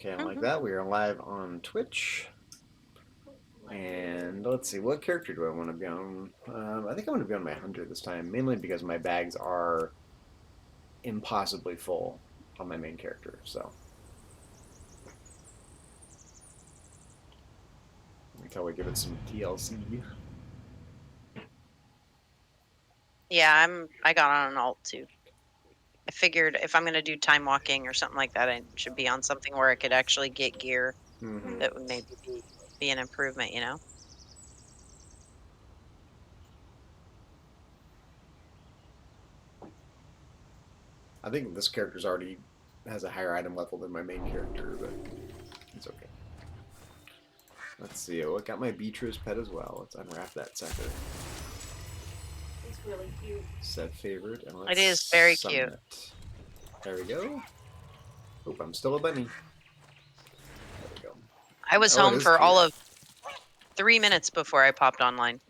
Okay, like that. We are live on Twitch. And let's see, what character do I want to be on? I think I want to be on my hunter this time, mainly because my bags are impossibly full on my main character. So until we give it some TLC. Yeah, I got on an alt too. I figured if I'm gonna do time walking or something like that, I should be on something where I could actually get gear that would maybe be an improvement, you know? I think this character's already has a higher item level than my main character, but it's okay. Let's see. Oh, I got my Beatrice pet as well. Let's unwrap that sucker. It's really cute. Set favorite, and let's It is very summon cute. it. There we go. Oop, I'm still a bunny. There we go. I was Oh, it home is for cute. all of 3 minutes before I popped online.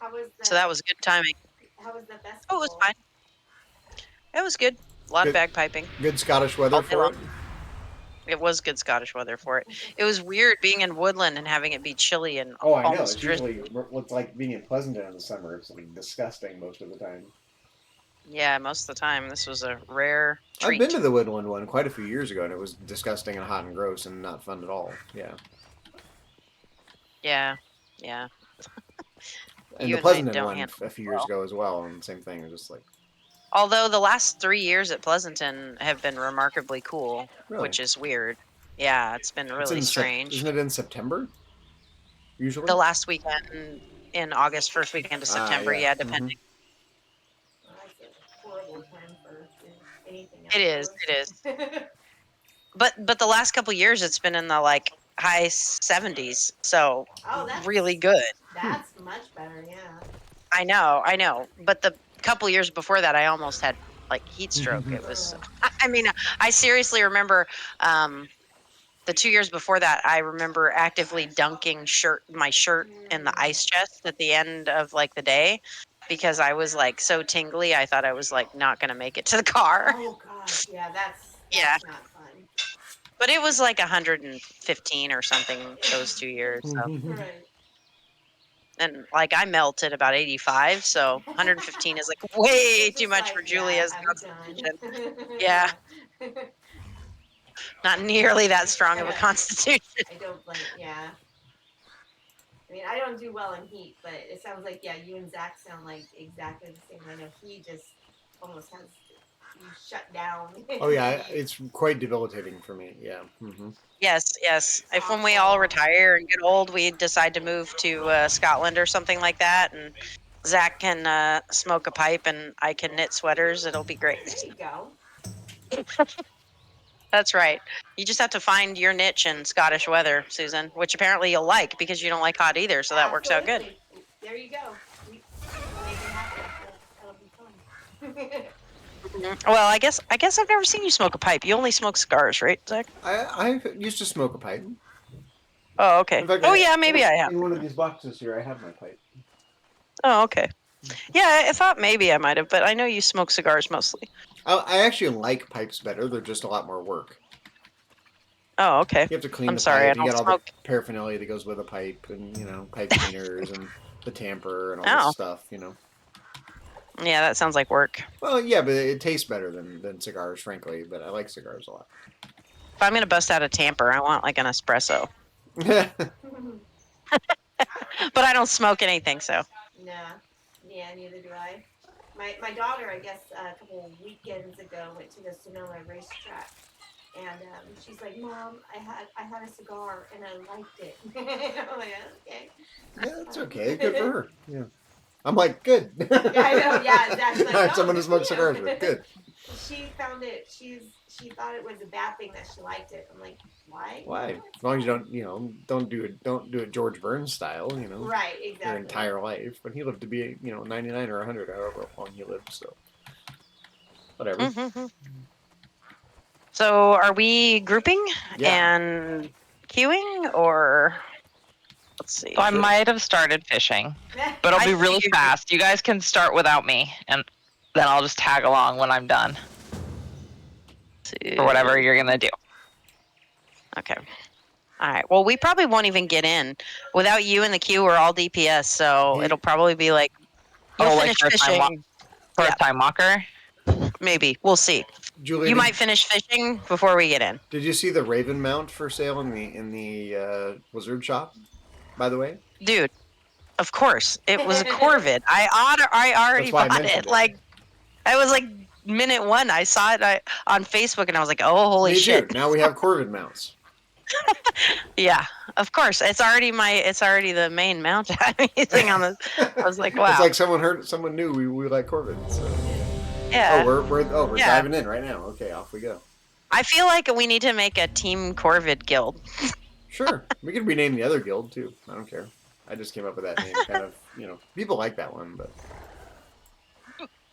How was the? So that was good timing. How was the festival? Oh, it was fine. It was good. A lot Good. of bagpiping. Good Scottish weather All day for long. it. It was good Scottish weather for it. It was weird being in Woodland and having it be chilly and Oh, I know. almost It's drizzly. usually what's like being in Pleasanton in the summer. It's like disgusting most of the time. Yeah, most of the time. This was a rare treat. I've been to the Woodland one quite a few years ago, and it was disgusting and hot and gross and not fun at all. Yeah. Yeah, yeah. And You the and I Pleasanton don't one handle a few years ago as well, and same thing. It was just like Although the last 3 years at Pleasanton have been remarkably cool, really. which is weird. Yeah, it's been really strange. Isn't it in September? Usually. The last weekend in August, first weekend of September, yeah, depending. That's a horrible time for anything. It is. But the last couple years, it's been in the like high 70s, so that's really good. That's much better. Yeah. I know. But the couple years before that, I almost had like heat stroke. It was. I mean, I seriously remember. The 2 years before that, I remember actively dunking my shirt in the ice chest at the end of like the day because I was like so tingly. I thought I was like not gonna make it to the car. Oh gosh, yeah, that's Yeah. not fun. But it was like 115 or something those 2 years. So. Right. And like I melted about 85, so 115 is like way too much for Julia's constitution. Yeah, not nearly that strong of a constitution. I don't blame. Yeah. I mean, I don't do well in heat, but it sounds like you and Zach sound like exactly the same. I know he just almost has you shut down. Oh yeah, it's quite debilitating for me. Yeah. Yes. If when we all retire and get old, we decide to move to Scotland or something like that, and Zach can smoke a pipe and I can knit sweaters, it'll be great. There you go. That's right. You just have to find your niche in Scottish weather, Susan, which apparently you'll like because you don't like hot either, so that works out good. There you go. Make it happen. That'll be fun. Well, I guess I've never seen you smoke a pipe. You only smoke cigars, right, Zach? I used to smoke a pipe. Oh, okay. In fact, yeah, maybe I have. In one of these boxes here, I have my pipe. Oh, okay. Yeah, I thought maybe I might have, but I know you smoke cigars mostly. I actually like pipes better. They're just a lot more work. Oh, okay. You have to clean the sorry, pipe. I You don't got all smoke. the paraphernalia that goes with a pipe, and pipe cleaners and the tamper and all this stuff. Yeah, that sounds like work. Well, yeah, but it tastes better than cigars, frankly. But I like cigars a lot. If I'm gonna bust out a tamper, I want like an espresso. But I don't smoke anything, so. No. Yeah, neither do I. My daughter, I guess, a couple weekends ago went to the Sonoma racetrack, and she's like, "Mom, I had a cigar and I liked it." I'm like, "Okay." Yeah, that's okay. Good for her. Yeah. I'm like, good. Yeah, I know. Yeah, exactly. Like, I had someone to smoke cigars with. Good. She found it. She thought it was a bad thing that she liked it. I'm like, why? Why? As long as you don't do it George Burns style. Right. Exactly. Your entire life. But he lived to be 99 or 100, however long he lived. So whatever. Mm-hmm. So are we grouping and queuing, or let's see? So I might have started fishing, but it'll be really fast. You guys can start without me, and then I'll just tag along when I'm done. Or whatever you're gonna do. Okay. All right. Well, we probably won't even get in without you and the queue. We're all DPS, so it'll probably be like you'll Oh, like finish first time, fishing. first time walker. Maybe we'll see. Julie, You might finish fishing before we get in. Did you see the Raven mount for sale in the Wizard shop? By the way, Dude, of course. It was a Corvid. I already that's why I bought mentioned it. Like I was like minute one. I saw it on Facebook and I was like, oh holy Me shit. too. Now we have Corvid mounts. Yeah, of course. It's already the main mount I'm using on this. I was like, wow. It's like someone knew we like Corvid. So. Yeah. Oh, we're diving in right now. Okay, off we go. I feel like we need to make a Team Corvid guild. Sure, we could rename the other guild too. I don't care. I just came up with that name. Kind of, people like that one, but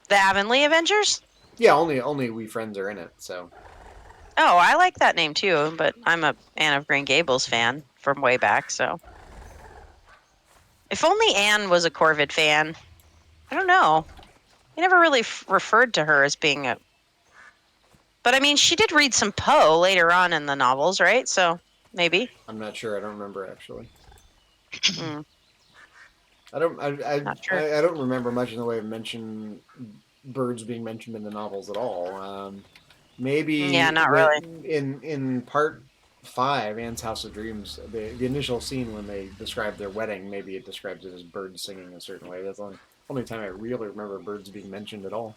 The Avonlea Avengers? yeah, only we friends are in it. So Oh, I like that name too, but I'm a Anne of Green Gables fan from way back, so. If only Anne was a Corvid fan. I don't know. I never really referred to her as being a. But I mean, she did read some Poe later on in the novels, right? So maybe. I'm not sure. I don't remember actually. Mm, I don't. Not sure. I don't remember much in the way of birds being mentioned in the novels at all. Maybe. Yeah, not really. In part 5, Anne's House of Dreams, the initial scene when they describe their wedding, maybe it describes it as birds singing a certain way. That's the only time I really remember birds being mentioned at all.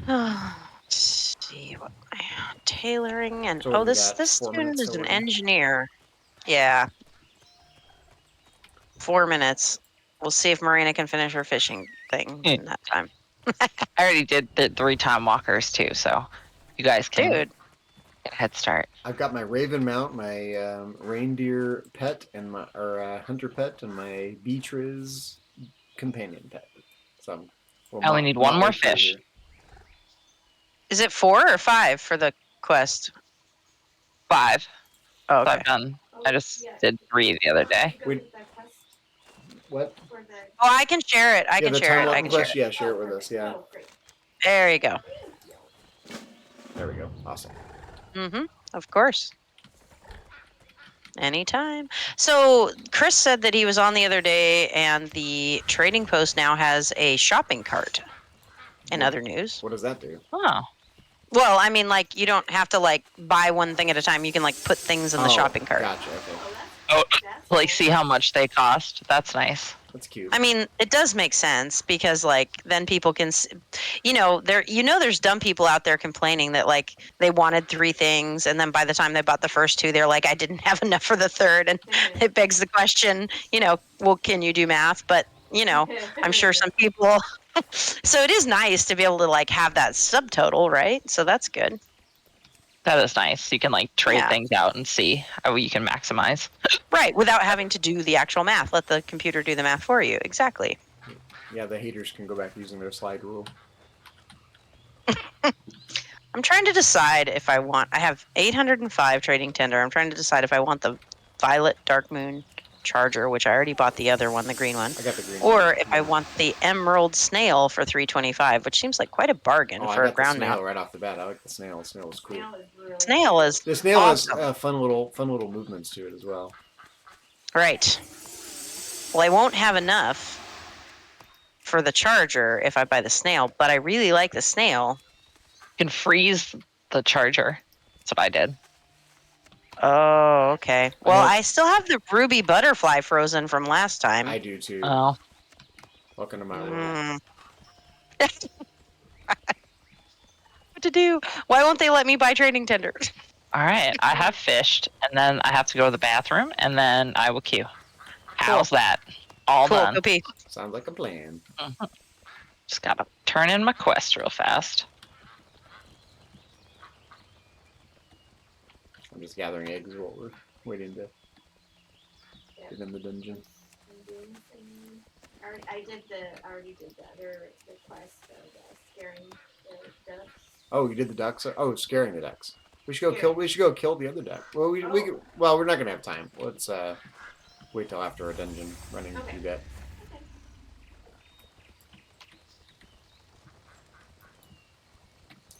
Let's see what tailoring and So this we got 4 student minutes is till an we're in. engineer. Yeah. 4 minutes. We'll see if Marina can finish her fishing thing in that time. I already did the 3-time walkers too, so you guys can Dude. get a head start. I've got my Raven mount, my reindeer pet, and my hunter pet, and my Beatriz companion pet. So I only need one more fish. Is it 4 or 5 for the quest? 5. Oh, So okay. I've done. I just did 3 the other day. What? Oh, I can share it. I can share it. I can share it. Yeah, share it with us. Yeah. There you go. There we go. Awesome. Mm-hmm. Of course. Anytime. So Chris said that he was on the other day, and the trading post now has a shopping cart. In other news. What does that do? Oh. Well, I mean, like, you don't have to, like, buy one thing at a time. You can, like, put things in the shopping cart. Gotcha. Okay. Oh, like see how much they cost. That's nice. That's cute. I mean, it does make sense because, like, then people can, there's dumb people out there complaining that, like, they wanted 3 things, and then by the time they bought the first 2, they're like, I didn't have enough for the third, and it begs the question, well, can you do math? But, I'm sure some people. So it is nice to be able to, like, have that subtotal, right? So that's good. That is nice. You can like trade things out and see how you can maximize. Right, without having to do the actual math. Let the computer do the math for you. Exactly. Yeah, the haters can go back using their slide rule. I'm trying to decide if I have 805 trading tender. I'm trying to decide if I want the Violet Dark Moon Charger, which I already bought the other one, the green one. I got the green or one. if I want the Emerald Snail for 325, which seems like quite a bargain for I a got ground the snail mount. right off the bat. I like the snail. The snail is cool. Snail is The snail awesome. has fun little movements to it as well. Right. Well, I won't have enough for the charger if I buy the snail, but I really like the snail. You can freeze the charger. That's what I did. Oh, okay. Well, I still have the ruby butterfly frozen from last time. I do too. Oh. Welcome to my world. What to do? Why won't they let me buy trading tender? All right. I have fished, and then I have to go to the bathroom, and then I will queue. How's that? All cool. done. Go pee. Sounds like a plan. Mm-hmm. Just gotta turn in my quest real fast. I'm just gathering eggs while we're waiting to get in the dungeon. I already did the other quest of scaring the ducks. Oh, you did the ducks? Oh, scaring the ducks. We should go kill the other duck. Well, we're not gonna have time. Let's wait till after our dungeon running through that.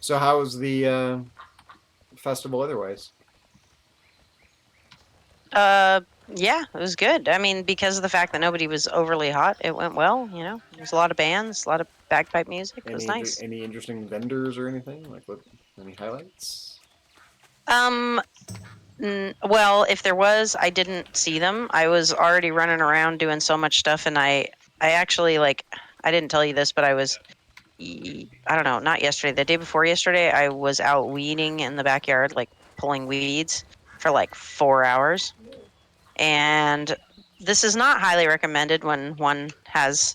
So how was the festival otherwise? Yeah, it was good. I mean, because of the fact that nobody was overly hot, it went well. You know, there's a lot of bands, a lot of bagpipe music. It was nice. Any interesting vendors or anything? Like what? Any highlights? Um, well, if there was, I didn't see them. I was already running around doing so much stuff, and I actually like, I didn't tell you this, but I don't know, not yesterday, the day before yesterday, I was out weeding in the backyard, like pulling weeds for like 4 hours. And this is not highly recommended when one has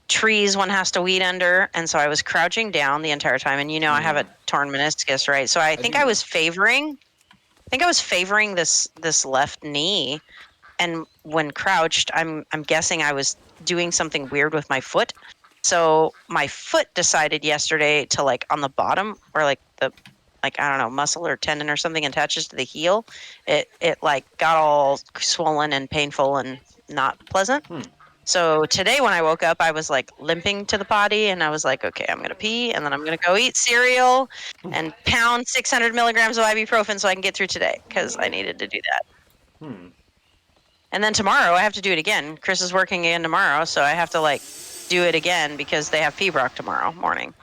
trees one has to weed under. And so I was crouching down the entire time. And you know, I have a torn meniscus, right? So I think do I know. was favoring this left knee. And when crouched, I'm guessing I was doing something weird with my foot. So my foot decided yesterday to, like, on the bottom, or like the, like, I don't know, muscle or tendon or something attaches to the heel. It like got all swollen and painful and not pleasant. So today when I woke up, I was like limping to the potty, and I was like, okay, I'm gonna pee, and then I'm gonna go eat cereal and pound 600 milligrams of ibuprofen so I can get through today, because I needed to do that. Hmm. And then tomorrow I have to do it again. Chris is working again tomorrow, so I have to like do it again because they have P-Brock tomorrow morning.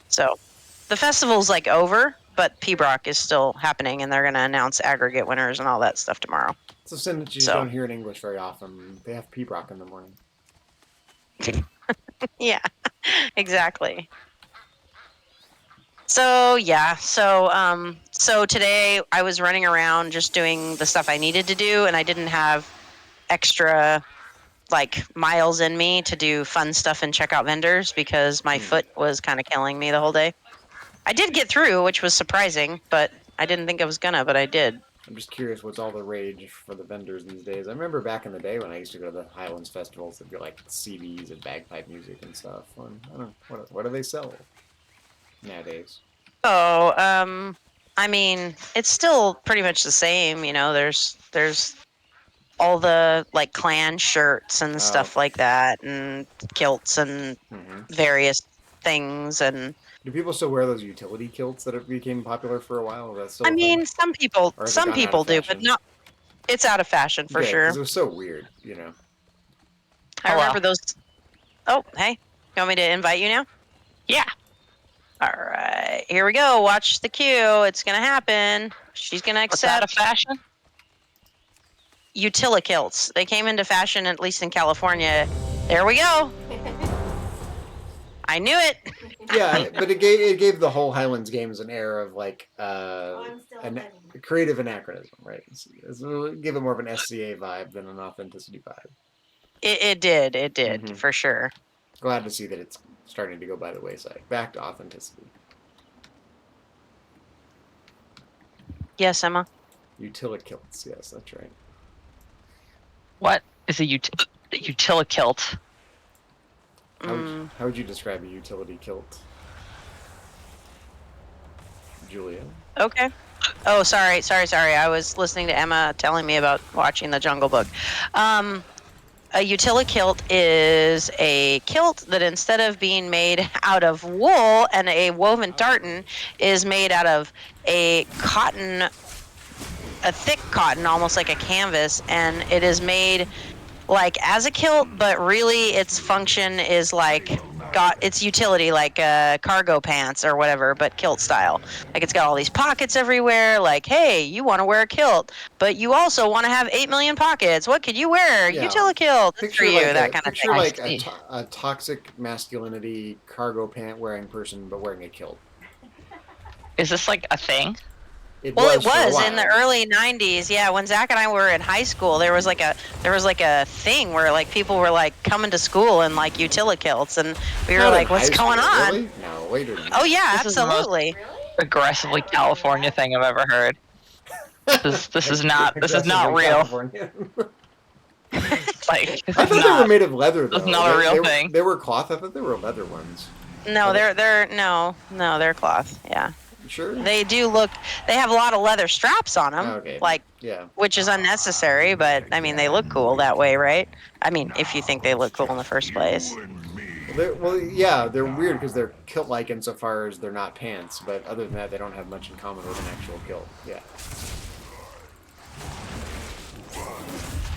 So the festival's like over, but P-Brock is still happening, and they're gonna announce aggregate winners and all that stuff tomorrow. It's a sin that you So- don't hear in English very often. They have P-Brock in the morning. Yeah, exactly. So yeah, so today I was running around just doing the stuff I needed to do, and I didn't have extra like miles in me to do fun stuff and check out vendors because my foot was kind of killing me the whole day. I did get through, which was surprising, but I didn't think I was gonna, but I did. I'm just curious what's all the rage for the vendors these days. I remember back in the day when I used to go to the Highlands festivals, there'd be like CDs and bagpipe music and stuff. And I don't know, what do they sell nowadays? Oh, I mean, it's still pretty much the same, you know, there's all the like clan shirts and stuff like that, and kilts and various things. And Do people still wear those utility kilts that have became popular for a while? Is that still I a mean, thing? some people Or has it gone out of do, but fashion? not, it's out of fashion for sure. Because it was so weird, you know. I remember those. Oh, hey, you want me to invite you now? Yeah. All right, here we go. Watch the cue. It's gonna happen. She's gonna What's out of accept fashion? utility-kilts. They came into fashion, at least in California. There we go. I knew it. Yeah, but it gave the whole Highlands games an air of like I'm still an living. creative anachronism, right? It gave it more of an SCA vibe than an authenticity vibe. It did for sure. Glad to see that it's starting to go by the wayside. Back to authenticity. Yes, Emma. Utilikilts, yes, that's right. What is a utilikilt? How would you describe a utility kilt? Julia? Okay. Oh, sorry. I was listening to Emma telling me about watching The Jungle Book. A utilikilt is a kilt that, instead of being made out of wool and a woven tartan, is made out of a thick cotton, almost like a canvas, and it is made like as a kilt, but really its function is like its utility, like cargo pants or whatever, but kilt style. Like, it's got all these pockets everywhere. Like, hey, you want to wear a kilt, but you also want to have 8 million pockets. What could you wear? Yeah. Utilikilt. It's for you, like that kind of picture thing. like a toxic masculinity cargo pant wearing person, but wearing a kilt. Is this like a thing? It Well, it for a was in the while. early 90s. Yeah, when Zach and I were in high school, there was like a thing where like people were like coming to school in like utilikilts, and we were Not like, in "What's high going school, on?" Really? No, later than that. Oh yeah, This is the most- absolutely. Aggressively California thing I've ever heard. This is not Aggressively real. California. Like, this I is thought they not. were made of leather, though. That's not a real thing. They were cloth. I thought they were leather ones. No, they're they're cloth. Yeah, You sure? they do look. They have a lot of leather straps on them, Okay. like, Yeah. which is unnecessary, but I mean they look cool that way, right? I mean, if you think they look cool in the first place. Well, yeah, they're weird because they're kilt-like insofar as they're not pants, but other than that, they don't have much in common with an actual kilt. Yeah.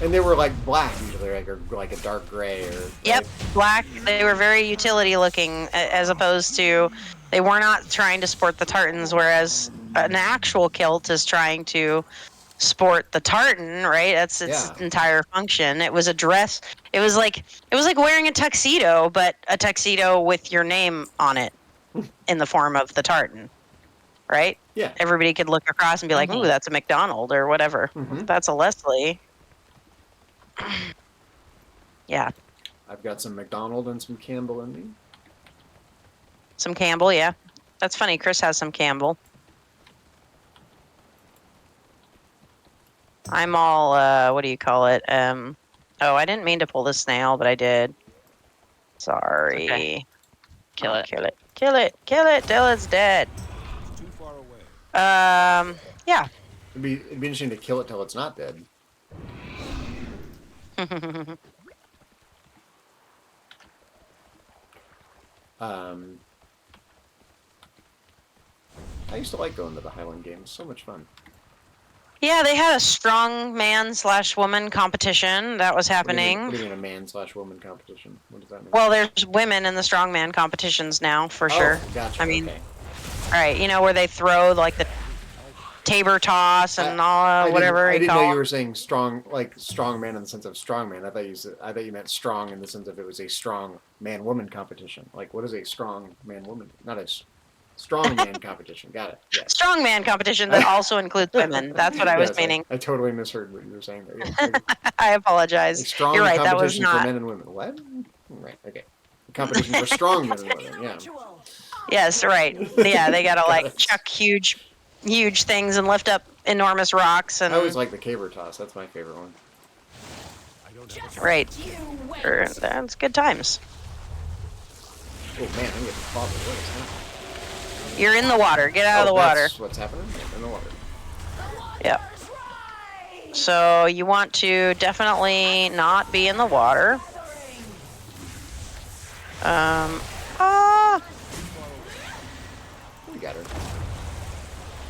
And they were like black usually, or like a dark gray, or Yep, black. They were very utility looking, as opposed to they were not trying to sport the tartans, whereas an actual kilt is trying to sport the tartan, right? That's its Yeah. entire function. It was a dress. It was like wearing a tuxedo, but a tuxedo with your name on it in the form of the tartan, right? Yeah. Everybody could look across and be like, "Ooh, Mhm. that's a McDonald," or whatever. Mhm. That's a Leslie. Yeah, I've got some McDonald and some Campbell in me. some Campbell. Yeah, that's funny. Chris has some Campbell. I'm all what do you call it? Oh, I didn't mean to pull the snail, but I did. Sorry. okay. Kill Oh, it. Kill it. Kill it. Kill it till it's dead. Too far away. Yeah. It'd be interesting to kill it till it's not dead. I used to like going to the Highland Games. So much fun. Yeah, they had a strong man/woman competition that was What do you mean- happening. What do you mean a man/woman competition? What does that mean? Well, there's women in the strongman competitions now, for sure. Gotcha. I mean, okay. right, where they throw like the tabor toss and all whatever I you didn't call know you them. were saying strong, like strong man in the sense of strong man. I thought you meant strong in the sense of it was a strong man-woman competition. Like, what is a strong man-woman? Not a strong man competition. Got it. Yeah. Strongman competition that also includes women. That's what I was Yes, meaning. I totally misheard what you were saying there. Yeah. I A apologize. strong You're right. That was competition for not. men and women. What? Right. Okay. A competition for strong men and women. Yeah. Yes, right. Yeah, they gotta Got like it. chuck huge things and lift up enormous rocks and I always like the caber toss. That's my favorite one. I don't have a right. That's good times. Oh man, I'm getting bothered. What is happening? You're in the water. Get out of the water. That's what's happening. Yeah, in the water. Yep. So you want to definitely not be in the water. We got her.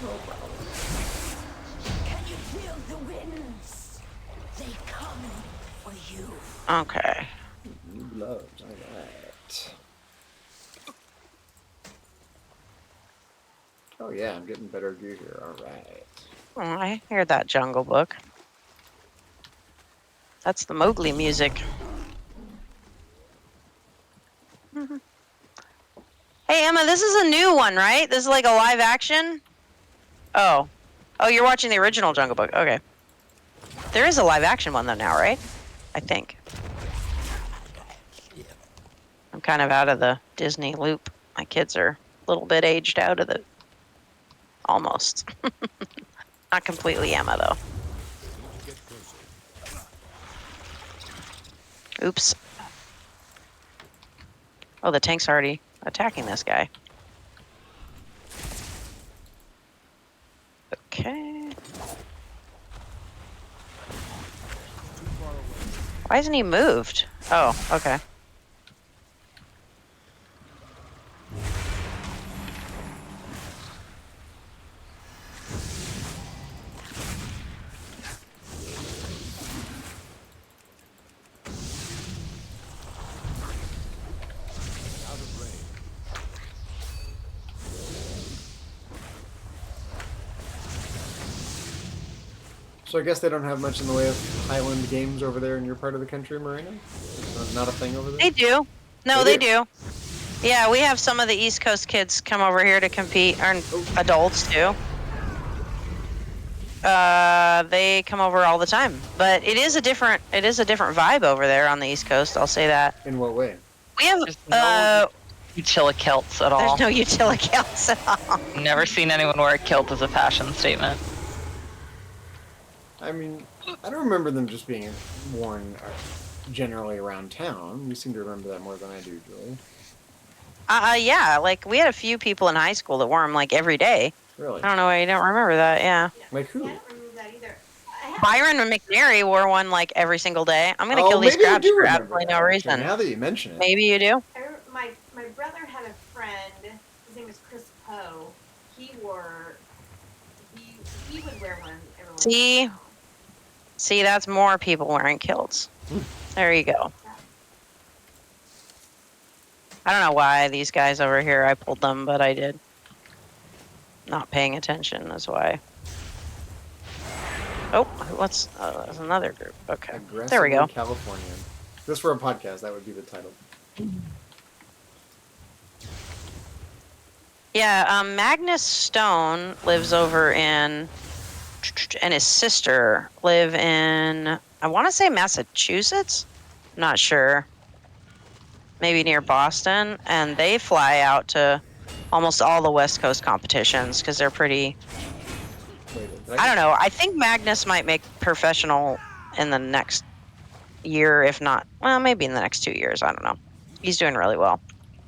No problem. Can you feel the winds? They coming for you. Okay. New gloves. All right. Oh yeah, I'm getting better gear here. All right. Oh, I hear that Jungle Book. That's the Mowgli music. Mhm. Hey Emma, this is a new one, right? This is like a live action? Oh, you're watching the original Jungle Book. Okay. There is a live action one though now, right? I think. I'm kind of out of the Disney loop. My kids are a little bit aged out of it. Almost. Not completely Emma though. get closer. Oops. Oh, the tank's already attacking this guy. Okay. Too far away. Why hasn't he moved? Oh, okay. Out of range. So I guess they don't have much in the way of Highland games over there in your part of the country, Marina? Not a thing over there? They do. No, They they do? do. Yeah, we have some of the East Coast kids come over here to compete, or adults too. They come over all the time, but it is a different vibe over there on the East Coast. I'll say that. In what way? We have There's no utility-kilts at all. there's no utility kilts at all. Never seen anyone wear a kilt as a fashion statement. I mean, I don't remember them just being worn generally around town. You seem to remember that more than I do, Julie. Yeah, like we had a few people in high school that wore them like every day. Really? I don't know why you don't remember that. Yeah. Like who? Yeah, I don't remember that either. I have, Byron and McNary wore one like every single day. I'm gonna Oh, kill these maybe I crabs do for remember absolutely that, no actually, reason. Now that you mention it. Maybe you do. my brother had a friend. His name was Chris Poe. He wore he would wear one every once in See? a while. See, that's more people wearing kilts. There you go. Yeah. I don't know why these guys over here, I pulled them, but I did. Not paying attention is why. Oh, there's another group. Okay. There we go. Californian. This for a podcast, that would be the title. Yeah, Magnus Stone lives over and his sister live in, I want to say Massachusetts. I'm not sure. Maybe near Boston, and they fly out to almost all the West Coast competitions because they're pretty. Wait, I don't know. I think Magnus might make professional in the next year, if not, well, maybe in the next 2 years. I don't know. He's doing really well.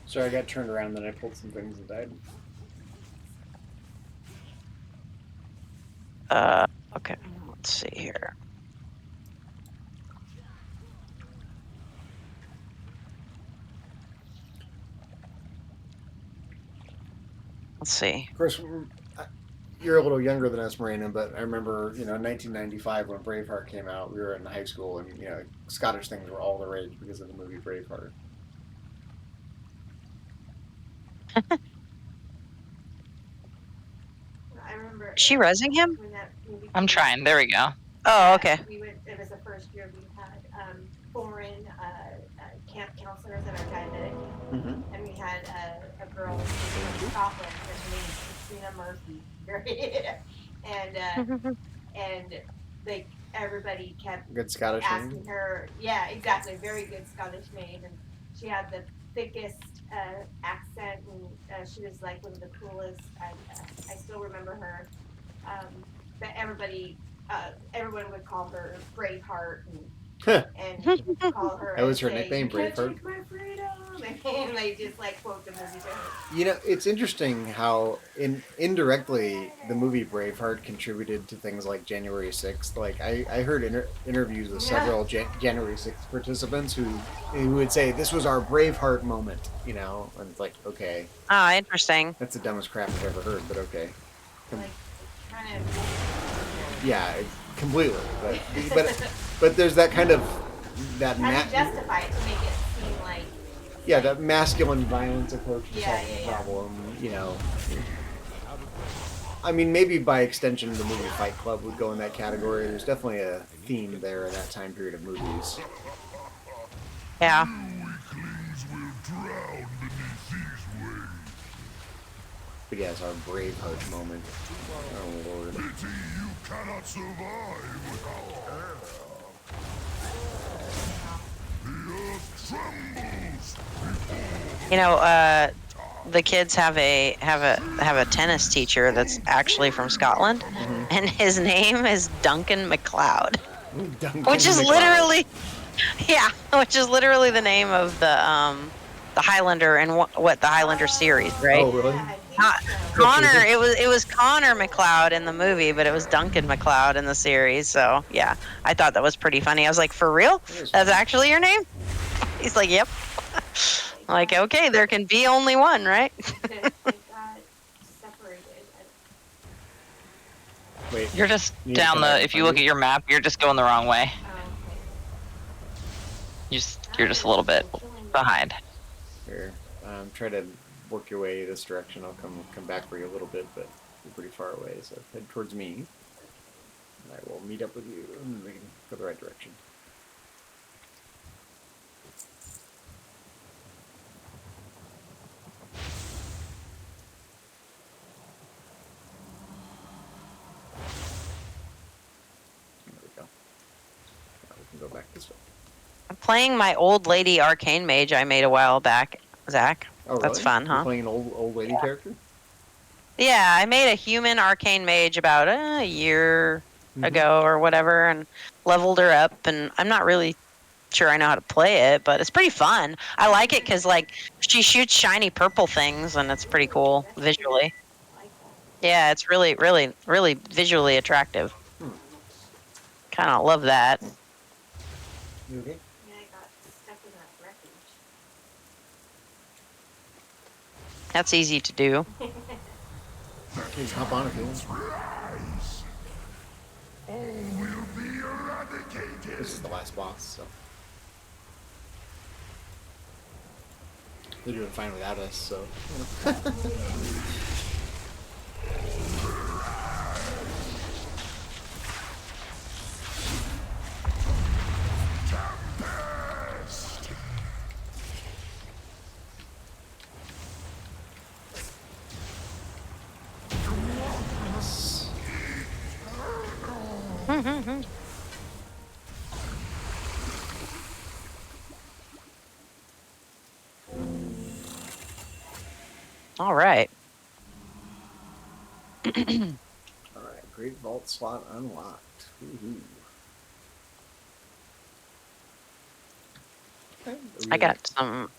Sorry, I got turned around, then I pulled some things and died. Okay, let's see here. Let's see. Of course, you're a little younger than us, Marina, but I remember, in 1995 when Braveheart came out, we were in high school, and Scottish things were all the rage because of the movie Braveheart. I remember. Is she rezzing him? When that movie I'm came trying. There we go. Oh, okay. We went. It was the first year we had foreign camp counselors at our diabetic, Mm-hmm. and we had a girl from Scotland. Her name is Christina Murphy, and like everybody kept Good Scottish asking name. her. Yeah, exactly. Very good Scottish name, and she had the thickest accent, and she was like one of the coolest. I still remember her. But everyone would call her Braveheart and call her. That was her and say, nickname, "You can't Braveheart." take my freedom," and they just like quote the movie to her. It's interesting how indirectly the movie Braveheart contributed to things like January 6th. Like I heard interviews with several January 6th participants who would say this was our Braveheart moment, and it's like, okay, Ah, interesting. that's the dumbest crap I've ever heard, but okay. Like kind of. Yeah, completely. But there's that kind of that How do you justify it to make it seem like? yeah, that masculine violence approach to Yeah, solving yeah, a problem, I mean, maybe by extension, the movie Fight Club would go in that category. There's definitely a theme there in that time period of movies. Yeah. But yeah, it's our Braveheart moment. Oh, Lord. The kids have a tennis teacher that's actually from Scotland, and his name is Duncan MacLeod, which is literally, which is literally the name of the Highlander and what the Highlander series, right? Oh, really? Yeah, I think Not so. Connor. It was Connor MacLeod in the movie, but it was Duncan MacLeod in the series. So yeah, I thought that was pretty funny. I was like, for real? That's actually your name? He's like, yep. Like, okay, there can be only one, right? They got separated. Wait. You're just You need to down come back the. in If you front look of at you? your map, you're just going the wrong way. Okay. You're just a little bit behind. Here, try to work your way this direction. I'll come back for you a little bit, but you're pretty far away, so head towards me. And I will meet up with you, and we can go the right direction. There we go. Now we can go back this way. I'm playing my old lady arcane mage I made a while back, Zach. Oh, That's really? fun, You're huh? playing an old lady character? Yeah, I made a human arcane mage about a year ago or whatever, and leveled her up. And I'm not really sure I know how to play it, but it's pretty fun. I like it because like she shoots shiny purple things, and it's pretty cool visually. Yeah, it's really, really, really visually attractive. Kind of love that. You okay? Yeah, I got stuck in that wreckage. That's easy to do. You can hop on if you want. This is the last boss, so they're doing fine without us. So. You know. All right. All right, great vault slot unlocked. Woohoo. Okay. I got some.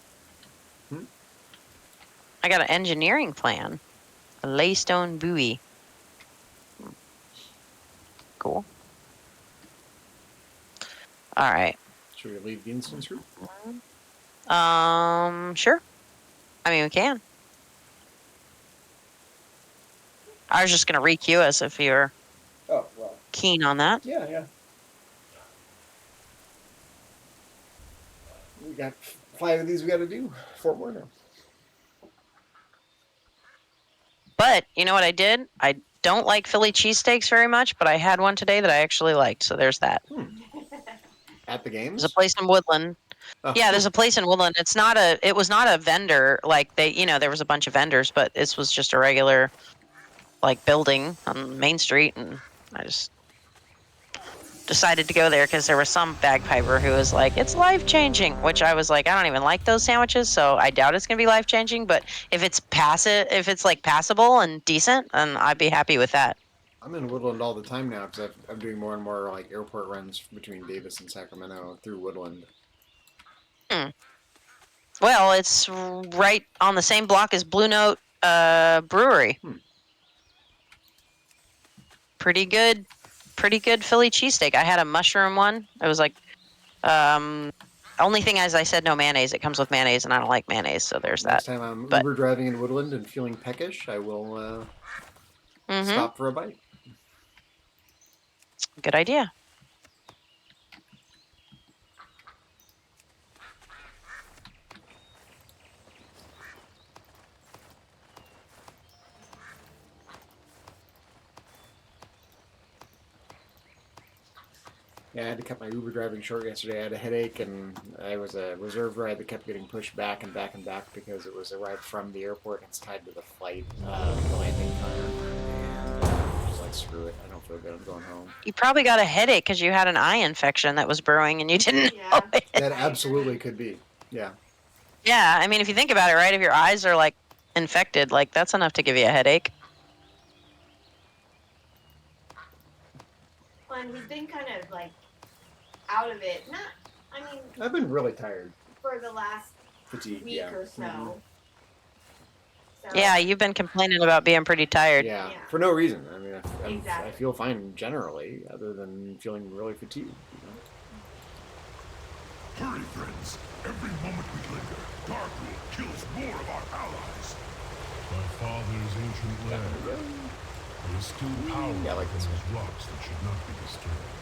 I got an engineering plan. A laystone buoy. Cool. All right. Should we leave the instance room? Sure. I mean, we can. I was just gonna re-queue us if you're Oh well. keen on that. Yeah. We got 5 of these we got to do. 4 more now. But you know what I did? I don't like Philly cheesesteaks very much, but I had one today that I actually liked. So there's that. At the games? There's a place in Woodland. Oh. Yeah, there's a place in Woodland. It was not a vendor. Like there was a bunch of vendors, but this was just a regular like building on Main Street, and I just decided to go there because there was some bagpiper who was like, it's life-changing, which I was like, I don't even like those sandwiches, so I doubt it's gonna be life-changing, but if it's like passable and decent, then I'd be happy with that. I'm in Woodland all the time now because I'm doing more and more like airport runs between Davis and Sacramento through Woodland. Well, it's right on the same block as Blue Note Brewery. Pretty good Philly cheesesteak. I had a mushroom one. It was like, only thing is I said no mayonnaise. It comes with mayonnaise, and I don't like mayonnaise, so there's Next that. time I'm But- Uber driving in Woodland and feeling peckish, I will stop for a bite. Good idea. Yeah, I had to cut my Uber driving short yesterday. I had a headache, and I was a reserve ride that kept getting pushed back and back and back because it was a ride from the airport and it's tied to the flight, the landing time. And I was like, screw it, I don't feel good, I'm going home. You probably got a headache because you had an eye infection that was brewing and you didn't know it. That absolutely could be, yeah. Yeah, I mean, if you think about it, right? If your eyes are like infected, like that's enough to give you a headache. Well, and we've been kind of like out of it. I've been really tired. For the last Fatigue, week yeah. or so. So Yeah, you've been complaining about being pretty tired. Yeah, Yeah. for no reason. I mean, I Exactly. feel fine generally, other than feeling really fatigued. Hurry, friends. Every moment we linger, Darkwood kills more of our allies. My father's ancient land. There is still power Yeah, I like this in one. these rocks that should not be disturbed.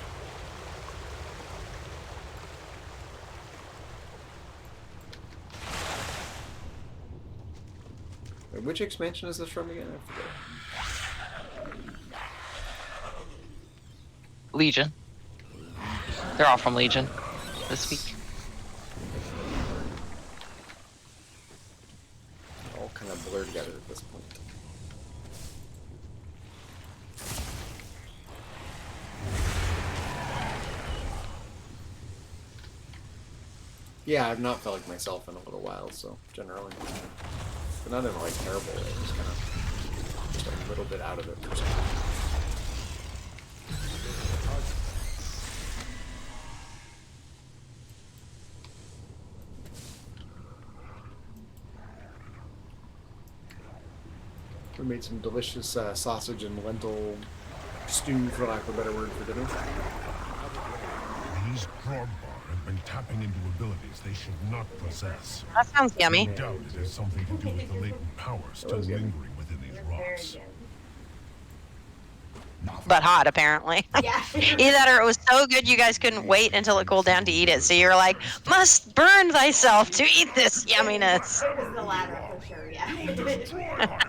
Which expansion is this from again? I forget. Legion. They're all from Legion this week. All kind of blurred together at this point. Yeah, I've not felt like myself in a little while, so generally. But not in a, like, terrible way, just kind of just a little bit out of it for some reason. We made some delicious sausage and lentil stew, for lack of a better word, for dinner. These Grogbar and and tapping into abilities they should not possess. That sounds yummy. No doubt it has something to do with the latent powers still was yummy. lingering within these Very rocks. good. But hot, apparently. Yeah. Either that or it was so good you guys couldn't wait until it cooled down to eat it. So you were like, must burn thyself to eat this yumminess. It was the latter for sure, yeah.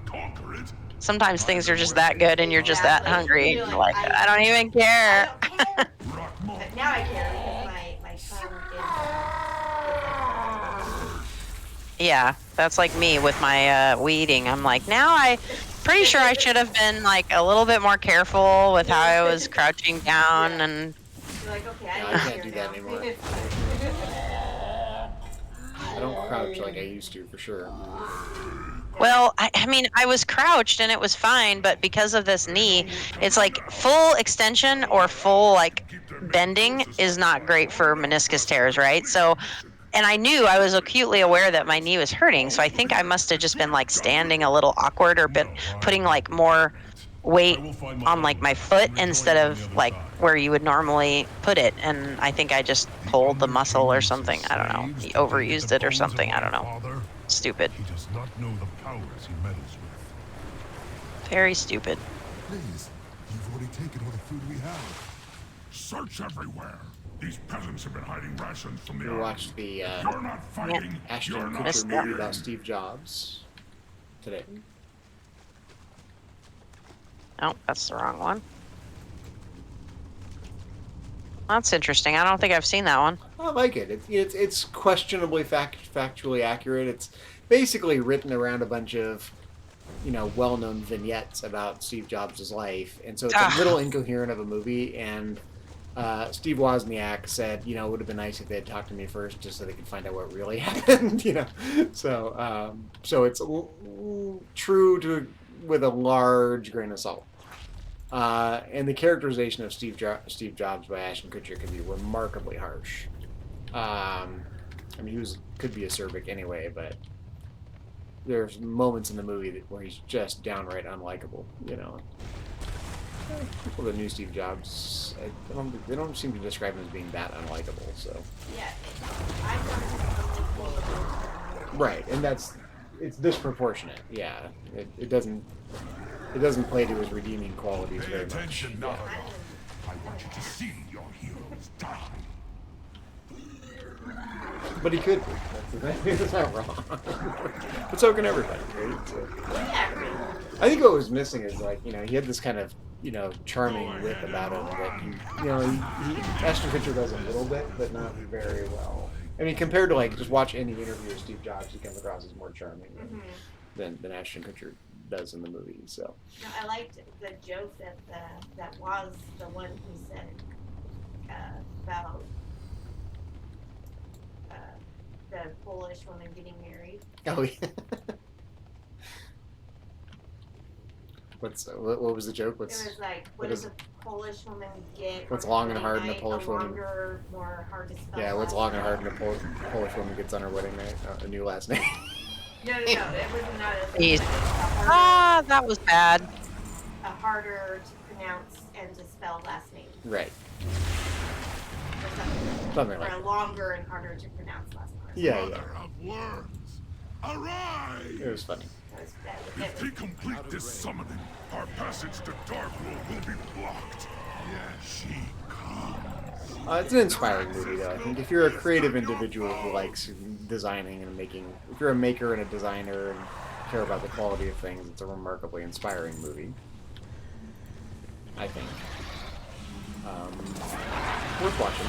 Conquer it. Sometimes things are just that good and you're just Yeah, that like, hungry. you're You're like, like, I don't even care. I don't care. But now I care because my tongue is Yeah, that's like me with my weeding. I'm like, now I pretty sure I should have been like a little bit more careful with how I was crouching down and you're like, okay, No, I I can't do that anymore. I don't crouch like I used to, for sure. well, I mean, I was crouched and it was fine, but because of this knee, it's like full extension or full like bending is not great for meniscus tears, right? So, and I knew I was acutely aware that my knee was hurting, so I think I must have just been like standing a little awkward or been putting like more weight on like my foot instead of like where you would normally put it, and I think I just pulled the muscle or something. I don't know. He overused it or something. I don't know. Stupid. He does not know the powers he meddles with. Very stupid. Please, you've already taken all the food we have. Search everywhere. These peasants have been hiding rations from the We watched the You're not fighting. Ashton You're not Kutcher movie fighting. about Steve Jobs today. Oh, that's the wrong one. That's interesting. I don't think I've seen that one. I like it. It's questionably factually accurate. It's basically written around a bunch of, well-known vignettes about Steve Jobs' life, and so it's a little incoherent of a movie. And Steve Wozniak said, it would have been nice if they had talked to me first, just so they could find out what really happened. So it's true to with a large grain of salt. And the characterization of Steve Jobs by Ashton Kutcher can be remarkably harsh. I mean, he could be acerbic anyway, but there's moments in the movie where he's just downright unlikable. People that knew Steve Jobs, they don't seem to describe him as being that unlikable. So Yeah, I thought right, and it's disproportionate. Yeah, it doesn't play to his redeeming qualities Pay very much. attention, Navarro. I want you to see your heroes die. But he could be. That's the thing. It's not wrong. But so can everybody, right? So, I think what was missing is he had this kind of charming wit about him that he Ashton Kutcher does a little bit, but not very well. I mean, compared to just watch any interview with Steve Jobs, he comes across as more charming than Ashton Kutcher does in the movie. So No, I liked the joke that was the one who said about the Polish woman getting married. oh yeah. What was the joke? It was like, what does a Polish woman get? What's on long and wedding hard in a night? Polish woman? Longer, more hard to spell. Yeah, what's last long and hard name. in a Polish woman gets on her wedding night? A new last name. No, it was not a Jeez. harder, That was bad. a harder to pronounce and to spell last name. Right. Or something. Something Or like a that. longer and harder to pronounce last name. Yeah, yeah. Mother of worms, arise! It was funny. If we complete this summoning, our passage to Darkwood will be blocked. Yes, she comes. It's an inspiring movie, though. I think if you're a creative individual who likes designing and making, if you're a maker and a designer and care about the quality of things, it's a remarkably inspiring movie. I think. Worth watching.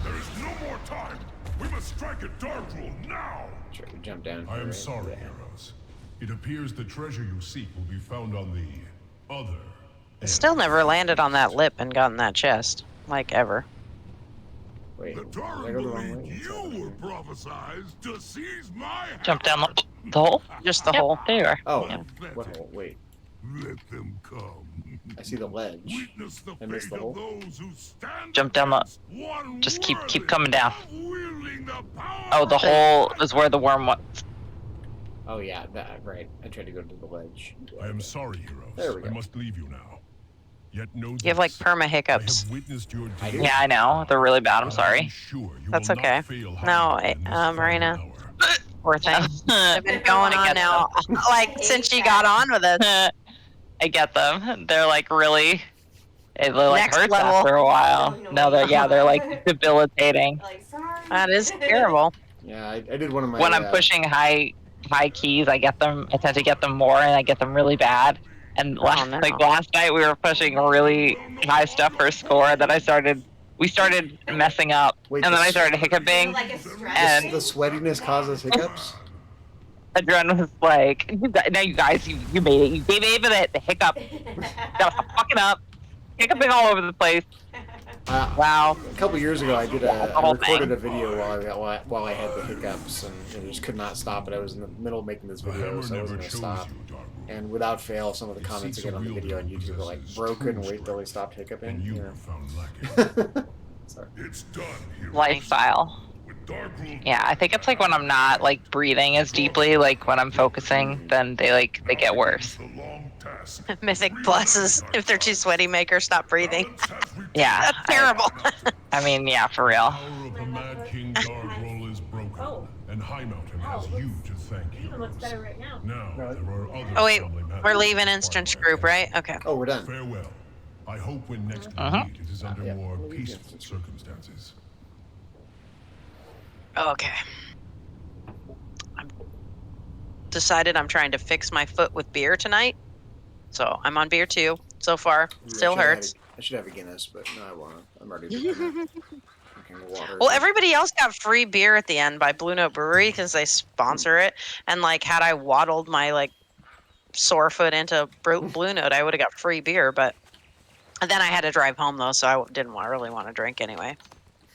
There is no more time. We must strike at Darkwood now. Sure, we jump down. I am here. sorry, Yeah. heroes. It appears the treasure you seek will be found on the other. I still never landed on that lip and gotten that chest, like ever. Wait, The did I Tauren go the wrong way? believed you were prophesized to seize my Jump down the hole. Just the Yep, hole. there you are. Oh, Yeah. what hole? Wait. Let them come. I see the ledge. Witness the I missed fate the of hole. those who stand Jump down the. against one Just keep worthy coming down. of wielding the power Oh, the of hole light. is where the worm was. Oh yeah, that right. I tried to go to the ledge. I am sorry, heroes. There we go. I must leave you now. Yet know You have like this, perma I hiccups. have witnessed your I do? deeds. Yeah, I know. They're really bad. I'm And I am sorry. sure you That's will okay. not fail No, Hyrule in this final Marina. hour. Poor thing. They've been I going I on get now, like I since hate she got that. on with us. I get them. They're like really. It like Next hurts level. after a while. So No, they're annoying. they're like debilitating. Like, sorry. That is terrible. Yeah, I did one of my. When I'm pushing high keys, I get them. I tend to get them more, and I get them really bad. And Oh no. like last night, we were pushing really high stuff for score. And then we started messing up, Wait, and then I started Is it hiccuping. like a stress And the thing? sweatiness causes hiccups. Adrian was like, "Now you guys, you made it. You gave Ava the hiccup. Gotta stop fucking up. Hiccuping all over the place." Wow. A couple years ago, I did The I whole recorded thing. a video while I had the hiccups, and I just could not stop it. I was in the middle of making this The video, hammer so I never wasn't gonna chose stop. you, Darkroot. And without fail, some of the It comments seeks again a on the video on wielder who YouTube were like, possesses broken, true wait till they strength, stopped hiccuping. and you You have found lacking. know. Sorry. It's done, heroes. Lifestyle. With Darkroot Yeah, I think it's like when I'm not like breathing as deeply, like when I'm focusing, then they get worse. the long task. Mythic pluses. If they're too sweaty, make her stop breathing. Balance has returned. Yeah. That's terrible. I mean, yeah, for real. The power of the Mad King Darkroll is broken, Oh. and High Mountain has you to thank, Even looks heroes. better right now. Now Right. there are other Oh wait, family matters we're to leaving inquire instance about. group, right? Okay. Oh, we're done. Farewell. I hope when next we Uh-huh. meet, it is under yeah. more We'll leave peaceful instance. circumstances. Okay. I'm decided I'm trying to fix my foot with beer tonight. So I'm on beer 2 so far. Still hurts. I should have a Guinness, but no, I won't. I'm already drinking water. Well, everybody else got free beer at the end by Blue Note Brewery because they sponsor it. And like, had I waddled my like sore foot into Blue Note, I would have got free beer. But then I had to drive home though, so I didn't really want to drink anyway.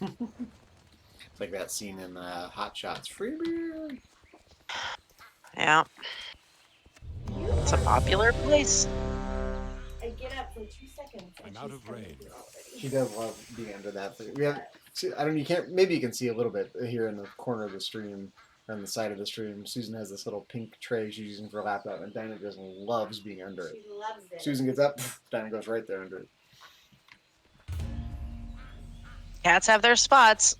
It's like that scene in Hot Shots. Free beer. Yeah, it's a popular place. I get up for 2 seconds. And I'm out she's of coming rain. through already. She does love being under that thing. We have. See, I don't. You can't. Maybe you can see a little bit here in the corner of the stream, on the side of the stream. Susan has this little pink tray she's using for a laptop, and Dinah just loves being under it. She loves it. Susan gets up, Dinah goes right there under it. Cats have their spots.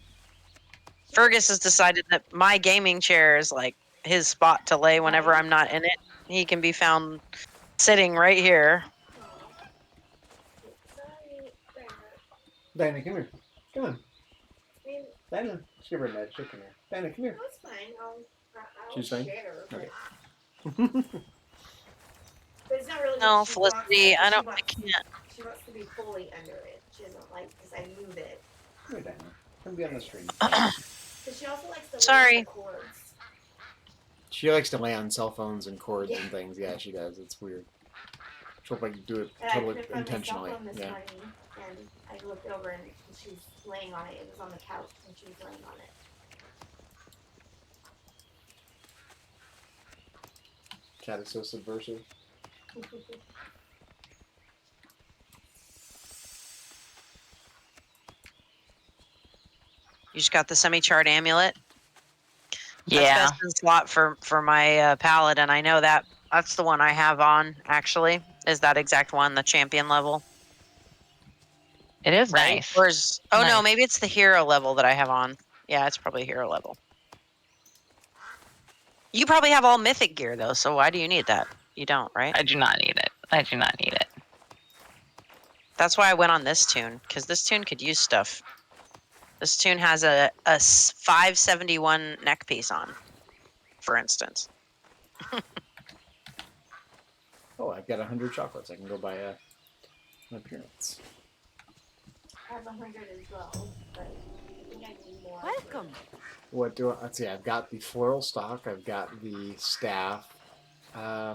Fergus has decided that my gaming chair is like his spot to lay whenever I'm not in it. He can be found sitting right here. Sorry, Grandma. Dinah, come here. Come on. I mean, Dinah. Just give her a nudge. Come here. Dinah, come here. no, it's fine. I'll She's fine? share. Okay. But it's not really No, what she wants, Felicity, though. I don't. She I wants- can't. She wants to be fully under it. She doesn't like because I move it. Come here, Dinah. Come be on the stream. But she also likes to lay Sorry. on the cords. She likes to lay on cell phones and cords and things. Yeah, she does. It's weird. She'll like do it And I totally couldn't find my cell intentionally. phone this Yeah. morning, and I looked over and she was laying on it. It was on the couch, and she was laying on it. Cat is so subversive. You just got the semi-charred amulet. Yeah. That's best in slot for my palette, and I know that's the one I have on. Actually, is that exact one, the champion level? It is Right? nice. Or is no, Nice. maybe it's the hero level that I have on. Yeah, it's probably hero level. You probably have all mythic gear though, so why do you need that? You don't, right? I do not need it. I do not need it. That's why I went on this tune, because this tune could use stuff. This tune has a 571 neck piece on, for instance. Oh, I've got 100 chocolates. I can go buy an appearance. I have 100 as well, but I think I need more. Welcome. What do I? Let's see. I've got the floral stock. I've got the staff.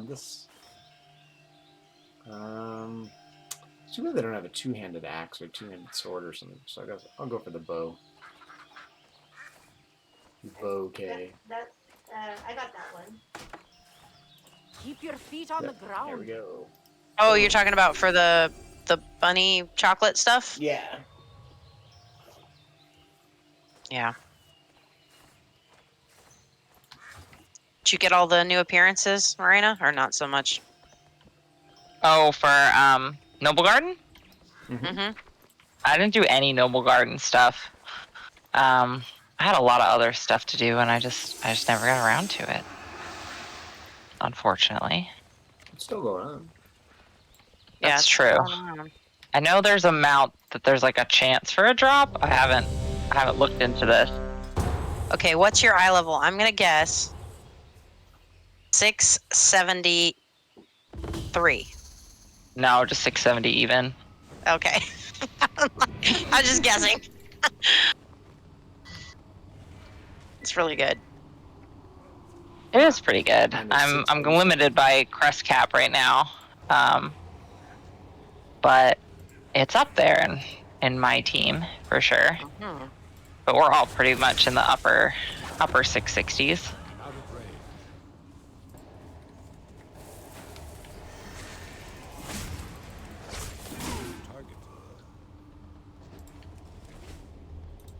This. It's too bad they don't have a two-handed axe or two-handed sword or something. So I guess I'll go for the bow. Bouquet. I got that one. Keep your feet on Yep, the ground. There we go. Oh, you're talking about for the bunny chocolate stuff? Yeah. Yeah. Did you get all the new appearances, Marina, or not so much? Oh, for Noble Garden? Mm-hmm. I didn't do any Noble Garden stuff. I had a lot of other stuff to do, and I just never got around to it. Unfortunately, It's still going on. Yeah, that's it's true. still going on. I know there's a mount that there's like a chance for a drop. I haven't looked into this. Okay, what's your eye level? I'm gonna guess 673. No, just 670 even. Okay. I'm just guessing. It's really good. It is pretty good. Mine is I'm 647. limited by crest cap right now, but it's up there in my team for sure. Mhm. But we're all pretty much in the upper 660s. Out of range.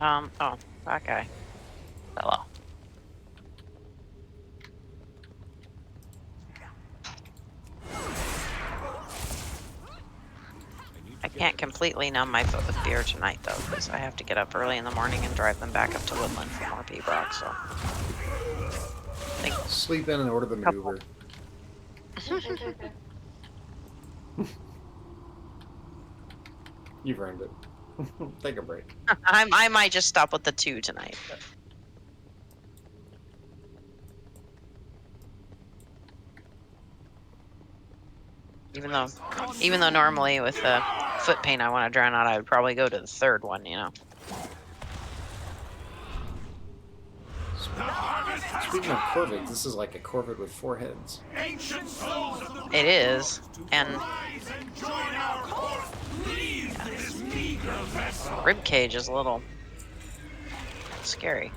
Target. Oh, that guy. Hello. I can't completely numb my foot with beer tonight, though, because I have to get up early in the morning and drive them back up to Woodland for more P-Brock, so. Sleep in and order the maneuver. You've earned it. Take a break. I might just stop with the 2 tonight. But. Even though normally with the foot pain I want to drown out, I would probably go to the 3rd one, you know. Speaking of corvids, this is like a corvid with 4 heads. It is, and rib cage is a little scary.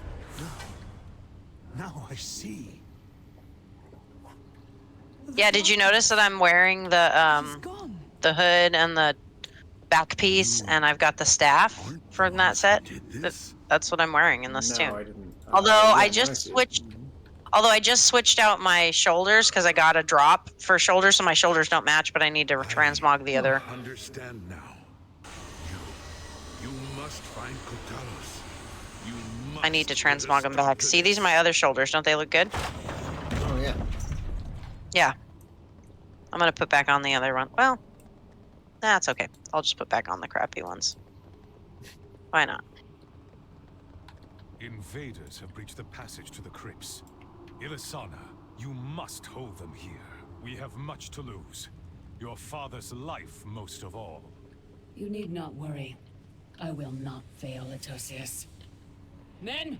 Now I see. Yeah, did you notice that I'm wearing the hood and the back piece, and I've got the staff from that set? That's what I'm wearing in this No, too. I didn't. Although yeah, I now just see it. switched. Although I just switched out my shoulders because I got a drop for shoulders, so my shoulders don't match. But I need to transmog the other. Understand now. You must find Kotalos. You must I need to put a transmog them stop back. to See, these this. are my other shoulders. Don't they look good? Oh, yeah. Yeah. I'm gonna put back on the other one. Well, that's okay. I'll just put back on the crappy ones. Why not? Invaders have breached the passage to the crypts. Ilisana, you must hold them here. We have much to lose. Your father's life most of all. You need not worry. I will not fail, Atosius. Men,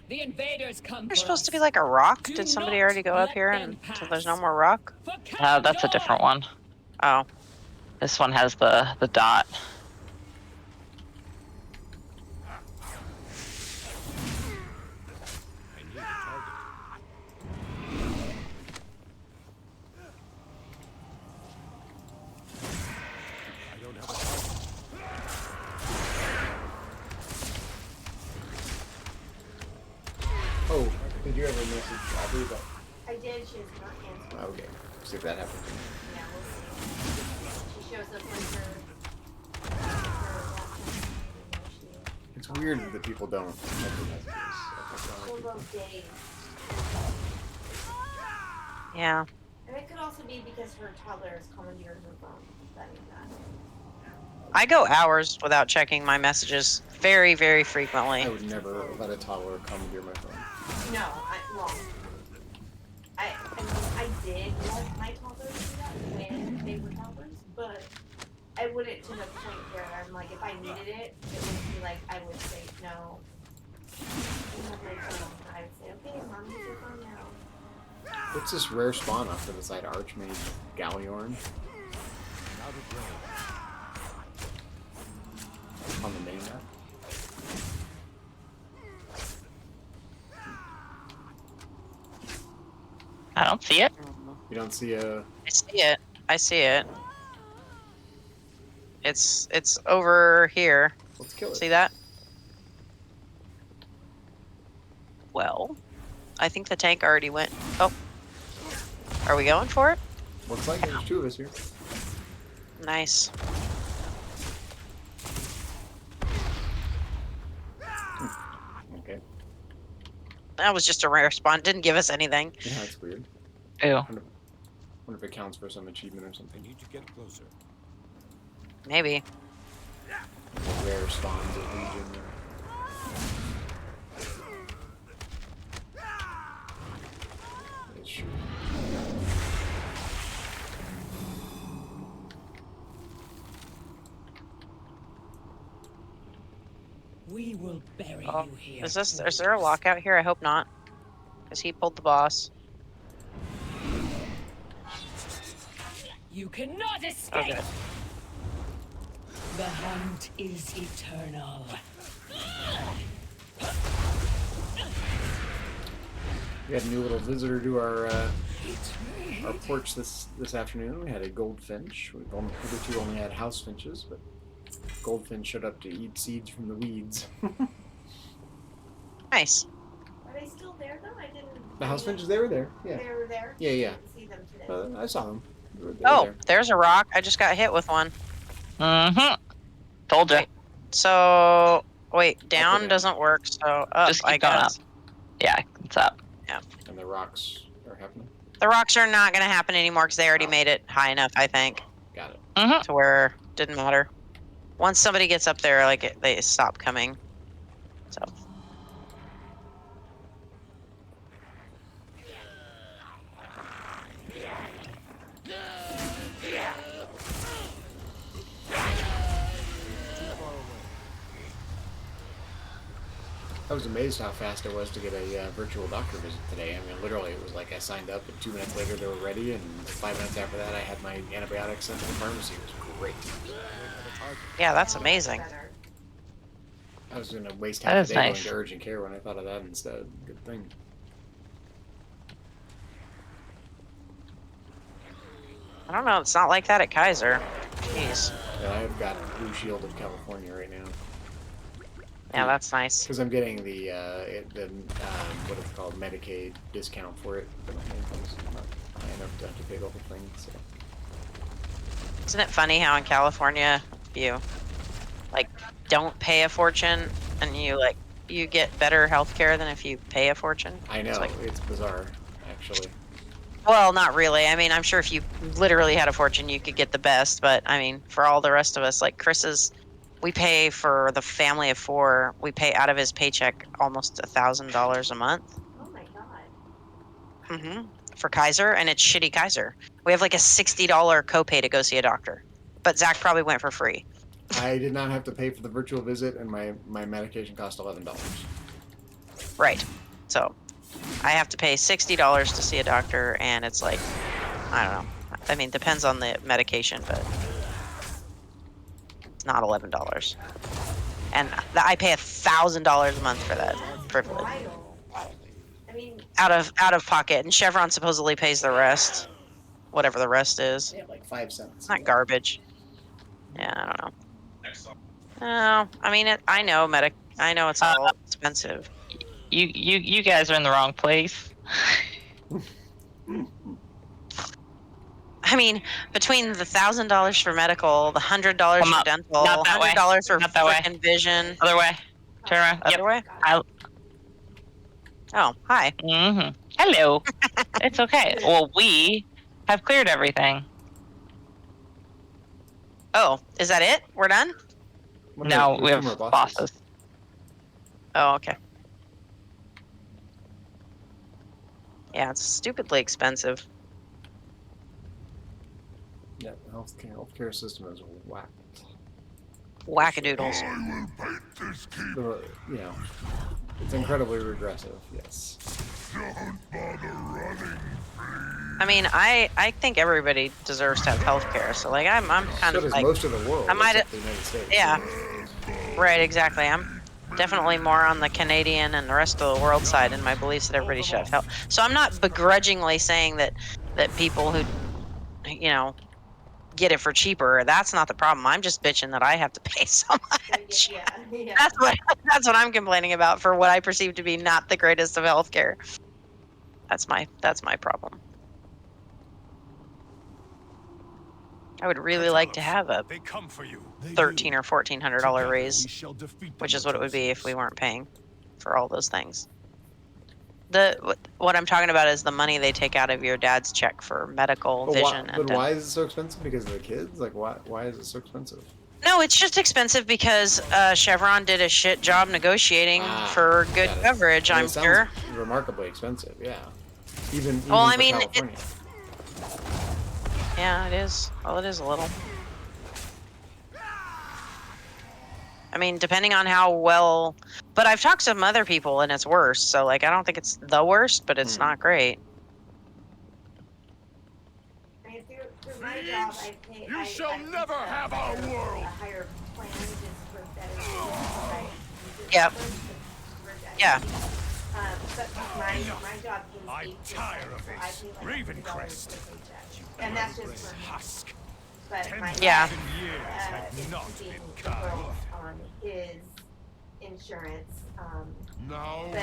the invaders come. There's supposed to be like a rock. Did somebody already go up here and so there's no more rock? That's a different one. Oh. This one has the dot. I need a target. I don't have a target. Oh, did you ever message Aubrey about... I did. She has not answered. Okay. See if that happens. Yeah, we'll see. She shows up with her It's weird that people don't check their messages. full of days. Yeah. And it could also be because her toddler is commandeering her phone. That is that. I go hours without checking my messages very, very frequently. I would never let a toddler commandeer my phone. No, I mean, I did let my toddlers do that when they were toddlers, but I wouldn't to the point where I'm like, if I needed it, it would be like, I would say, no. You have my phone. I would say, okay, mom, use your phone now. What's this rare spawn off to the side? Archmage Galliorn Out of range. on the main map? I don't see it. You don't see a... I see it. I see it. It's over here. Let's kill it. See that? Well, I think the tank already went. Oh, are we going for it? Looks like there's 2 of us here. Nice. Okay. That was just a rare spawn. Didn't give us anything. Yeah, that's weird. Ew. Wonder if it counts for some achievement or something. Need to get closer. Maybe. Rare spawns of Legion. It's true. We will bury Oh, you here. is there a lockout here? I hope not. Because he pulled the boss. You cannot escape. Okay. The hunt is eternal. We had a new little visitor to our porch this afternoon. We had a goldfinch. We've hitherto only had house finches, but goldfinch showed up to eat seeds from the weeds. Nice. Are they still there though? I didn't. The house finches, they were there. Yeah. They were there. Yeah, yeah. I didn't see them today. I saw them. They were Oh, there. there's a rock. I just got hit with one. Mm-hmm. Told you. Wait. So, wait, down down. doesn't work, so up, Just I keep going guess. up. Yeah, it's up. And the rocks are happening. The rocks are not going to happen anymore because they already made it high enough, I think, Got it. Mm-hmm. to where it didn't matter. Once somebody gets up there, like, they stop coming. So, I was amazed how fast it was to get a virtual doctor visit today. I mean, literally, it was like I signed up, and 2 minutes later they were ready, and 5 minutes after that I had my antibiotics sent to the pharmacy. It was great. yeah, that's amazing. Better. I was going to waste That half is the day nice. going to urgent care when I thought of that instead. Good thing. I don't know. It's not like that at Kaiser. Jeez. Yeah, I've got Blue Shield of California right now. Yeah, that's nice. Because I'm getting the what it's called, Medicaid discount for it. But my income's not high enough to have to pay the whole thing. So Isn't it funny how in California you like don't pay a fortune and you get better health care than if you pay a fortune? I know It's like, it's bizarre, actually. well, not really. I mean, I'm sure if you literally had a fortune, you could get the best. But I mean, for all the rest of us, like Chris's, we pay for the family of 4. We pay out of his paycheck almost $1,000 a month. Oh my god. For Kaiser, and it's shitty Kaiser. We have like a $60 copay to go see a doctor, but Zach probably went for free. I did not have to pay for the virtual visit, and my medication cost $11. Right. So I have to pay $60 to see a doctor, and it's like, I don't know. I mean, depends on the medication, but it's not $11. And I pay $1,000 a month for that privilege Wild. I mean, out of pocket, and Chevron supposedly pays the rest, whatever the rest is. Yeah, like 5 cents. It's not garbage. Yeah, I don't know. No, I mean, I know it's all expensive. You guys are in the wrong place. I mean, between the $1,000 for medical, the $100 Come for up. dental, Not that way. $100 for Not that way. frickin' vision. Other way. Turn around. Other Yep. way? God. Oh, hi. Mm-hmm. Hello. It's okay. Well, we have cleared everything. Oh, is that it? We're done? Now we have more bosses. Oh, okay. Yeah, it's stupidly expensive. Yeah, the healthcare system is whacked. Wackadoodles. I will paint this keep. You know, it's incredibly regressive. Yes. Don't bother running. I mean, I think everybody deserves to have health care. So, like, I'm kind So of does like, most of the world. I might- except the United States. yeah, right, exactly. I'm definitely more on the Canadian and the rest of the world side in my beliefs that everybody should have health. So I'm not begrudgingly saying that people who, you know, get it for cheaper. That's not the problem. I'm just bitching that I have to pay so much. Yeah. That's what I'm complaining about for what I perceive to be not the greatest of healthcare. That's my problem. I would really like to have a They come for you. $1,300 or $1,400 raise, We shall defeat which them, is what it would be if we Odysseus. weren't paying for all those things. What I'm talking about is the money they take out of your dad's check for medical, vision, and But why is it so expensive? Because of the kids? Like, why is it so expensive? no, it's just expensive because Chevron did a shit job negotiating for good got it. coverage. And I'm it sounds sure. remarkably expensive. Yeah. Even Well, I for mean, California. Yeah, it is. Well, it is a little. I mean, depending on how well. But I've talked to some other people and it's worse. So, like, I don't think it's the worst, but it's not great. I mean, through my job, I pay. You shall I never have our world. A higher plan just for better. Yep. Yeah. But my job pays I'm 8%, tired of so I this. pay like Raven $100 per Crest. paycheck, and that's just for me. Husk. But my Yeah. dad, Years have is not keeping been the kind. girls on his insurance. Now But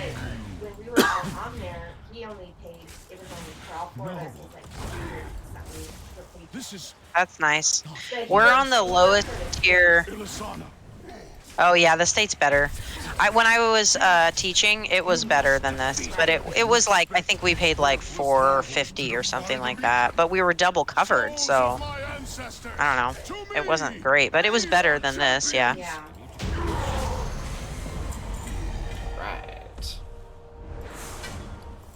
when we were all on there, he only paid. It was only for all four of us. It was like $200 something per paycheck. this is That's nice. But he We're works- on the he works lowest for the tier. Ilisana. Oh, yeah, the state's better. When I was teaching, it was better than this. But it was like, I think we paid like $450 or something like that. But we were double covered. So, My ancestors. I don't know. To It wasn't me. great, but it was better than this. Yeah. Yeah. Right.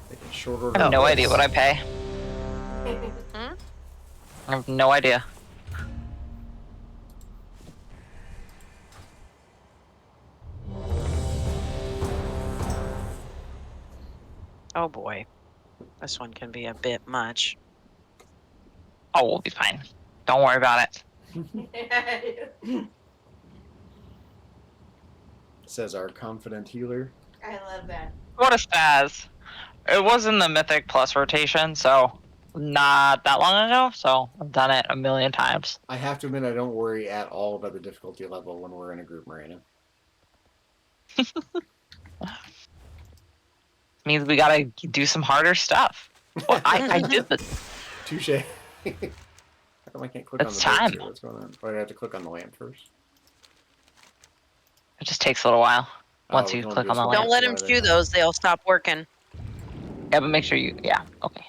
Making shorter. I have no Oh. idea what I pay. Hmm? I have no idea. Oh boy. This one can be a bit much. Oh, we'll be fine. Don't worry about it. Says our confident healer. I love that. What a spaz. It was in the Mythic Plus rotation, so not that long ago, so I've done it a million times. I have to admit, I don't worry at all about the difficulty level when we're in a group marina. Means we gotta do some harder stuff. Well, I did this. Touche. How come I can't click It's on the time. boats here? What's going on? Oh, I have to click on the lamp first. It just takes a little while once we you can click only on do the this link. Don't let him one at a chew time. those. They'll stop working. Yeah, but make sure you. Yeah, okay.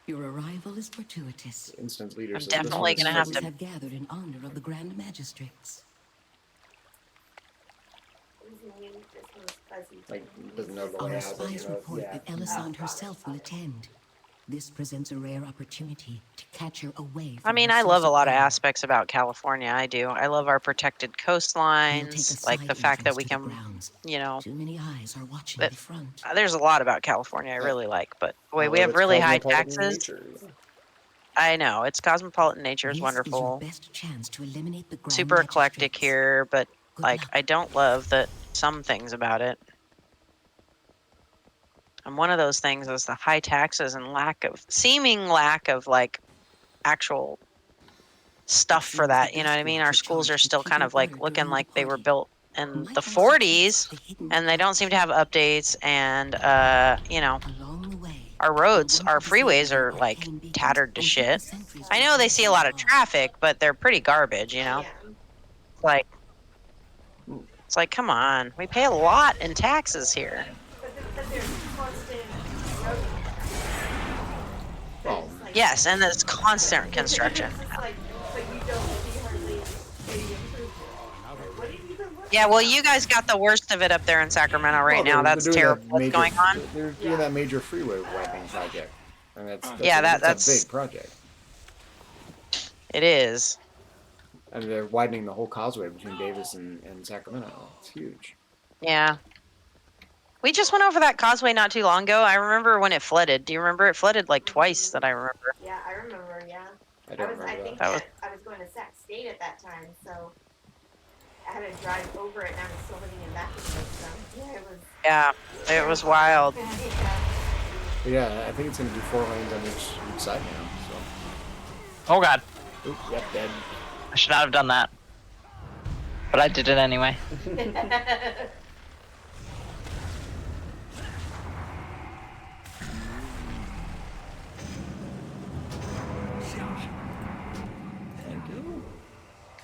Your arrival is fortuitous. Instance leader I'm says this definitely one is gonna have fuzzy. to- Have gathered in honor of the Grand Magistrates. This one's fuzzy. Like, doesn't know the Our layout. spies doesn't know- report yeah. that Elisande herself will attend. This presents a rare opportunity to catch her away from I mean, her I love source a of lot of power. aspects about California. I do. I love our protected We'll take a coastlines, like the side fact that entrance we to the can, grounds. you know, Too many eyes are watching But- the front. there's a lot about California I really like. But boy, I we love have its really high cosmopolitan taxes. nature. I know it's cosmopolitan nature is This wonderful. is your best chance to eliminate the Grand Super eclectic Magistrates. here, but Good like luck. I don't love that some things about it. And one of those things is the high taxes and seeming lack of like actual stuff for Seems that. the You know what I best mean? ones Our are schools are charged with still kind keeping of like order looking during like the they were party. built in Might the I suggest 40s, the hidden and they don't seem to have updates. And you know, Along the way, our roads, you'll our want to discover freeways their are like arcane beacons tattered to and keep shit. the sentries I from know they see a lot of breaking traffic, but they're pretty garbage. You know, Yeah. like it's like come on, we pay a lot in taxes here. But there's constant erosion. Well, It's like- Yes, and it's constant construction. It's just like, but you don't see hardly any improvement. What did you even look Yeah, at? well, you guys got the worst of it up there in Sacramento right now. That's doing terrible. that What's major- going on? They're doing Yeah. that major freeway widening project. And that's Yeah, that's that's- a big project. It is. And they're widening the whole causeway between Davis and Sacramento. It's huge. Yeah. We just went over that causeway not too long ago. I remember when it flooded. Do you remember? It flooded like twice that I remember. Yeah, I remember. Yeah, I don't I remember think that. that I was going to Sac State at that time, so I had to drive over it, and I was still living in Vacaville. So yeah, it was. Yeah, it was wild. Yeah. But yeah, I think it's going to do 4 lanes on each side now. Oh god, So, oop, yep, dead. I should not have done that, but I did it anyway.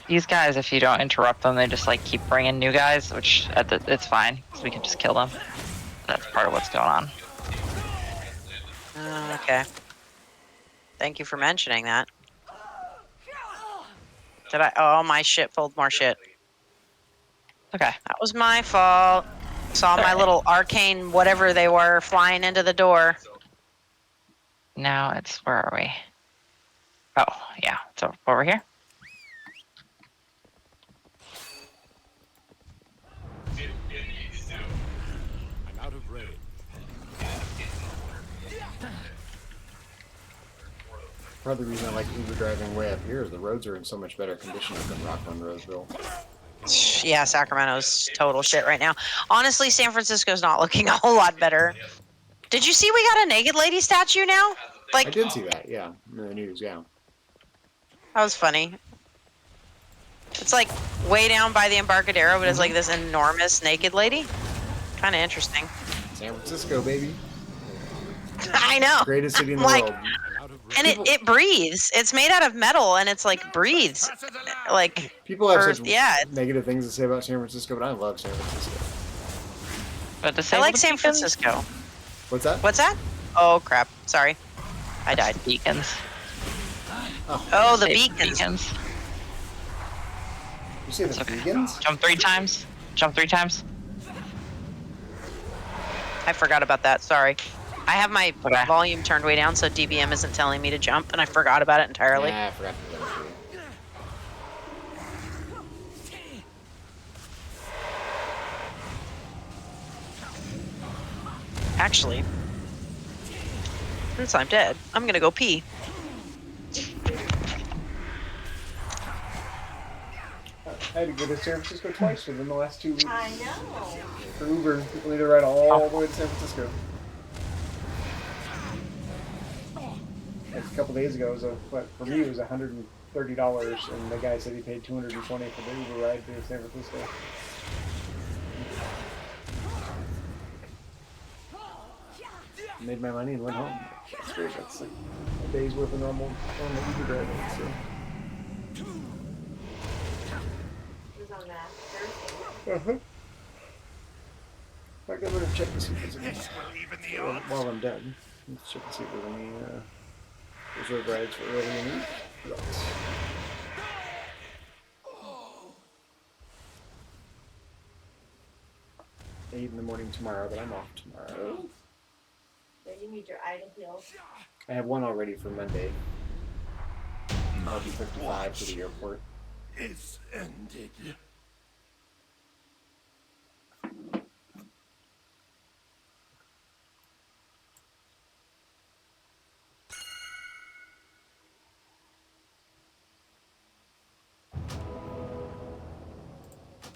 These guys, if you don't interrupt them, they just like keep bringing new guys, which it's fine because we can just kill them. That's part of what's going on. Okay. Thank you for mentioning that. Did I? Oh, my shit pulled more shit. Okay. That was my fault. Saw my Alright. little arcane whatever they were flying into the door. Now it's where are we? Oh yeah, so over here. I'm out of range. Part of the reason I like Uber driving way up here is the roads are in so much better condition than Rockland Roseville. Yeah, Sacramento's total shit right now. Honestly, San Francisco's not looking a whole lot better. Did you see we got a naked lady statue now? I Like, did see that, yeah, in the news, yeah. that was funny. It's like way down by the Embarcadero, but it's like this enormous naked lady. Kind of interesting. San Francisco, baby. I know. Greatest city in the Like, world. I'm out of range. and it breathes. It's made out of metal, and it's like breathes. Like, People have for- such yeah. negative things to say about San Francisco, but I love San Francisco. But I like San Francisco. What's that? What's that? Oh crap! Sorry, I died. Beacons. Oh, the Say beacons. You say the Okay. vegans? Jump 3 times. Jump 3 times. I forgot about that. Sorry. I have my Okay. volume turned way down so DBM isn't telling me to jump, and I forgot about it entirely. Yeah, I forgot to do that for you. Actually, since I'm dead, I'm gonna go pee. I had to go to San Francisco twice within the last 2 weeks. I know. For Uber, people need to ride all the way to San Francisco. Like a couple days ago, but for me it was $130, and the guy said he paid $220 for the Uber ride to San Francisco. Made my money and went home. That's great. That's like a day's worth of normal Uber driving. So. It was on that Thursday. I'm gonna check and see if there's any. While I'm dead, let's check and see if there's any reserve rides for early in the week. 8 in the morning tomorrow, but I'm off tomorrow. Then you need your Ida Hill. I have one already for Monday. I'll be 55 to the airport. It's ended.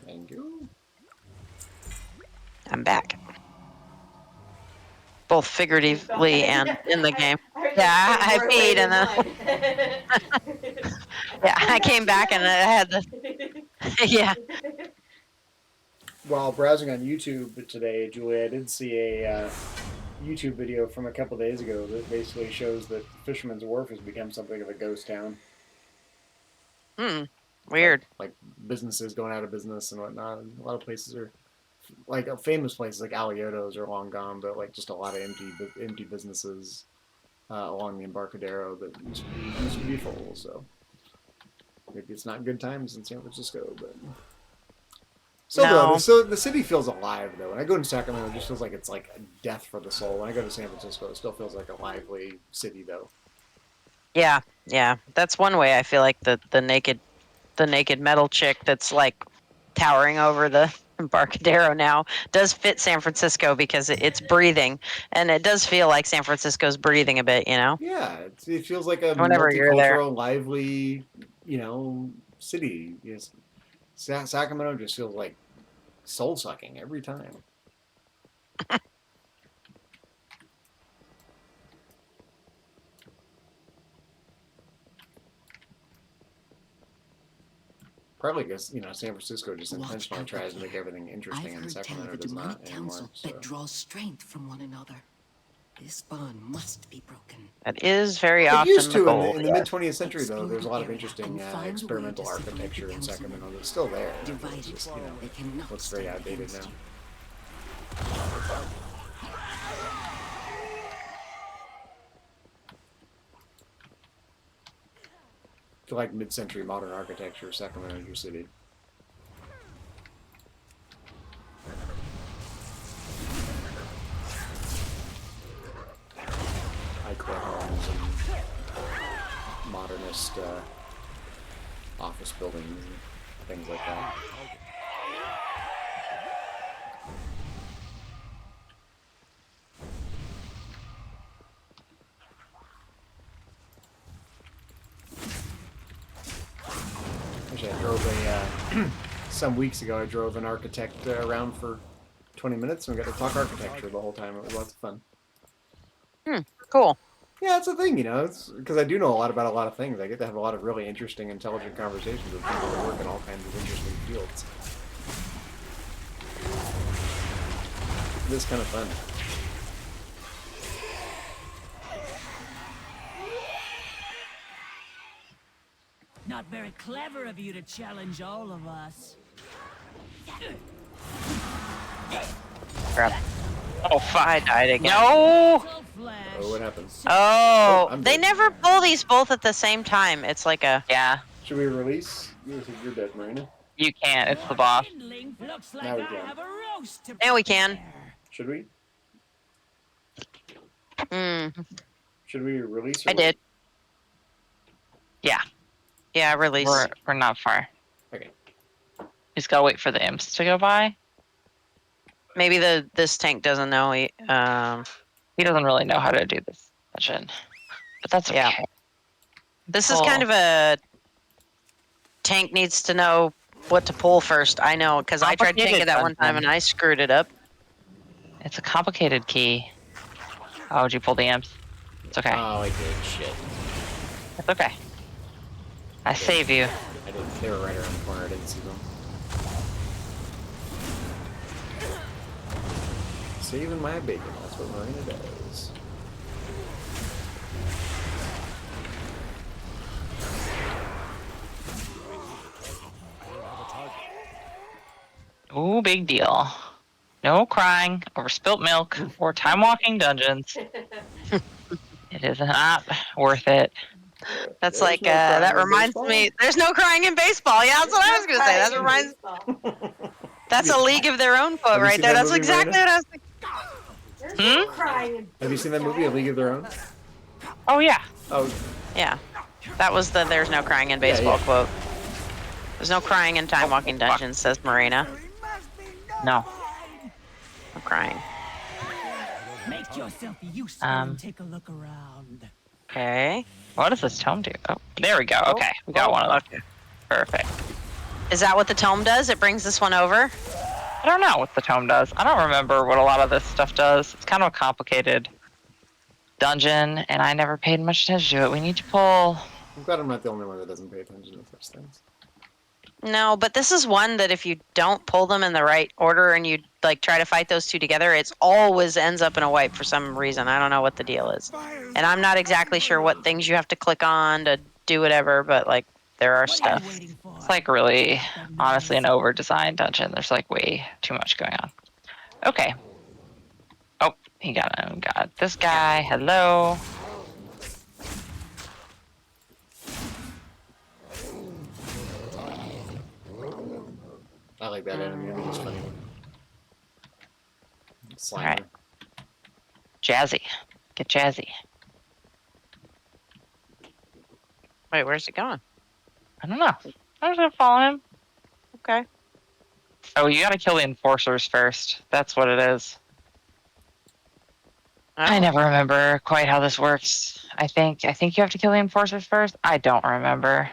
Thank you. I'm back. Both figuratively and in the game. heard Yeah, that I more peed later and on. Yeah, I came back and I had the yeah. While browsing on YouTube today, Julie, I did see a YouTube video from a couple days ago that basically shows that Fisherman's Wharf has become something of a ghost town. Weird. Like businesses going out of business and whatnot. A lot of places are, like famous places like Aliotos are long gone, but like just a lot of empty businesses along the Embarcadero that used to be full. So maybe it's not good times in San Francisco, but still, No. so the city feels alive though. When I go to Sacramento, it just feels like it's like a death for the soul. When I go to San Francisco, it still feels like a lively city though. Yeah, yeah. That's one way I feel like the naked metal chick that's like towering over the Embarcadero now does fit San Francisco because it's breathing, and it does feel like San Francisco's breathing a bit, you know. Yeah, it feels like a Whenever you're there. multicultural, lively, city. Yes, Sacramento just feels like soul sucking every time. Partly because, you know, San Francisco just Watch intentionally out tries to up make here. everything interesting, I've and heard tell Sacramento of a does not demonic anymore. council So. that draws strength from one another. This bond must be broken. That is very It often used the to goal. in the mid 20th century, though. There's a lot of Explore the interesting area and find a way experimental to separate the architecture in council Sacramento men. that's still there. But it's Divided, just, you know, they cannot looks very stand outdated against now. you. If you like mid-century modern architecture, Sacramento is your city. High-class homes and modernist office buildings and things like that. Actually, I drove some weeks ago. I drove an architect around for 20 minutes and we got to talk architecture the whole time. It was lots of fun. Cool. Yeah, it's a thing, you know. It's because I do know a lot about a lot of things. I get to have a lot of really interesting, intelligent conversations with people who work in all kinds of interesting fields. It is kind of fun. Not very clever of you to challenge all of us. Crap. Oh, fuck. I died again. No! Oh, what happened? Oh, I'm they dead. never pull these both at the same time. It's like a. Yeah, Should we release? You're dead, Marina. you can't. It's the boss. Looks like Now we I can. have a roast to Yeah, we can. prepare. Should we? Mm, Should we release? Or I did. Yeah, Yeah, release. we're not far. Okay. Just gotta wait for the imps to go by. Maybe this tank doesn't know. He doesn't really know how to do this mission, but that's okay. Yeah. This is kind of a tank needs to know what to pull first. I know because I tried tanking that one time and I screwed it up. It's a complicated key. Oh, did you pull the imps? It's okay. Oh, I did. Shit. It's okay. I save you. I didn't. They were right around the corner. I didn't see them. Saving my bacon. That's what Marina does. Ooh, big deal. No crying over spilt milk or time walking dungeons. It is not worth it. That's There's like no crying that in reminds baseball. me. There's no crying in baseball. Yeah, that's what I was gonna say. That reminds. That's a League of Their Own quote Have you right seen there. that That's movie, exactly Marina? what I was thinking. There's no crying in Have you seen that movie, A League of Their Own? Oh, yeah. Oh, Yeah, that was the "There's no crying in baseball" yeah. quote. There's no crying in time walking dungeons, says Marina. No. I'm crying. Make yourself useful and take a look around. Okay. What does this tome do? Oh, there we go. Okay, we got one of them. Okay. Perfect. Is that what the tome does? It brings this one over? I don't know what the tome does. I don't remember what a lot of this stuff does. It's kind of a complicated dungeon, and I never paid much attention to it. We need to pull... I'm glad I'm not the only one that doesn't pay attention to such things. No, but this is one that if you don't pull them in the right order and you like try to fight those two together, it's always ends up in a wipe for some reason. I don't know what the deal is. And I'm not exactly sure what things you have to click on to do whatever, but like there are stuff. It's like really, honestly, an over-designed dungeon. There's like way too much going on. Okay. Oh, he got him. Got this guy. Hello. I like that enemy. I think it's funny. Slimer. Alright. Jazzy. Get jazzy. Wait, where's it going? I don't know. I'm just gonna follow him. Okay. Oh, you gotta kill the enforcers first. That's what it is. Oh. I never remember quite how this works. I think you have to kill the enforcers first. I don't remember.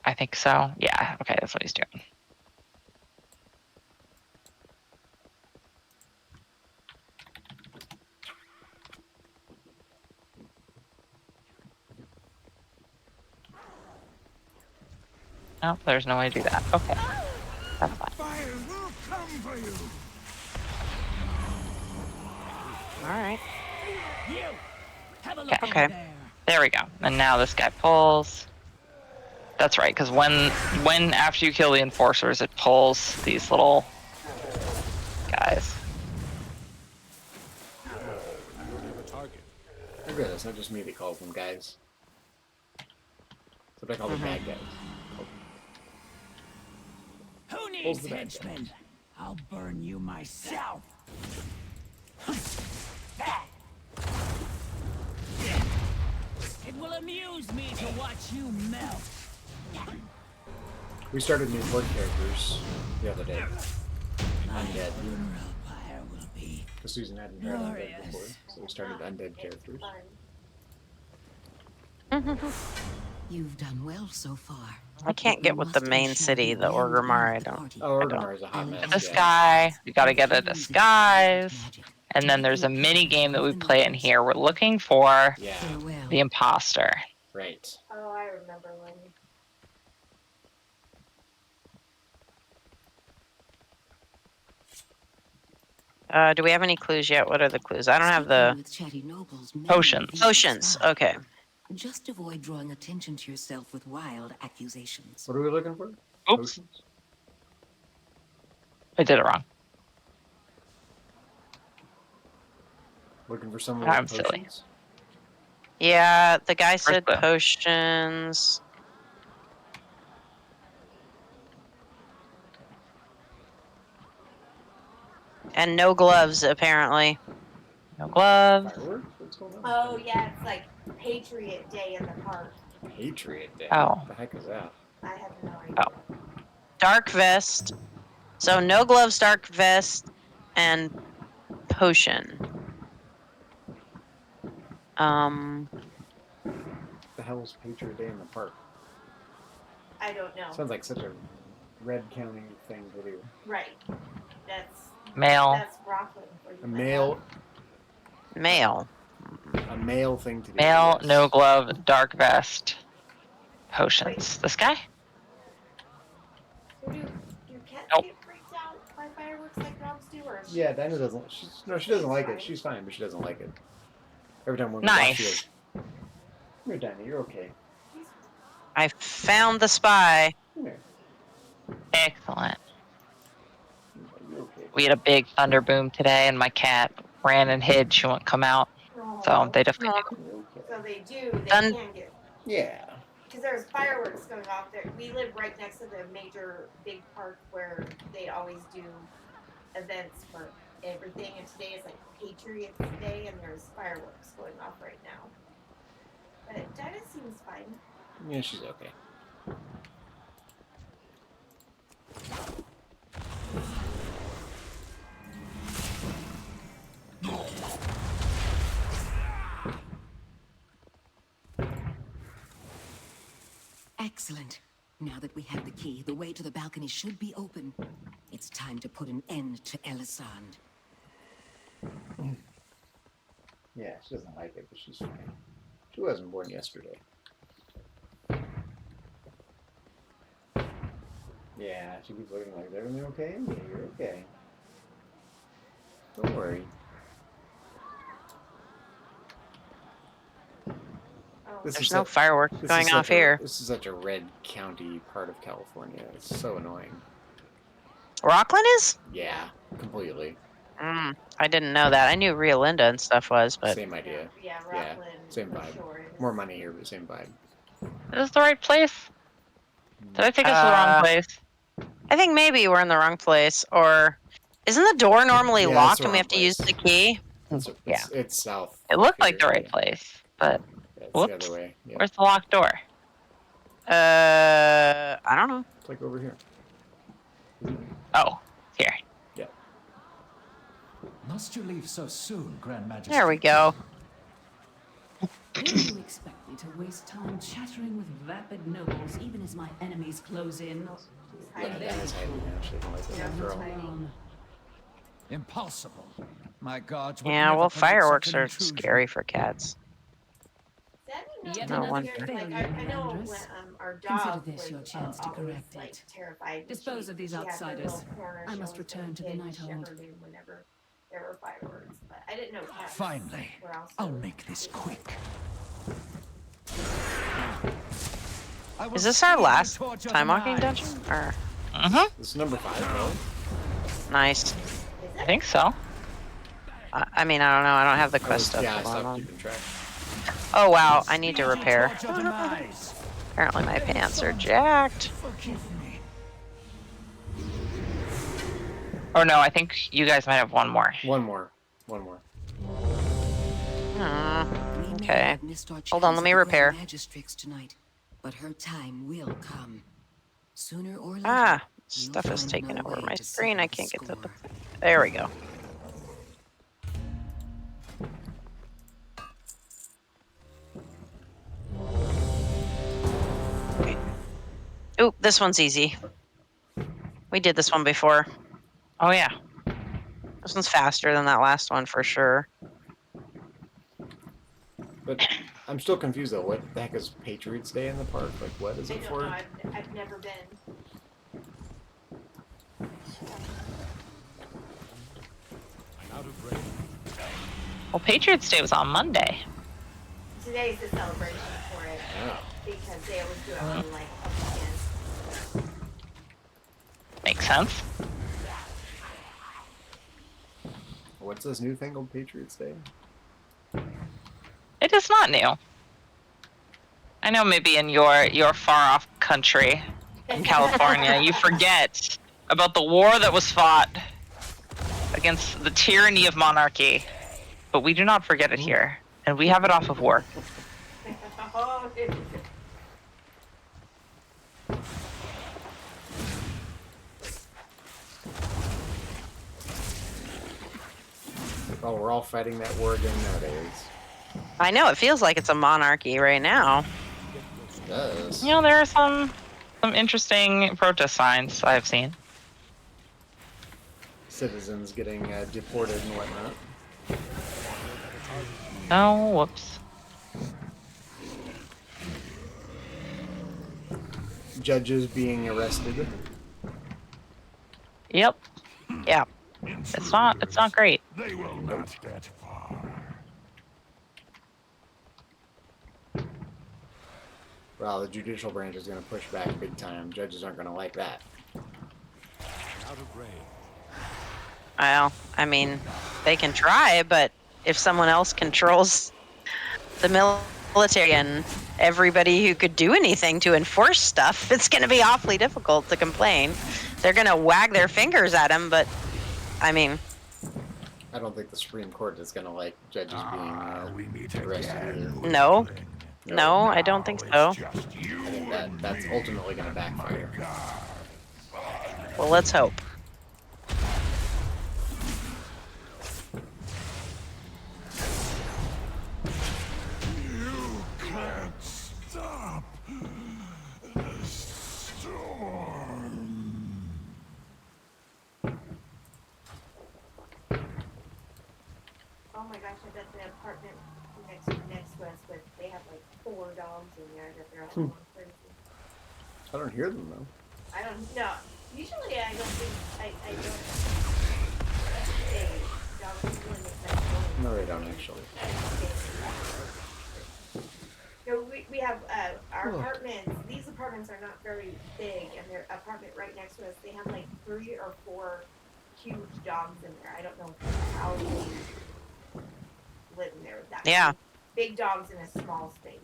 I think so. Yeah, okay, that's what he's doing. No, there's no way to do that. Okay. That's fine. Fire will come for you. All right. You! Have a look Okay. over there. There we go. And now this guy pulls. That's right, because when after you kill the enforcers, it pulls these little guys. Oh, good. It's not just me that calls them guys. So I call them bad guys. Who Pulls needs the bad henchmen? I'll burn you myself. It will amuse me to watch you melt. We started new board characters the other day. Undead. Funeral pyre will be Because Susan hadn't tried Undead glorious. before. So we started Undead characters. Fun. You've done well so far. I can't get with the main city, the Orgrimmar. I don't. Oh, Orgrimmar is a hot mess. This Yeah. guy, you gotta get a disguise. And then there's a mini game that we play in here. We're looking for Yeah, Farewell. the imposter. right. Oh, I remember when. Do we have any clues yet? What are the clues? I don't have the With chatty nobles, many Potions. things potions. aside. Okay. Just avoid drawing attention to yourself with wild accusations. What are we looking for? Oops, Potions? I did it wrong. Looking for someone I'm with silly. potions? Yeah, the guy said clue? potions. And no gloves, apparently. No gloves. Fireworks? What's going on? Oh yeah, it's like Patriot Day in the park. Patriot Day. Oh. What the heck is that? I have no idea. Dark vest. So no gloves, dark vest, and potion. What the hell is Patriot Day in the park? I don't know. Sounds like such a Red County thing to do. Right. That's Male. that's Rockland for you. A male thing to do. Male, yes. no glove, dark vest, potions. This guy? So do cats Nope. get freaked out by fireworks like dogs do, or is she- Yeah, Dinah doesn't. She doesn't like it. She's fine, but she doesn't like it. Every time one Nice. she goes, "Come here, Dinah. You're okay. I found the spy. Come here. Excellent. You're okay." We had a big thunder boom today, and my cat ran and hid. She wouldn't come out, so Oh, they defeated. You're okay. so they do. They Dun- can get Yeah. because there's fireworks going off there. We live right next to the major big park where they always do events for everything. And today is like Patriots Day, and there's fireworks going off right now. But Dinah seems fine. Yeah, she's okay. Excellent. Now that we have the key, the way to the balcony should be open. It's time to put an end to Elisand. Yeah, she doesn't like it, but she's fine. She wasn't born yesterday. Yeah, she keeps looking like, is everything okay? Yeah, you're okay. Don't worry. Oh, This There's is no such- fireworks this is going such off a- here. This is such a red county part of California. It's so annoying. Rockland is? Yeah, completely. I didn't know that. I knew Rio Linda and stuff was, but Same idea. yeah, Yeah, Rockland. same for vibe. Sure is. More money here, but same vibe. Is this the right place? Did I take us to the wrong place? I think maybe we're in the wrong place. Or isn't the door normally Yeah, it's locked the and we wrong have to use place. the key? It's south. It looked like here, the right yeah. place, but Yeah, it's Whoops. the other way. Yeah. where's the locked door? I don't know. It's like over here. Oh, here. Must you leave so soon, Grand Majesty? There we go. Did you expect me to waste time chattering with vapid nobles even as my enemies close in? Yeah, Dinah's hiding now. She doesn't like it after all. Um, Impossible. My gods would Yeah, never well, permit such fireworks an are intrusion. scary for cats. Is that don't know Yet if No I'm another wonder. scared. failure, Like I know when Landress. our Consider dog this was your chance to always correct like it. terrified. When Dispose of these she had her outsiders. little corner. I She must always return to the hid and Nighthold. shivered in whenever there were fireworks. But I didn't know cats Finally, were also. I'll make this quick. Is this our last time walking dungeon? Or This is number 5, really? nice? Is I it? think so. I mean, I don't know. I don't have the I quest stuff yeah, I going stopped on. keeping track. Oh wow, I need to Speed your repair. torch of demise. Apparently my pants are jacked. Forgive me. Or no, I think you guys might have one more. One more. We may Okay. have missed our Hold on, chance let at me the repair. Grand Magistrix tonight, but her time will come. Sooner or later. Ah, we'll stuff is find taking another over way my to screen. settle I the can't get to the. score. There we go. Okay. Ooh, this one's easy. We did this one before. Oh yeah. This one's faster than that last one for sure. But I'm still confused though. What the heck is Patriots Day in the park? Like, what is I it don't for? know. I've never been. Well, Patriots Day was on Monday. Today's the celebration for it Oh. because they always do it on like a weekend. Makes sense. What's this newfangled Patriots Day? It is not new. I know maybe in your far off country in California, you forget about the war that was fought against the tyranny of monarchy. But we do not forget it here. And we have it off of work. Oh, Oh, we're all fighting that war again nowadays. I know, it feels like it's a monarchy right now. It does. You know, there are some interesting protest signs I've seen. Citizens getting deported and whatnot. Oh, whoops. Judges being arrested. Yep. Yeah. It's not great. They will not get far. Well, the judicial branch is going to push back big time. Judges aren't going to like that. Well, I mean, they can try, but if someone else controls the military and everybody who could do anything to enforce stuff, it's going to be awfully difficult to complain. They're going to wag their fingers at them, but I mean, I don't think the Supreme Court is going to like judges We meet being arrested again. either. no, weakling. no, I don't think Now so. it's just you I think and that's me, ultimately going to backfire. my God. Well, let's hope. You can't stop the storm. oh my gosh! I bet the apartment next to us, but they have like 4 dogs in there that they're all going crazy. I don't hear them though. I don't know. Usually, I don't think I don't. Hey, dogs really make that noise. No, they don't actually. So we have our apartments. These apartments are not very big, and their apartment right next to us, they have like 3 or 4 huge dogs in there. I don't know how they live in there with that. Yeah. Big dogs in a small space.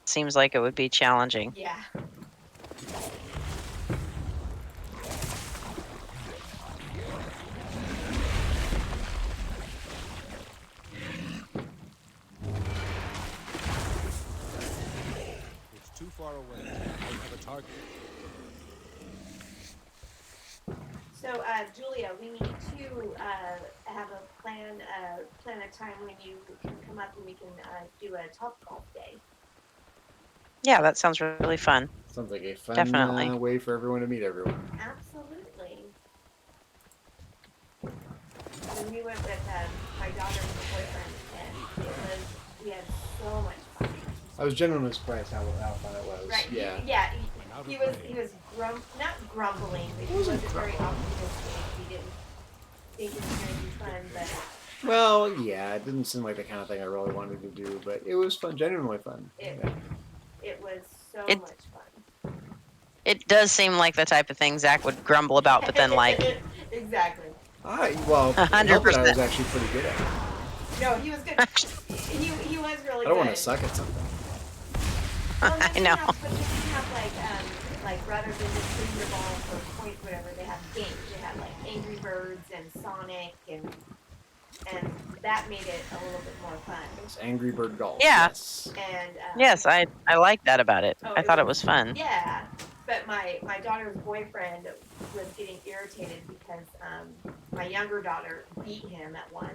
Seems like it would be challenging. Yeah. It's too far away. I have a target. So, Julia, we need to have a plan a time when you can come up and we can do a top golf day. Yeah, that sounds really fun. Sounds like a fun Definitely. way for everyone to meet everyone. Absolutely. When we went with my daughter and her boyfriend, and we had so much fun. I was genuinely surprised how fun it was. Right? Yeah. He was not grumbling, but he wasn't very optimistic. He didn't think it was going to be fun, but Well, yeah, it didn't seem like the kind of thing I really wanted to do, but it was fun, genuinely fun. it was so It- much fun. It does seem like the type of thing Zach would grumble about, but then like Exactly. Well, it helped that I 100%. was actually pretty good at it. No, he was good. He was really good. I don't want to suck at something. Well, I know. But they have like rather than just putting your ball for points, whatever, they have games. They have like Angry Birds and Sonic, and that made it a little bit more fun. It's Angry Bird Golf. Yeah. Yes. And yes, I like that about it. Oh, I thought it was fun. Yeah, but my daughter's boyfriend was getting irritated because my younger daughter beat him at one,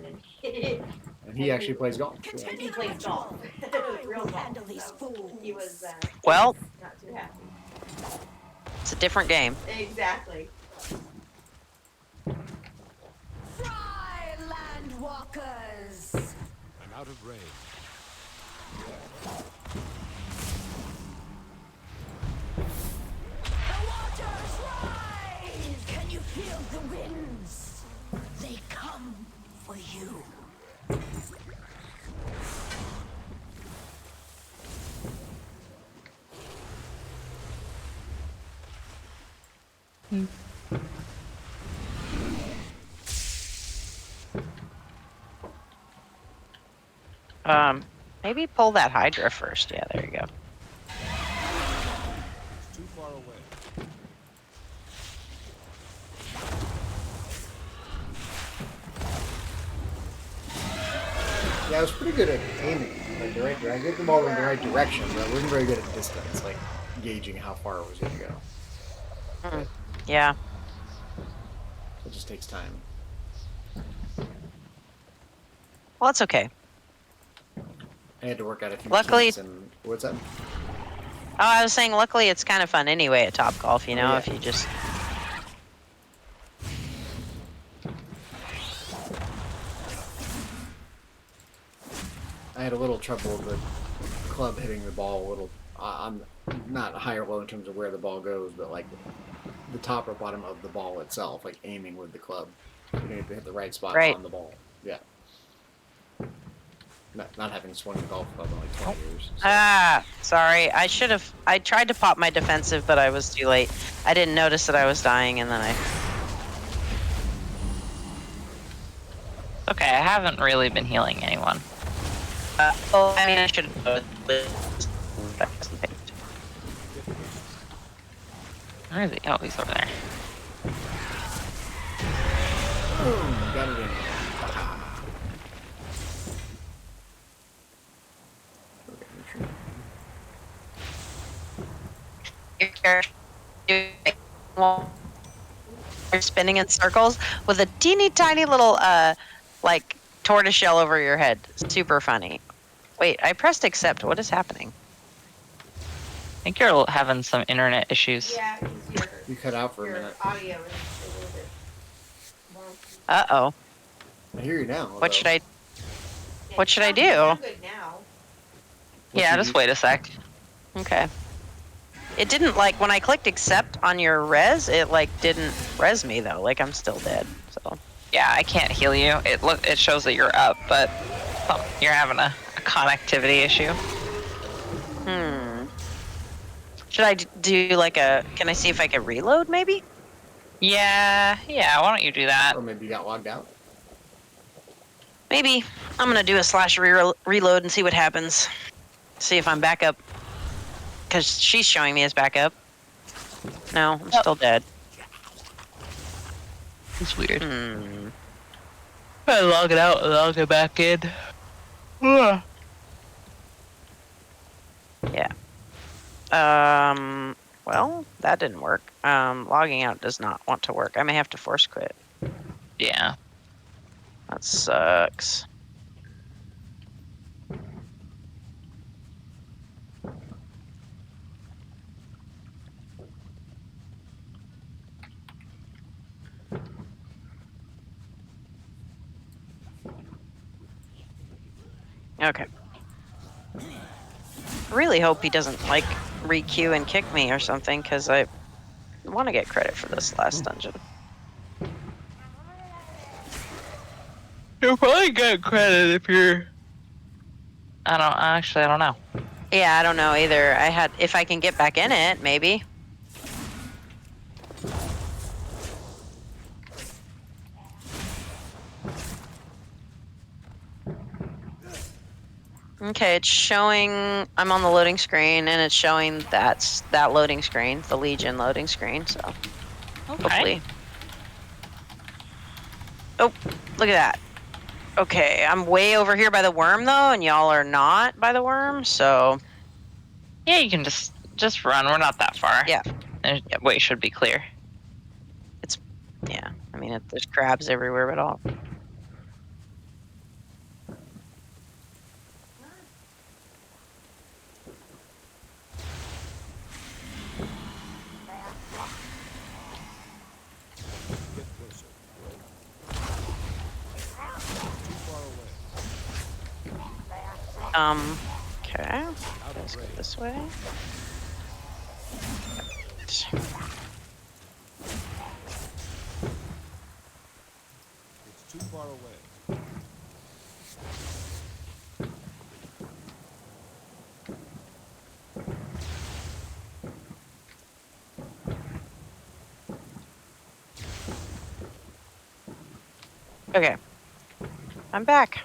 And he actually plays golf. and he plays golf, real golf. So he was Well- not too happy. It's a different game. Exactly. Fry, landwalkers! I'm out of range. The waters rise! Can you feel the winds? They come for you. Maybe pull that Hydra first. Yeah, there you go. Too far away. Yeah, I was pretty good at aiming. Like the right direction. I get the ball in the right direction, but I wasn't very good at distance, like gauging how far it was going to go. Yeah. It just takes time. Well, it's okay. I had to work out a few Luckily- kinks and what's that? Oh, I was saying, luckily, it's kind of fun anyway at Top Golf. You know, yeah. if you just I had a little trouble with the club hitting the ball a little. I'm not high or low in terms of where the ball goes, but like the top or bottom of the ball itself, like aiming with the club. You need to hit the right spot Right. on the ball. Yeah. Not having swung the golf club in like 20 years. So. Sorry. I tried to pop my defensive, but I was too late. I didn't notice that I was dying, and then Okay, I haven't really been healing anyone. I mean, I should have. Where is he? Oh, he's over there. Boom, got it in. You're spinning in circles with a teeny tiny little like tortoise shell over your head. Super funny. Wait, I pressed accept. What is happening? I think you're having some internet issues. Yeah, because You cut out for a your minute. audio is a little bit wonky. Uh-oh. I hear you now. What should I... Yeah, What should I you do? sound good now. Yeah, just wait a sec. Okay. It didn't, like, when I clicked accept on your res, it, like, didn't res me, though. Like, I'm still dead, so... Yeah, I can't heal you. It shows that you're up, but you're having a connectivity issue. Should I do, like, Can I see if I can reload, maybe? Yeah, why don't you do that? Or maybe you got logged out. Maybe. I'm gonna do a / reload and see what happens. See if I'm back up. Because she's showing me as back up. No, I'm still dead. It's weird. I log it out and log it back in. Yeah. Well, that didn't work. Logging out does not want to work. I may have to force quit. Yeah. That sucks. Okay. I really hope he doesn't like re-queue and kick me or something, because I want to get credit for this last dungeon. You'll probably get credit if you're. I don't know. Yeah, I don't know either. If I can get back in it, maybe. Okay, it's showing, I'm on the loading screen, and it's showing that loading screen, the Legion loading screen, so hopefully. Oh, look at that. Okay, I'm way over here by the worm, though, and y'all are not by the worm, so... Yeah, you can just run. We're not that far. Yeah. Way should be clear. Yeah, I mean, there's crabs everywhere, but all... Get closer. Too far away. Okay. Out Let's of go range. this way. It's too far away. Okay. I'm back.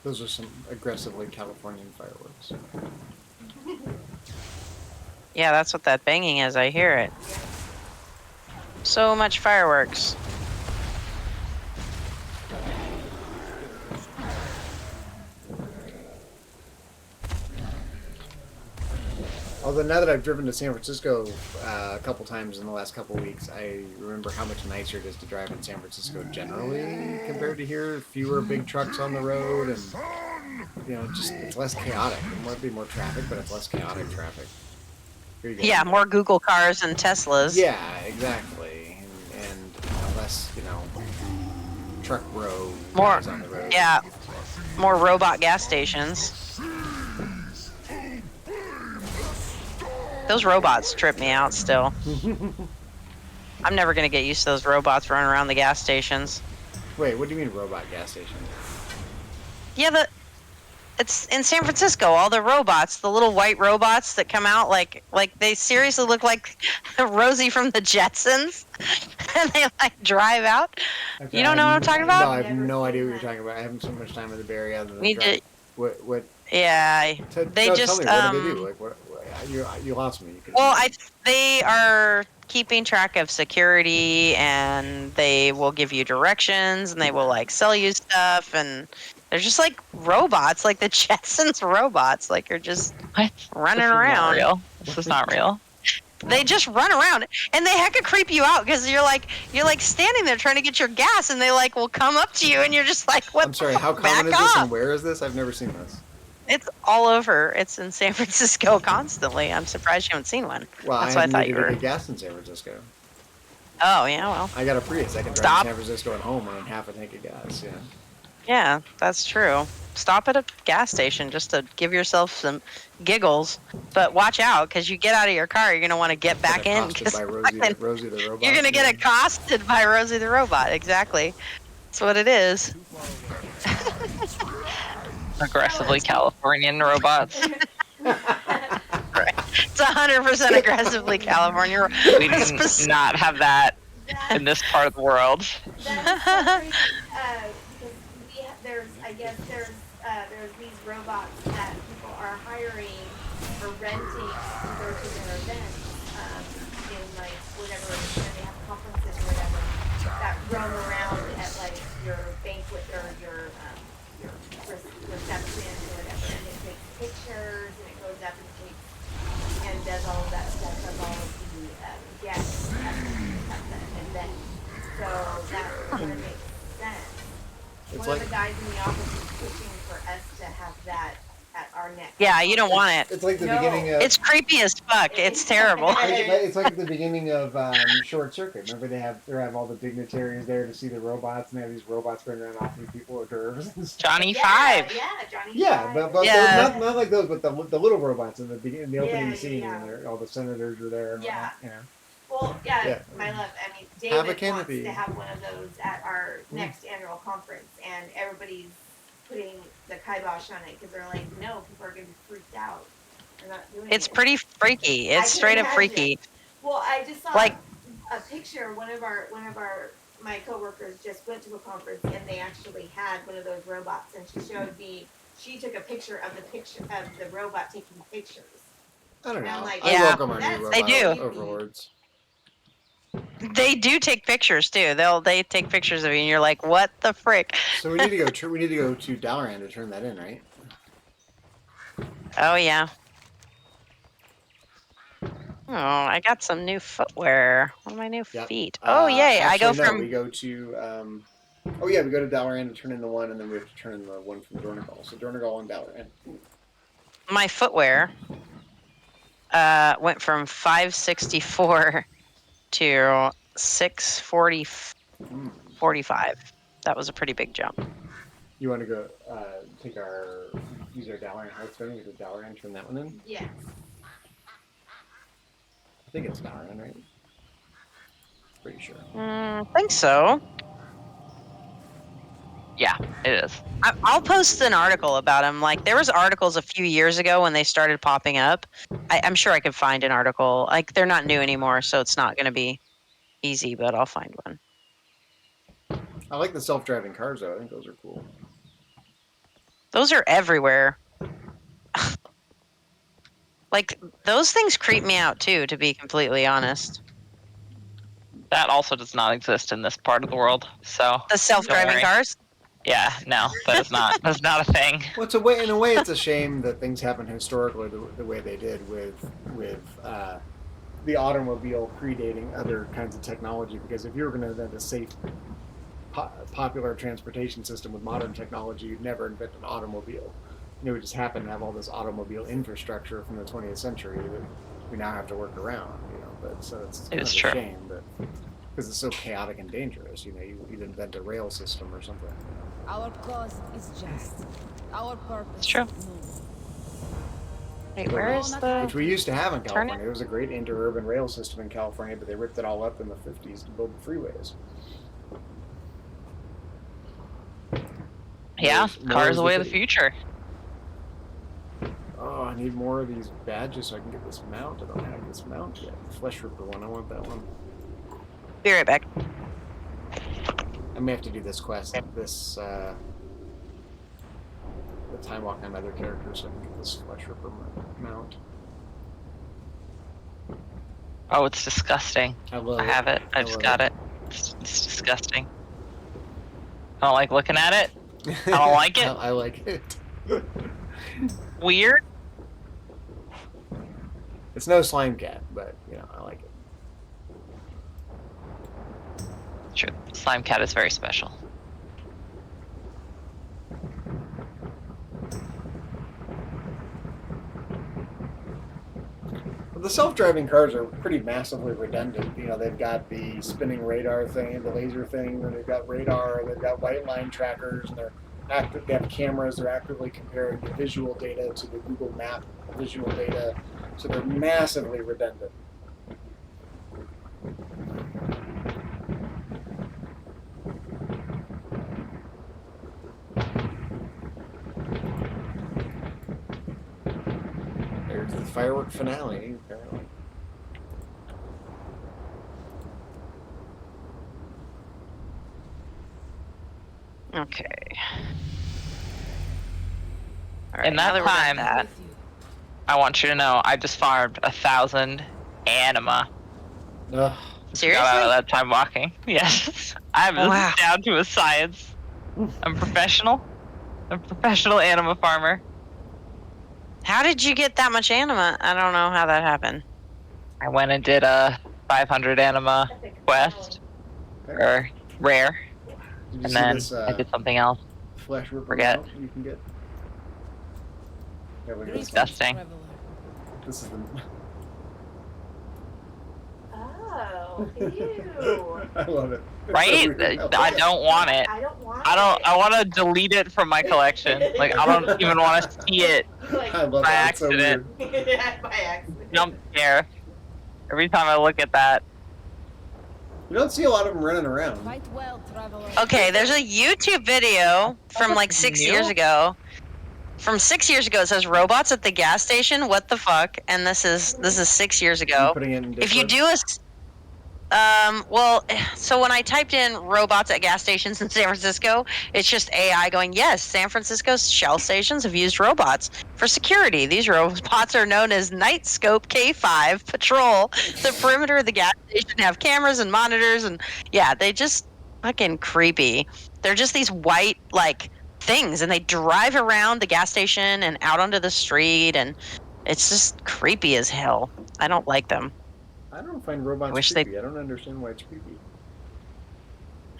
Those are some aggressively Californian fireworks. Yeah, that's what that banging is. I hear it. So much fireworks. Although now that I've driven to San Francisco a couple times in the last couple weeks, I remember how much nicer it is to drive in San Francisco generally compared to here. Fewer big trucks on the road, and just it's less chaotic. There might be more traffic, but it's less chaotic traffic. Here you go. Yeah, more Google cars and Teslas. Yeah, exactly, and less truck row More, guys on the road. yeah, more robot gas stations. Those robots trip me out still. I'm never gonna get used to those robots running around the gas stations. Wait, what do you mean robot gas station? Yeah, it's in San Francisco. All the robots, the little white robots that come out, like they seriously look like Rosie from the Jetsons, and they drive out. Okay, You don't know what I'm talking about? No, I have no idea what you're talking about. I haven't so much time in the Bay Area other than Need drive. to- What? Yeah, they Tell just me, what do they do? Like, what? You lost me. Well, they are keeping track of security, and they will give you directions, and they will sell you stuff, and they're just like robots, like the Jetsons robots, you're just running around. Real. This is not real. They just run around, and they hecka creep you out because you're standing there trying to get your gas, and they will come up to you, and you're just like, what? I'm sorry. How common Back is this, up. and where is this? I've never seen this. It's all over. It's in San Francisco constantly. I'm surprised you haven't seen one. Well, That's why I thought you were. To get gas in San Francisco. Oh yeah, well. I got a Prius. I can drive Stop. to San Francisco and home on half a tank of gas. Yeah. Yeah, that's true. Stop at a gas station just to give yourself some giggles. But watch out, because you get out of your car, you're going to want to get back in. By Rosie the robot. You're going to get accosted by Rosie the robot. Exactly. That's what it is. Aggressively Californian robots. Right. It's 100% aggressively California. We do not have that in this part of the world. Because there's these robots that people are hiring or renting to go to their events in whatever, they have conferences or whatever that roam around at your banquet or your reception or whatever, and it takes pictures and it goes up and does all of that stuff of all of the guests at the event. So that kind of makes sense. It's One of the guys in the office is pushing for us to have that at our next. Yeah, you don't want it. It's like the No. beginning of. It's creepy as fuck. It's terrible. It's like the beginning of Short Circuit. Remember they have all the dignitaries there to see the robots, and they have these robots going around offering people hors d'oeuvres and stuff. Johnny Yeah, Five. Yeah, Johnny. Yeah, Five. but Yeah. not like those, but the little robots in the beginning, the opening Yeah, scene, yeah. when all the senators are there. And Yeah. whatnot, yeah. Well, yeah, Yeah. my love. I mean, Have a David wants canopy. to have one of those at our next annual conference, and everybody's putting the kibosh on it because they're like, no, people are going to be freaked out. They're not doing It's it. pretty freaky. I It's can straight up imagine. freaky. Well, I just saw Like- a picture. One of my coworkers just went to a conference, and they actually had one of those robots, and she showed me. She took a picture of the robot taking pictures. I don't And I'm know. like, I Yeah. welcome our new That's- robot They do. overlords. They do take pictures too. They take pictures of you, and you're like, what the frick? So we need to go. We need to go to Dalaran to turn that in, right? Oh yeah. Oh, I got some new footwear. What are my new Yep. feet? Oh yay! I go Actually, no, from we go to. Oh yeah, we go to Dalaran to turn in the one, and then we have to turn in the one from Dornigal. So Dornigal and Dalaran. my footwear. Went from 564 to 640 Hmm. 45. That was a pretty big jump. You want to go use our Dalaran Hearthstone, go to Dalaran, turn that one in? Yes. I think it's Dalaran, right? Pretty sure. Think so. Yeah, it is. I'll post an article about him. Like there was articles a few years ago when they started popping up. I'm sure I could find an article. Like they're not new anymore, so it's not going to be easy, but I'll find one. I like the self-driving cars, though. I think those are cool. Those are everywhere. Like those things creep me out too, to be completely honest. That also does not exist in this part of the world. So The self-driving worry. cars. yeah, no, that is not. That's not a thing. Well, in a way, it's a shame that things happen historically the way they did with the automobile predating other kinds of technology. Because if you were going to invent a safe, popular transportation system with modern technology, you'd never invent an automobile. It would just happen to have all this automobile infrastructure from the 20th century that we now have to work around. But so it's kind of a true. shame, but because it's so chaotic and dangerous. You'd invent a rail system or something. Our cause is just. Our purpose. It's true. Wait, where is the? Which we used to have in Turn it. California. There was a great interurban rail system in California, but they ripped it all up in the 50s to build the freeways. Yeah, More cars is the the way of the thing. future. Oh, I need more of these badges so I can get this mount. I don't have this mount yet. The Flesh Ripper one. I want that one. Be right back. I may have to do this quest. The time walk on other characters so I can get this Flesh Ripper mount. Oh, it's disgusting. I love I have it. I just got it. It's disgusting. I don't like looking at it. I don't like it. I like it. Weird. It's no slime cat, but I like it. True. Slime Cat is very special. The self-driving cars are pretty massively redundant. They've got the spinning radar thing, the laser thing, and they've got radar, they've got white line trackers, and they have cameras. They're actively comparing the visual data to the Google Map visual data, so they're massively redundant. There's the firework finale, apparently. Okay. All right, In that now we're done time- with that. I want you to know I just farmed 1,000 anima. Ugh. Seriously? Got out of that time walking. Yes. I'm Wow. down to a science. I'm professional. I'm a professional anima farmer. How did you get that much anima? I don't know how that happened. I went and did a 500 anima quest, or rare, Did you and see then this I did something else. Flesh Ripper Forget. mount you can get? Yeah, look at this. Disgusting. This is the. Oh, ew. I love it. It's Right? so weird. I don't want it. I don't want I want to delete it from my collection. Like, I don't even want to see it Like, I love by that. It's so accident. weird. by accident. Jump scare. Every time I look at that. You don't see a lot of them running around. Quite well, traveler. Okay, there's a YouTube video from like 6 New? years ago. From 6 years ago, it says robots at the gas station. What the fuck? And this is 6 years You ago. putting it in If you Discord? do well, so when I typed in robots at gas stations in San Francisco, it's just AI going, yes, San Francisco's Shell stations have used robots for security. These robots are known as Night Scope K5 patrol the perimeter of the gas station, have cameras and monitors, and yeah, they just fucking creepy. They're just these white, like, things, and they drive around the gas station and out onto the street, and it's just creepy as hell. I don't like them. I don't find robots wish they- creepy. I don't understand why it's creepy.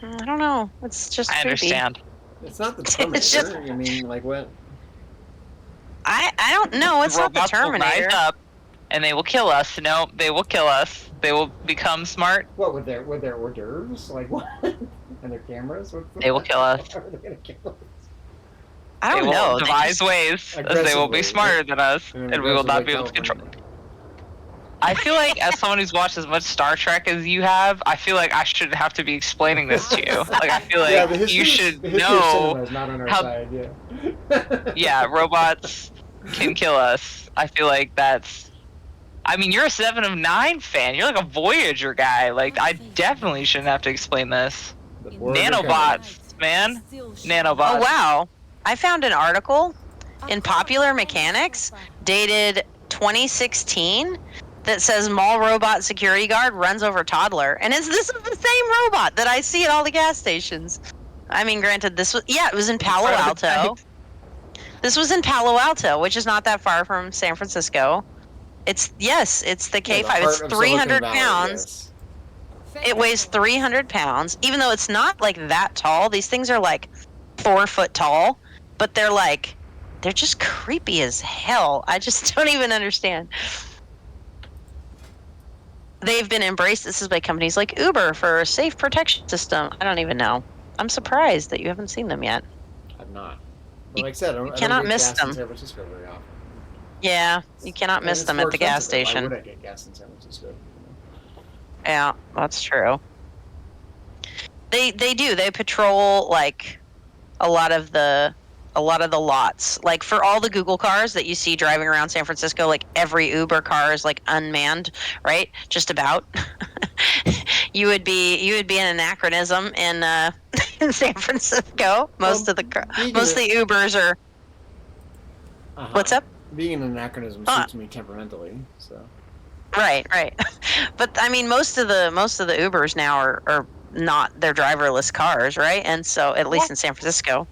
I don't know. It's just I creepy. understand. It's not the It's Terminator. just- I mean, like what? I don't know. It's not the Robots will Terminator. rise up, and they will kill us. No, they will kill us. They will become smart. What with their hors d'oeuvres? Like what? And their cameras? What's They will kill us. How are they gonna kill us? I They don't will know. They devise just- ways, as they will be Aggressively. smarter than us, and we will not be able to control. I feel like, as someone who's watched as much Star Trek as you have, I feel like I should have to be explaining this to you. Like, I feel like Yeah, the history you of- should the history of know. cinema is not on our how- side. Yeah. Yeah, robots can kill us. I feel like that's. I mean, you're a 7 of 9 fan. You're like a Voyager guy. Like, I definitely shouldn't have to explain this. The boards are Nanobots, man. Nanobots. Oh wow! I found an article in Popular Mechanics dated 2016 that says mall robot security guard runs over toddler, and this is the same robot that I see at all the gas stations. I mean, granted, it was in Palo Alto. This was in Palo Alto, which is not that far from San Francisco. It's the Yeah, K5. the heart It's of 300 Silicon Valley, pounds. yes. It weighs 300 pounds, even though it's not like that tall. These things are like 4 foot tall, but they're just creepy as hell. I just don't even understand. They've been embraced. This is by companies like Uber for a safe protection system. I don't even know. I'm surprised that you haven't seen them yet. I'm not. But like I said, I don't cannot get miss gas in them. San Francisco very often. Yeah, you cannot And miss it's them more at the gas expensive, though. station. Why would I get gas in San Francisco? Yeah, that's true. They do. They patrol like a lot of the lots. Like for all the Google cars that you see driving around San Francisco, like every Uber car is like unmanned, right? Just about. you would be an anachronism in in San Francisco. Most of the Ubers are. Uh-huh. What's up? Being an anachronism Huh. suits me temperamentally, so. Right. But I mean, most of the Ubers now are not, they're driverless cars, right? And so at least in San Francisco.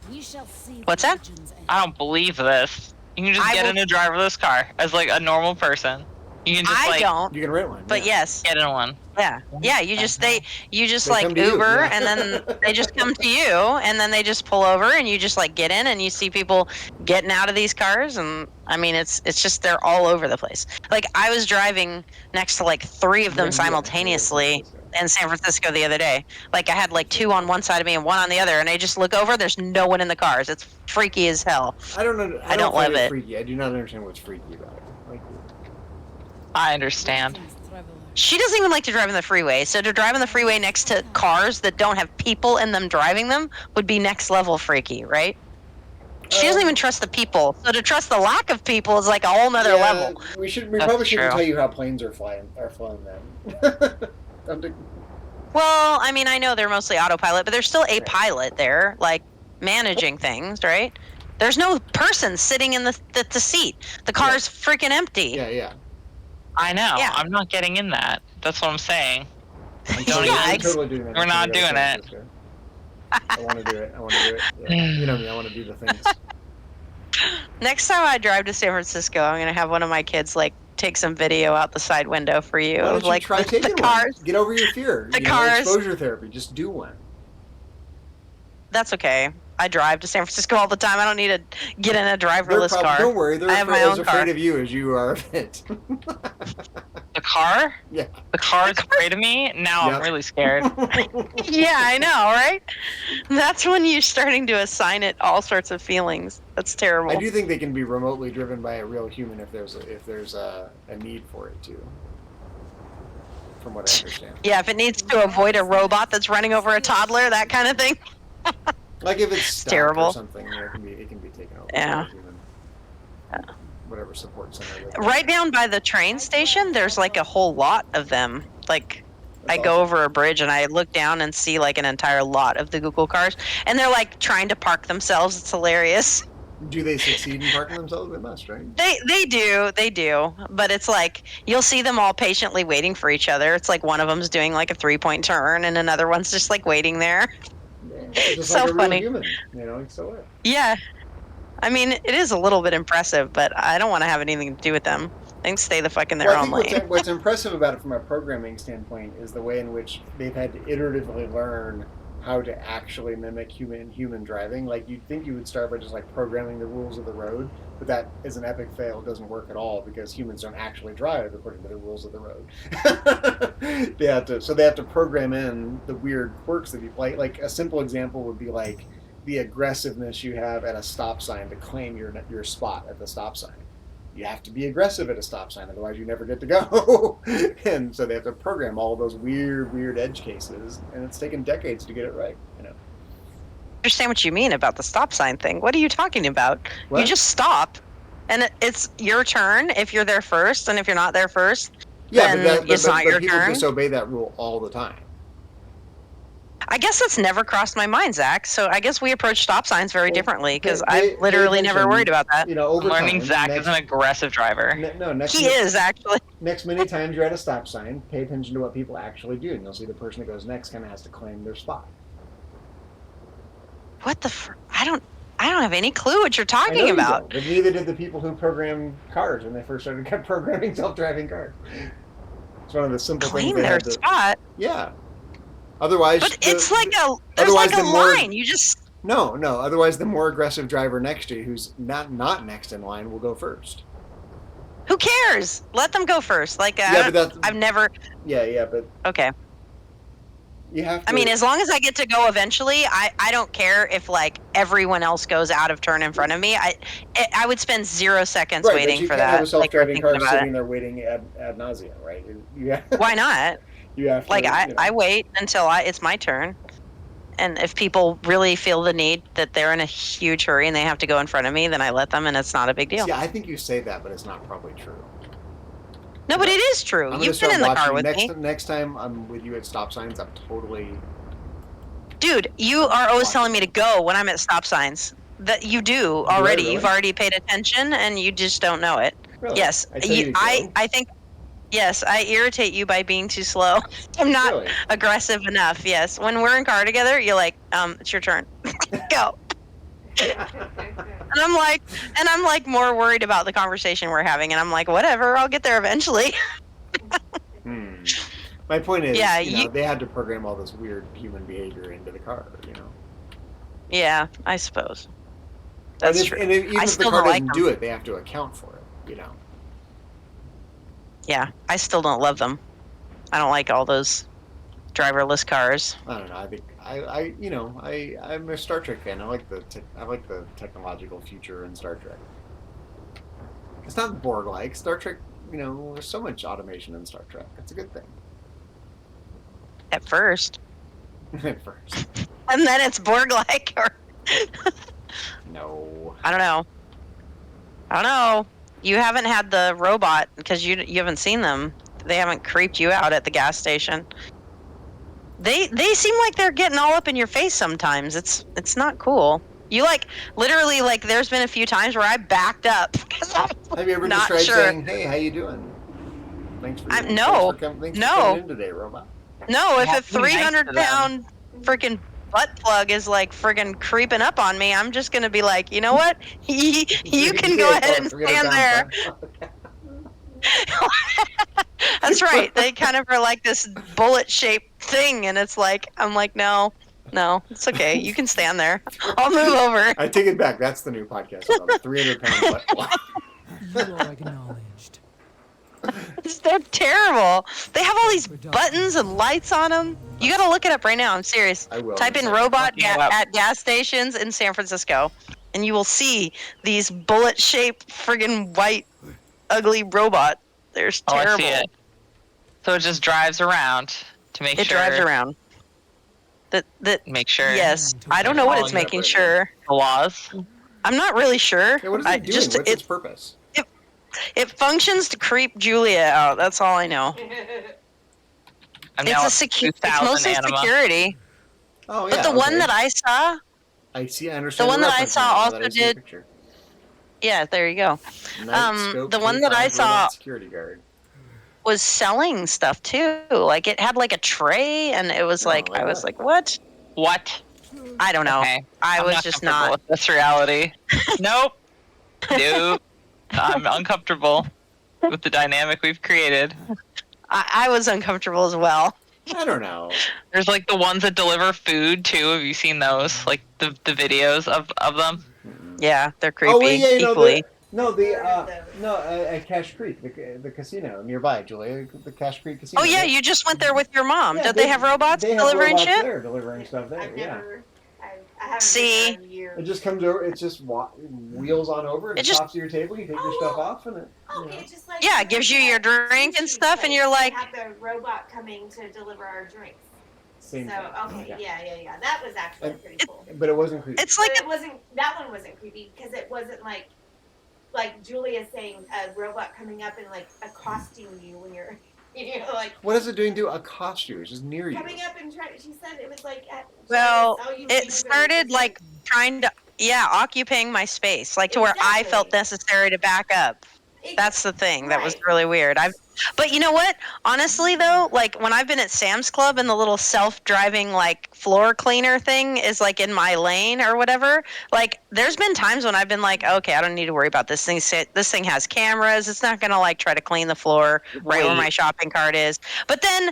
We shall see What's the that? legends end. I don't believe this. You can just I get will- in a driverless car as like a normal person. You can just I like don't, You can rent one. but yeah. yes. get in one. Yeah, you just They like come to you, Uber, yeah. and then they just come to you, and then they just pull over, and you just like get in, and you see people getting out of these cars, and I mean it's just they're all over the place. Like I was driving next to like 3 of them Yeah, simultaneously yeah. in San Francisco the other day. Like I had like 2 on one side of me and 1 on the other, and I just look over, there's no one in the cars. It's freaky as hell. I don't don't find love it it. freaky. I do not understand what's freaky about it. Like, I understand. Greetings, traveler. She doesn't even like to drive on the freeway. So to drive on the freeway next to cars that don't have people in them driving them would be next level freaky, right? She doesn't even trust the people. So to trust the lack of people is like a whole nother yeah, level. We That's probably shouldn't true. tell you how planes are flown then. Don't do- Well, I mean, I know they're mostly autopilot, but there's still a pilot there, like managing things, right? There's no person sitting in the seat. The car's freaking empty. yeah. I know. Yeah. I'm not getting in that. That's what I'm saying. I'm Don't Yeah, I'm ex- totally doing that. We're not next time I go to doing San Francisco. I want to do it. Yeah. You know me. I want to do the things. Next time I drive to San Francisco, I'm gonna have one of my kids like take some video out the side window for you Why of don't you like try the taking cars. one? Get over your fear. The You know, cars. exposure therapy. Just do one. That's okay. I drive to San Francisco all the time. I don't need to get in a driverless car. Don't worry, they're I have my as own afraid car. of you as you are of it. The car? Yeah. The car is afraid of me? Now Yep. I'm really scared. Yeah, I know, right? That's when you're starting to assign it all sorts of feelings. That's terrible. I do think they can be remotely driven by a real human if there's a need for it too. From what I understand. Yeah, if it needs to avoid a robot that's running over a toddler, that kind of thing. Like if it's stuck terrible. or something, it can be taken over by Yeah. a human. Whatever support center. Right down by the train station, there's like a whole lot of them. Like, That's I go awesome. over a bridge and I look down and see like an entire lot of the Google cars, and they're like trying to park themselves. It's hilarious. Do they succeed in parking themselves? They must, right? They do, but it's like you'll see them all patiently waiting for each other. It's like one of them's doing like a 3-point turn, and another one's just like waiting there. Yeah, just So like a funny. real human, you know. So what? Yeah, I mean it is a little bit impressive, but I don't want to have anything to do with them. They can stay the fuck in their Well, I own think lane. what's impressive about it from a programming standpoint is the way in which they've had to iteratively learn how to actually mimic human driving. Like you'd think you would start by just like programming the rules of the road, but that is an epic fail. It doesn't work at all because humans don't actually drive according to the rules of the road. they have to program in the weird quirks that you like a simple example would be like the aggressiveness you have at a stop sign to claim your spot at the stop sign. You have to be aggressive at a stop sign, otherwise you never get to go. And so they have to program all those weird edge cases, and it's taken decades to get it right. You know. Understand what you mean about the stop sign thing. What are you talking about? What? You just stop, and it's your turn if you're there first, and if you're not there first, Yeah, then it's not your people turn. disobey that rule all the time. I guess that's never crossed my mind, Zach. So I guess we approach stop signs very differently because I've literally never attention, worried about that. You know, over Learning time, Zach is an aggressive driver. He is actually. Next many times you're at a stop sign, pay attention to what people actually do, and you'll see the person that goes next kind of has to claim their spot. What the? I don't have any clue what you're I know talking you about. don't, but neither did the people who programmed cars when they first started programming self-driving cars. It's one of the simple Claim things they their had to. spot, Yeah. Otherwise, but it's like there's otherwise like a the more- line. You just No. Otherwise, the more aggressive driver next to you, who's not next in line, will go first. who cares? Let them go first. Like Yeah, but that's I've never. yeah, but Okay. you have to. I mean, as long as I get to go eventually, I don't care if like everyone else goes out of turn in front of me. I would spend 0 seconds right, waiting but you for can't that. have a self-driving like, car we're thinking about sitting there waiting ad nauseum, right? Why not? You have to, Like you know. I wait until it's my turn. And if people really feel the need that they're in a huge hurry and they have to go in front of me, then I let them, and it's not a big deal. See, I think you say that, but it's not probably true. No, but it is true. I'm gonna You've been start in the car watching with me. next time I'm with you at stop signs. I'm totally. Dude, you are always telling me to go when I'm at stop signs. That you do already. really? You've already paid attention and you just don't know it. Really? Yes. I tell you to go. I think yes, I irritate you by being too slow. I'm not Really? aggressive enough. Yes. When we're in car together, you're like, it's your turn. Go. And I'm like more worried about the conversation we're having, and I'm like, whatever, I'll get there eventually. My point is, Yeah, they had to program all this weird human behavior into the car, you know. Yeah, I suppose. And That's if, true. and if, even I if the still car don't like doesn't them. do it, they have to account for it, you know. Yeah, I still don't love them. I don't like all those driverless cars. I don't know. I think I'm a Star Trek fan. I like the technological future in Star Trek. It's not Borg-like. Star Trek, there's so much automation in Star Trek. It's a good thing. At first. At first. And then it's Borg-like. Or No. I don't know. You haven't had the robot because you haven't seen them. They haven't creeped you out at the gas station. They seem like they're getting all up in your face sometimes. It's not cool. You literally there's been a few times where I backed up. Have you ever Not just tried sure. saying, "Hey, how you doing? Thanks for thanks no. for coming in today, robot." No, if have a to be nice to them. 300-pound freaking butt plug is friggin' creeping up on me, I'm just gonna be like, you know what? You can go ahead and stand there. That's right. They kind of are like this bullet-shaped thing, and it's like, I'm like, no, No, it's okay. You can stand there. I'll move over. I take it back. That's the new podcast. About the 300-pound butt plug. You are acknowledged. They're terrible. They have all these buttons and lights on them. You gotta look it up right now. I'm serious. I will. Type in a robot Looking it up. at gas stations in San Francisco, and you will see these bullet-shaped, friggin' white, ugly robot. They're Oh, terrible. I see it. So it just drives around to make It sure. drives around. That. Make sure. Yes, I don't know what it's Following it up making right sure. The laws. I'm not really sure. Yeah, what is I it doing? just What's its purpose? it functions to creep Julia out. That's all I know. I'm It's now a at it's 2,000 mostly anima. security. Oh, yeah. But the one okay. that I saw, I see. I understand. the one that I reference saw now, now also that I see the did- picture. yeah, there you go. Night scope the one that I K5 saw robot security guard. was selling stuff too. Like it had like a tray, and it was Oh, like like I was what? like, what? What? I don't know. Okay. I I'm was not just comfortable not. with this reality. Nope. Nope. I'm uncomfortable with the dynamic we've created. I was uncomfortable as well. I don't know. There's like the ones that deliver food too. Have you seen those? Like the videos of them? Yeah, they're creepy. Oh, wait, yeah, equally. at Cache Creek, the casino nearby, Julia, the Cache Creek casino. Oh yeah, you just went there with your mom. Yeah, Don't they have robots delivering robots shit? there delivering stuff there. I've Yeah, never. I haven't See? been there in years. it just comes over. It just wheels on over. And It just- stops at your table. You take your stuff off, and it. Okay, just like Yeah, it gives you your drink and sushi stuff, and place, you're they like- have the robot coming to deliver our drinks. Same So thing. okay, yeah. That was actually And- pretty cool. But it wasn't creepy. It's like But it wasn't. That one wasn't creepy because it wasn't like Julia saying a robot coming up and like accosting you when you're, like What is it doing to accost you? It's just near you. coming up and trying. She said it was like. Well, oh, you it leave started and like trying to occupying my space, like to where I felt Exactly. necessary to back up. That's the thing. That was Right. really weird. But you know what? Honestly, though, like when I've been at Sam's Club and the little self-driving like floor cleaner thing is like in my lane or whatever, like there's been times when I've been like, okay, I don't need to worry about this thing. This thing has cameras. It's not gonna like try to clean the floor right where Wait. my shopping cart is. But then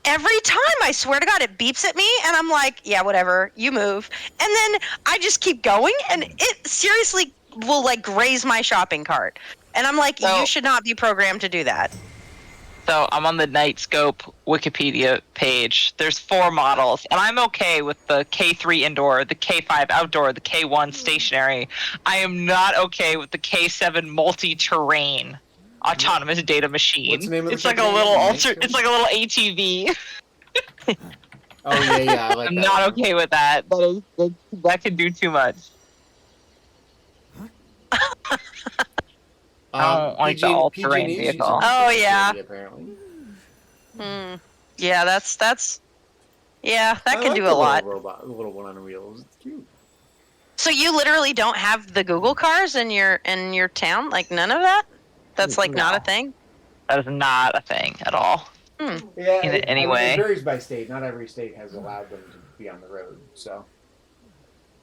every time, I swear to God, it beeps at me, and I'm like, yeah, whatever, you move. And then I just keep going, and it seriously will like graze my shopping cart. And I'm like, So- you should not be programmed to do that. So I'm on the Nightscope Wikipedia page. There's 4 models, and I'm okay with the K3 indoor, the K5 outdoor, the K1 stationary. I am not okay with the K7 multi-terrain autonomous data machine. What's the name of the it's like a company little again? ultra. It's like a little ATV. Oh yeah. I like I'm that not one. okay with that. That can do too much. I don't like the all-terrain PG&E's vehicle. using it Oh, for yeah. security, apparently. Yeah, that's yeah, that I can like do the a lot. Little robot, the little one on wheels. It's cute. So you literally don't have the Google cars in your town? Like none of that? That's like not a No. thing? That is not a thing at all. Yeah, In any it way. varies by state. Not every state has allowed them to be on the road. So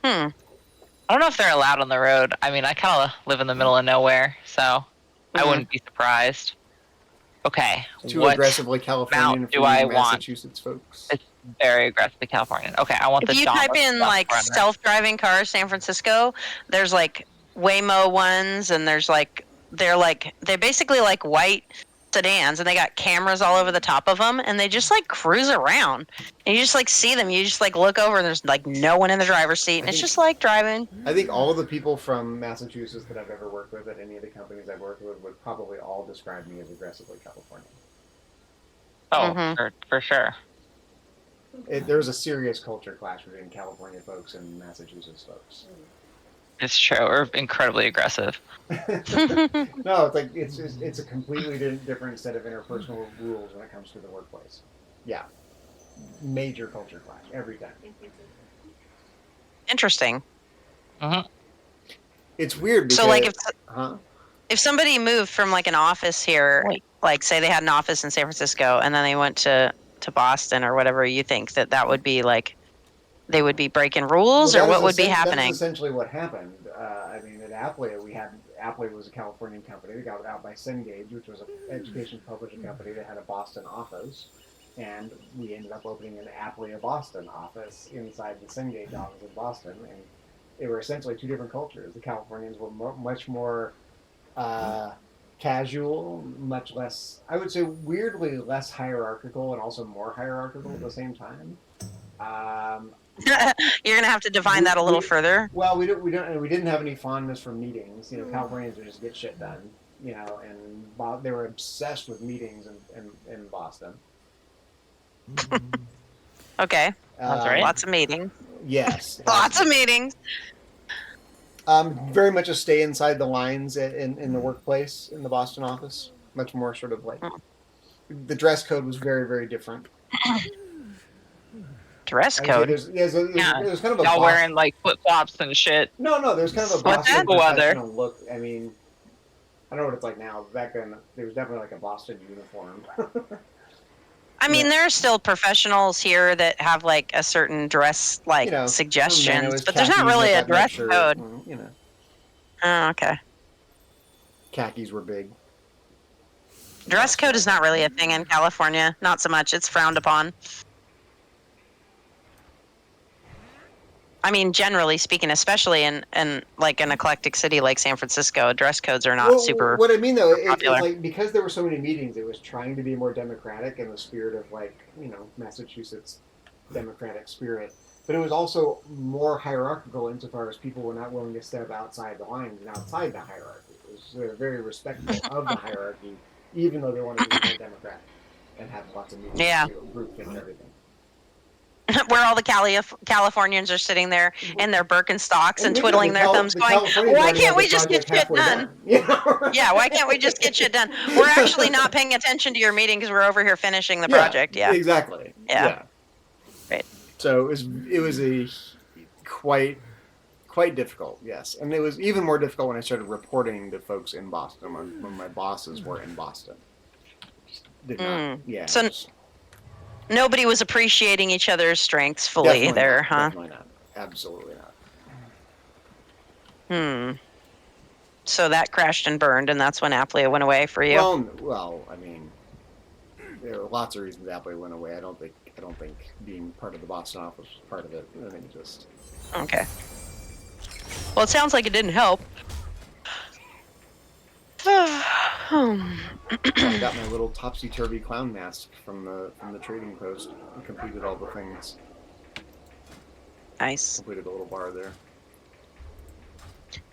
Hmm. I don't know if they're allowed on the road. I mean, I kind of live in the middle of nowhere, so I Mhm. wouldn't be surprised. Okay, too what aggressively Californian mount for do you I want? Massachusetts folks. It's very aggressively Californian. Okay, I want If the you Dauntless type in Death like Runner. self-driving cars San Francisco, there's like Waymo ones, and there's like they're basically like white sedans, and they got cameras all over the top of them, and they just like cruise around, and you just like see them. You just like look over, and there's like no one in the driver's seat, and it's just like driving. I think all of the people from Massachusetts that I've ever worked with at any of the companies I've worked with would probably all describe me as aggressively Californian. Oh, Mhm. for sure. There's a serious culture clash between California folks and Massachusetts folks. It's true. Or incredibly aggressive. No, it's like it's a completely different set of interpersonal rules when it comes to the workplace. Yeah, major culture clash every time. Interesting. It's weird because So like if somebody moved from like an office here, Wait. like say they had an office in San Francisco, and then they went to Boston or whatever, you think that would be like they would be breaking rules, Well, or that what is would be That happening? is essentially what happened. I mean, at Apple, Apple was a Californian company. They got it out by Cengage, which was an education publishing company that had a Boston office. and we ended up opening an Appalachia Boston office inside the Cengage office in Boston, and they were essentially two different cultures. The Californians were much more casual, much less, I would say, weirdly less hierarchical, and also more hierarchical at the same time. You're gonna have to define that a little further. Well, we didn't have any fondness for meetings. You know, Californians would just get shit done. You know, and they were obsessed with meetings in Boston. Okay. That's right. Lots of meetings. Yes. Lots of meetings. Very much a stay inside the lines in the workplace in the Boston office. Much more sort of like the dress code was very, very different. Dress code. There's kind of a Y'all wearing like flip flops and shit. No, there's kind of a What's Boston that? Weather. professional look. I mean, I don't know what it's like now. Back then, there was definitely like a Boston uniform. I mean, there are still professionals here that have like a certain dress like You know, suggestions, was but there's not khakis really with a that dress shirt, code. and, you know, Oh, okay. khakis were big. Dress code is not really a thing in California. Not so much. It's frowned upon. I mean, generally speaking, especially in like an eclectic city like San Francisco, dress codes are not super. What I mean though, it's popular. like because there were so many meetings, it was trying to be more democratic in the spirit of like Massachusetts democratic spirit, but it was also more hierarchical insofar as people were not willing to step outside the lines and outside the hierarchy. It was very respectful of the hierarchy, even though they wanted to be more democratic and have lots of meetings Yeah. to group and everything. Where all the Californians are sitting there in their Birkenstocks and maybe twiddling their thumbs, the going, Californians "Why already can't had we the just get project shit halfway done?" You know? Yeah, why can't we just get shit done? We're actually not paying attention to your meeting because we're over here finishing the project. Yeah. Exactly. Yeah. Right. So it was a quite difficult, yes, and it was even more difficult when I started reporting to folks in Boston when my bosses were in Boston. Did not, yeah. So nobody was appreciating each other's strengths fully there, huh? Definitely not. Absolutely not. So that crashed and burned, and that's when Appalachia went away for you. Well, I mean, there are lots of reasons Appalachia went away. I don't think being part of the Boston office was part of it. I think just Okay. Well, it sounds like it didn't help. I got my little topsy-turvy clown mask from the trading post and completed all the things. Nice. Completed a little bar there.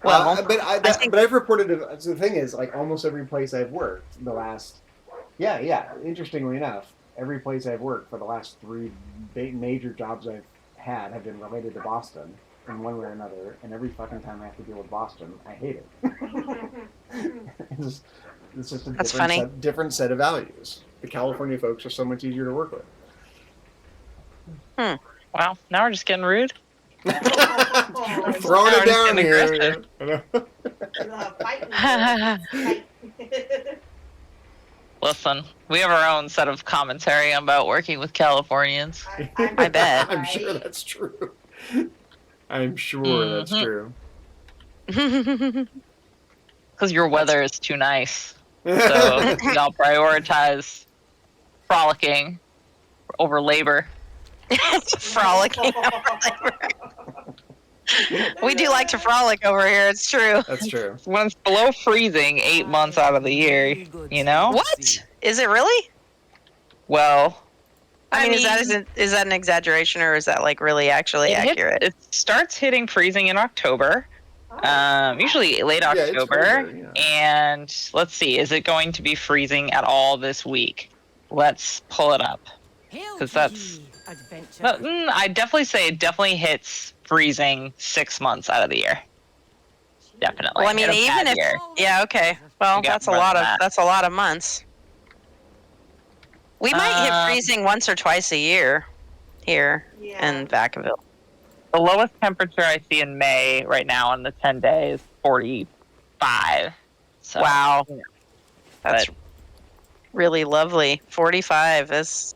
Well, but I've reported. So the thing is, like almost every place I've worked, the last, interestingly enough, every place I've worked for the last 3 major jobs I've had have been related to Boston in one way or another. And every fucking time I have to deal with Boston, I hate it. It's just a different set of values. The California folks are so much easier to work with. Wow, now we're just getting rude. Throwing it down here. Listen, we have our own set of commentary about working with Californians. I bet. I'm sure that's true. I'm sure that's true. Because your weather is too nice. So y'all prioritize frolicking over labor. Frolicking over labor. We do like to frolic over here, it's true. That's true. When it's below freezing 8 months out of the year, you know? What? Is it really? Well, I mean, is that an exaggeration, or is that like really actually accurate? It starts hitting freezing in October. Usually late Yeah, it's October. colder, And let's see, is it going to be freezing at all this week? Let's pull it up. Because that's... I'd definitely say it definitely hits freezing 6 months out of the year. Definitely. Well, I mean, In a even bad if year. yeah, okay. Well, You got that's a more lot than of that. that's a lot of months. We might hit freezing once or twice a year here in Vacaville. The lowest temperature I see in May right now on the 10 days, 45. So, Wow. That's but- really lovely. 45 is.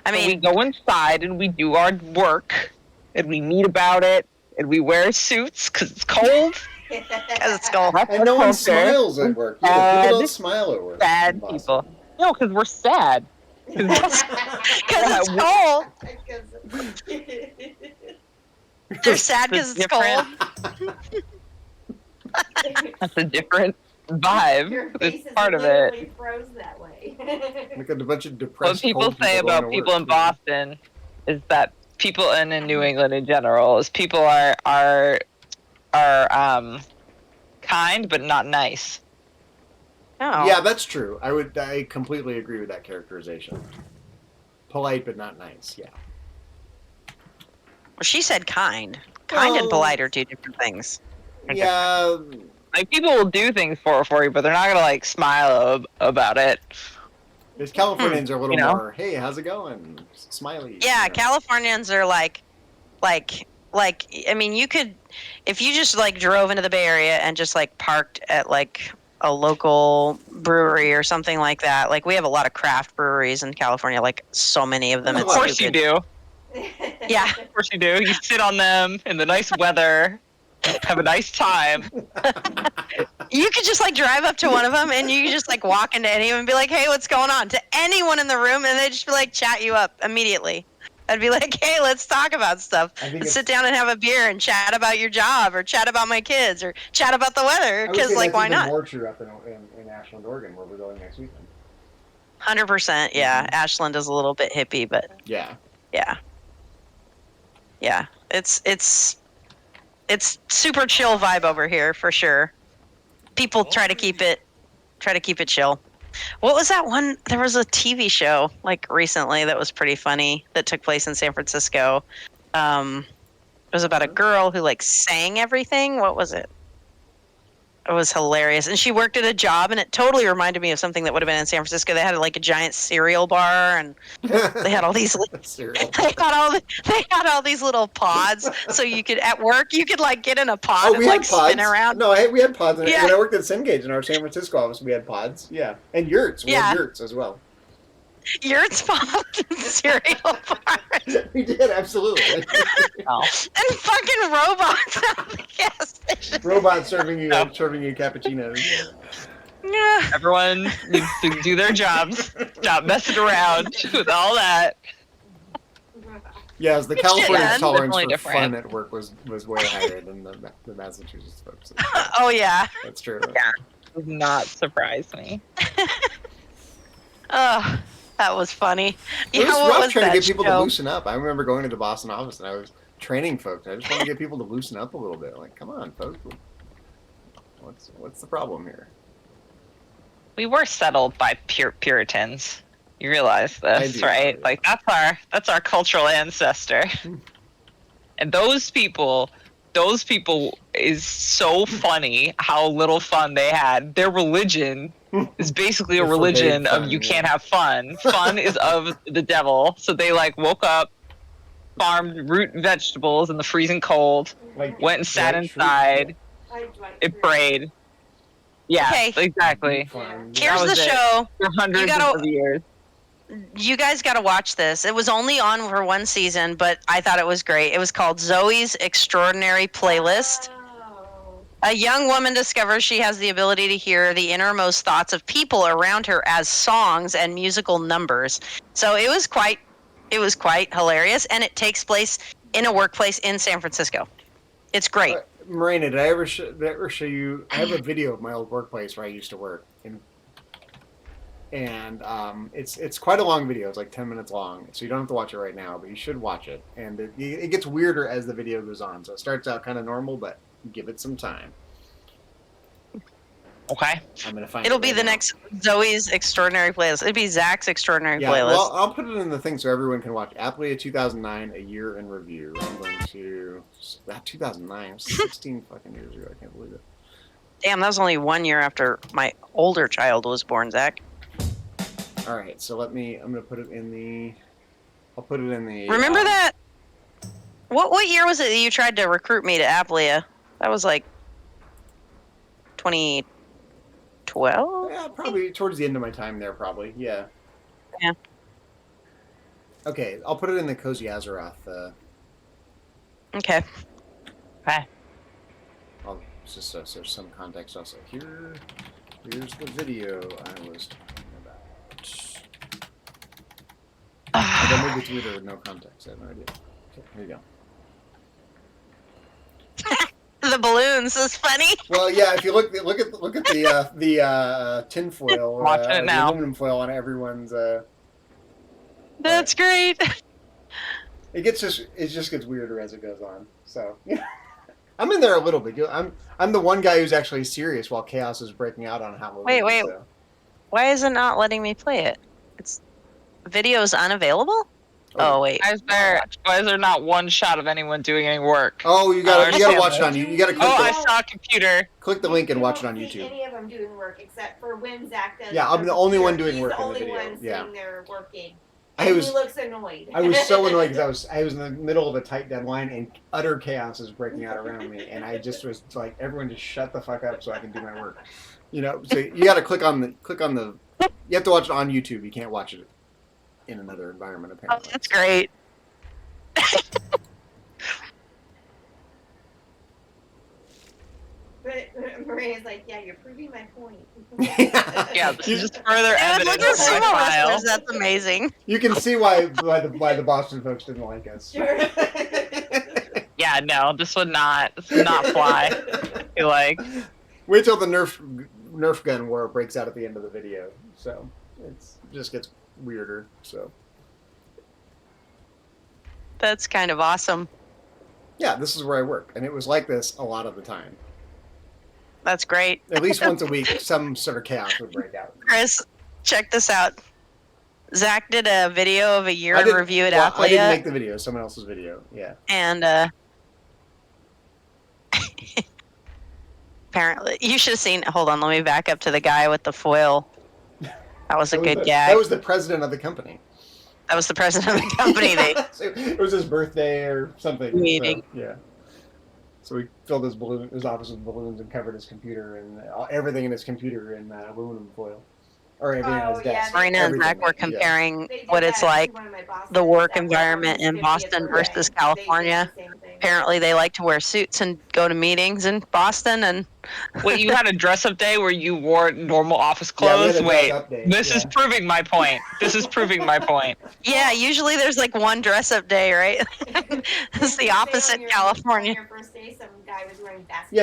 I we mean, go inside and we do our work, and we meet about it, and we wear suits because it's cold. because it's cold. And no one smiles at work. Yeah, people don't smile at work. Sad in Boston. people. No, because we're sad. Because it's cold. They're sad because it's cold. That's a different vibe. Your It's face is part of it. literally froze that way. Like a bunch of What depressed people cold say people going about to people work, in too. Boston is that people and in New England in general is people are kind but not nice. Oh. Yeah, that's true. I completely agree with that characterization. Polite but not nice. Yeah. Well, she said kind. Kind and Well, polite are two different things. Yeah. Like people will do things for you, but they're not gonna like smile about it. Because Californians are a little You know? more, hey, how's it going? Smiley. Yeah, you know. Californians are like, I mean, you could, if you just like drove into the Bay Area and just like parked at like a local brewery or something like that. Like we have a lot of craft breweries in California, like so many of them. Of It's Of course stupid. you do. Yeah. Of course you do. You sit on them in the nice weather, have a nice time. You could just like drive up to one of them and you could just like walk into any of them and be like, hey, what's going on? To anyone in the room, and they'd just be like, chat you up immediately. I'd be like, hey, let's talk about stuff. I think Let's sit down and have a beer and chat about your job or chat about my kids or chat about the weather. I would Because, say like, that's why even not? more true up in Ashland, Oregon, where we're going next weekend. 100%. Yeah. Ashland is a little bit hippie, but Yeah. yeah. Yeah. It's super chill vibe over here for sure. People try to keep it chill. What was that one? There was a TV show like recently that was pretty funny that took place in San Francisco. It was about a girl who like sang everything. What was it? It was hilarious. And she worked at a job, and it totally reminded me of something that would have been in San Francisco. They had like a giant cereal bar, and they had all these Cereal. they had all these little pods, so you could at work you could like get in a pod Oh, and we like had pods. spin around. No, we had pods. Yeah. When I worked at Cengage in our San Francisco office, we had pods. Yeah. And yurts. We had yurts as well. Yurts pods and cereal bars. We did, absolutely. Oh. And fucking robots at the gas station. Robots serving you cappuccinos. Yeah. Everyone needs to do their jobs. Stop messing around with all that. Yes, the California Yeah, tolerance definitely for different. fun at work was way higher than the Massachusetts folks. Oh yeah. That's true. Yeah. Does not surprise me. Oh, that was funny. It was what rough was trying to that get people to show? loosen up. I remember going to the Boston office and I was training folks. I just want to get people to loosen up a little bit. Like, come on, folks. What's the problem here? We were settled by Puritans. You realize this, do, right? yeah. Like that's our cultural ancestor. And those people is so funny how little fun they had. Their religion is basically a They forbade religion of fun, you yeah. can't have fun. Fun is of the devil. So they like woke up, farmed root vegetables in the freezing cold, Like, went and sat Dwight Schrute. inside, I Dwight it Schrute. prayed. Yeah, Okay. exactly. Fun. Here's That the was it. show. For hundreds gotta- of years. You guys got to watch this. It was only on for one season, but I thought it was great. It was called Zoe's Extraordinary Playlist. Oh. A young woman discovers she has the ability to hear the innermost thoughts of people around her as songs and musical numbers. So it was quite hilarious, and it takes place in a workplace in San Francisco. It's great. Marina, did I ever show you? I have a video of my old workplace where I used to work, and it's quite a long video. It's like 10 minutes long, so you don't have to watch it right now, but you should watch it. And it gets weirder as the video goes on. So it starts out kind of normal, but give it some time. Okay. I'm gonna find. It'll it be right the now. next Zoe's Extraordinary Playlist. It'd be Zach's Extraordinary Yeah, Playlist. well, I'll put it in the thing so everyone can watch. Appalachia 2009, a year in review. I'm going to 2009, 16 fucking years ago. I can't believe it. Damn, that was only 1 year after my older child was born, Zach. All right, so I'm gonna put it in the. I'll put it in the. Remember that? What year was it that you tried to recruit me to Appalachia? That was like 2012? Yeah, probably towards the end of my time there. Probably, yeah. Yeah. Okay, I'll put it in the CozyAzeroth. Okay. Okay. I'll just so there's some context also. Here's the video I was talking about. Maybe it's weirder with no context. I have no idea. Okay, here you go. The balloons is funny. Well, yeah. If you look at the tin foil, Watching it the now. aluminum foil on everyone's. That's great. It just gets weirder as it goes on. So yeah. I'm in there a little bit. I'm the one guy who's actually serious while chaos is breaking out on Halloween. Wait. So. Why is it not letting me play it? It's video is unavailable. Oh wait. Why is there not one shot of anyone doing any work? Oh, you gotta watch it on you. You gotta click. Oh, I saw a computer. Click the link and watch it on You don't see YouTube. any of them doing work except for when Zach does. Yeah, I'm the only one doing He's work the in the only video. one Yeah. sitting there working. I And was he looks annoyed. I was so annoyed because I was in the middle of a tight deadline and utter chaos is breaking out around me, and I just was like, everyone just shut the fuck up so I can do my work. You know, so you got to click on the. You have to watch it on YouTube. You can't watch it in another environment. Oh, Apparently, that's great. But Maria's like, yeah, you're proving my point. Yeah, this is just further Dude, evidence look at of my sumo file. wrestlers. That's amazing. You can see why the Boston folks didn't like us. Sure. Yeah, no, this would not fly. I feel like. Wait till the Nerf gun war breaks out at the end of the video. So it just gets weirder. So That's kind of awesome. yeah, this is where I work, and it was like this a lot of the time. That's great. At least once a week, some sort of chaos would break out. Chris, check this out. Zach did a video of a year I in didn't- review at well, I didn't Appleyard, make the video. Someone else's video. Yeah. and apparently you should have seen. Hold on, let me back up to the guy with the foil. That was a good gag. That was the president of the company. That was the president of the company. So it was his birthday or something. Meeting. So, yeah. So we filled his office with balloons and covered his computer and everything in his computer in aluminum foil. Or everything on his Oh, yeah, desk. Marina and Everything, Zach were yeah. comparing They did what it's that to like, one of my bosses the work that environment in 50th Boston birthday. versus They did California. the same thing. Apparently, they like to wear suits and go to meetings in Boston. And Wait, you had a dress-up day where you wore normal office Yeah, we had clothes? a Wait, dress-up day, this is yeah. proving my point. This is proving my point. yeah, usually there's like one dress-up day, right? It's the opposite in California. On your first day, some guy was wearing basketball.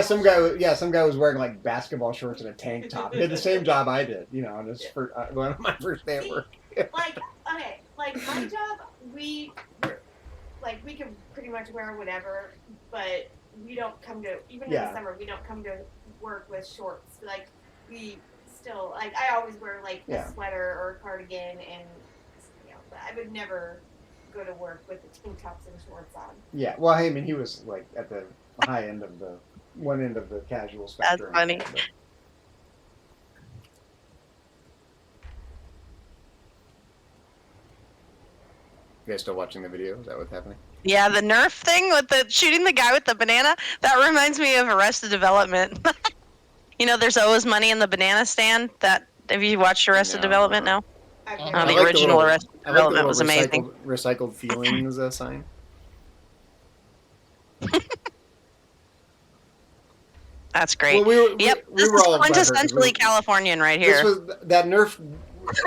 Yeah, some guy was wearing like basketball shorts and a tank top. He did the same job I did, you know, on his one of my first day at work. Like, okay, like my job, we can pretty much wear whatever, but we don't come to, even in Yeah. the summer, we don't come to work with shorts. Like, we still, like, I always wear like Yeah. a sweater or a cardigan, and you know, but I would never go to work with the tank tops and shorts on. Yeah, well, I mean, he was like at the high end of the one end of the casual spectrum. funny. But- You guys still watching the video? Is that what's happening? Yeah, the Nerf thing with the shooting the guy with the banana, that reminds me of Arrested Development. You know, there's always money in the banana stand. Have you watched Arrested No. Development? No? I've Oh, never- the I like original little- Arrested I like the Development little was amazing. Recycled feelings sign. That's great. Well, we were, Yep, we this were is all quintessentially Californian right This here. was that Nerf.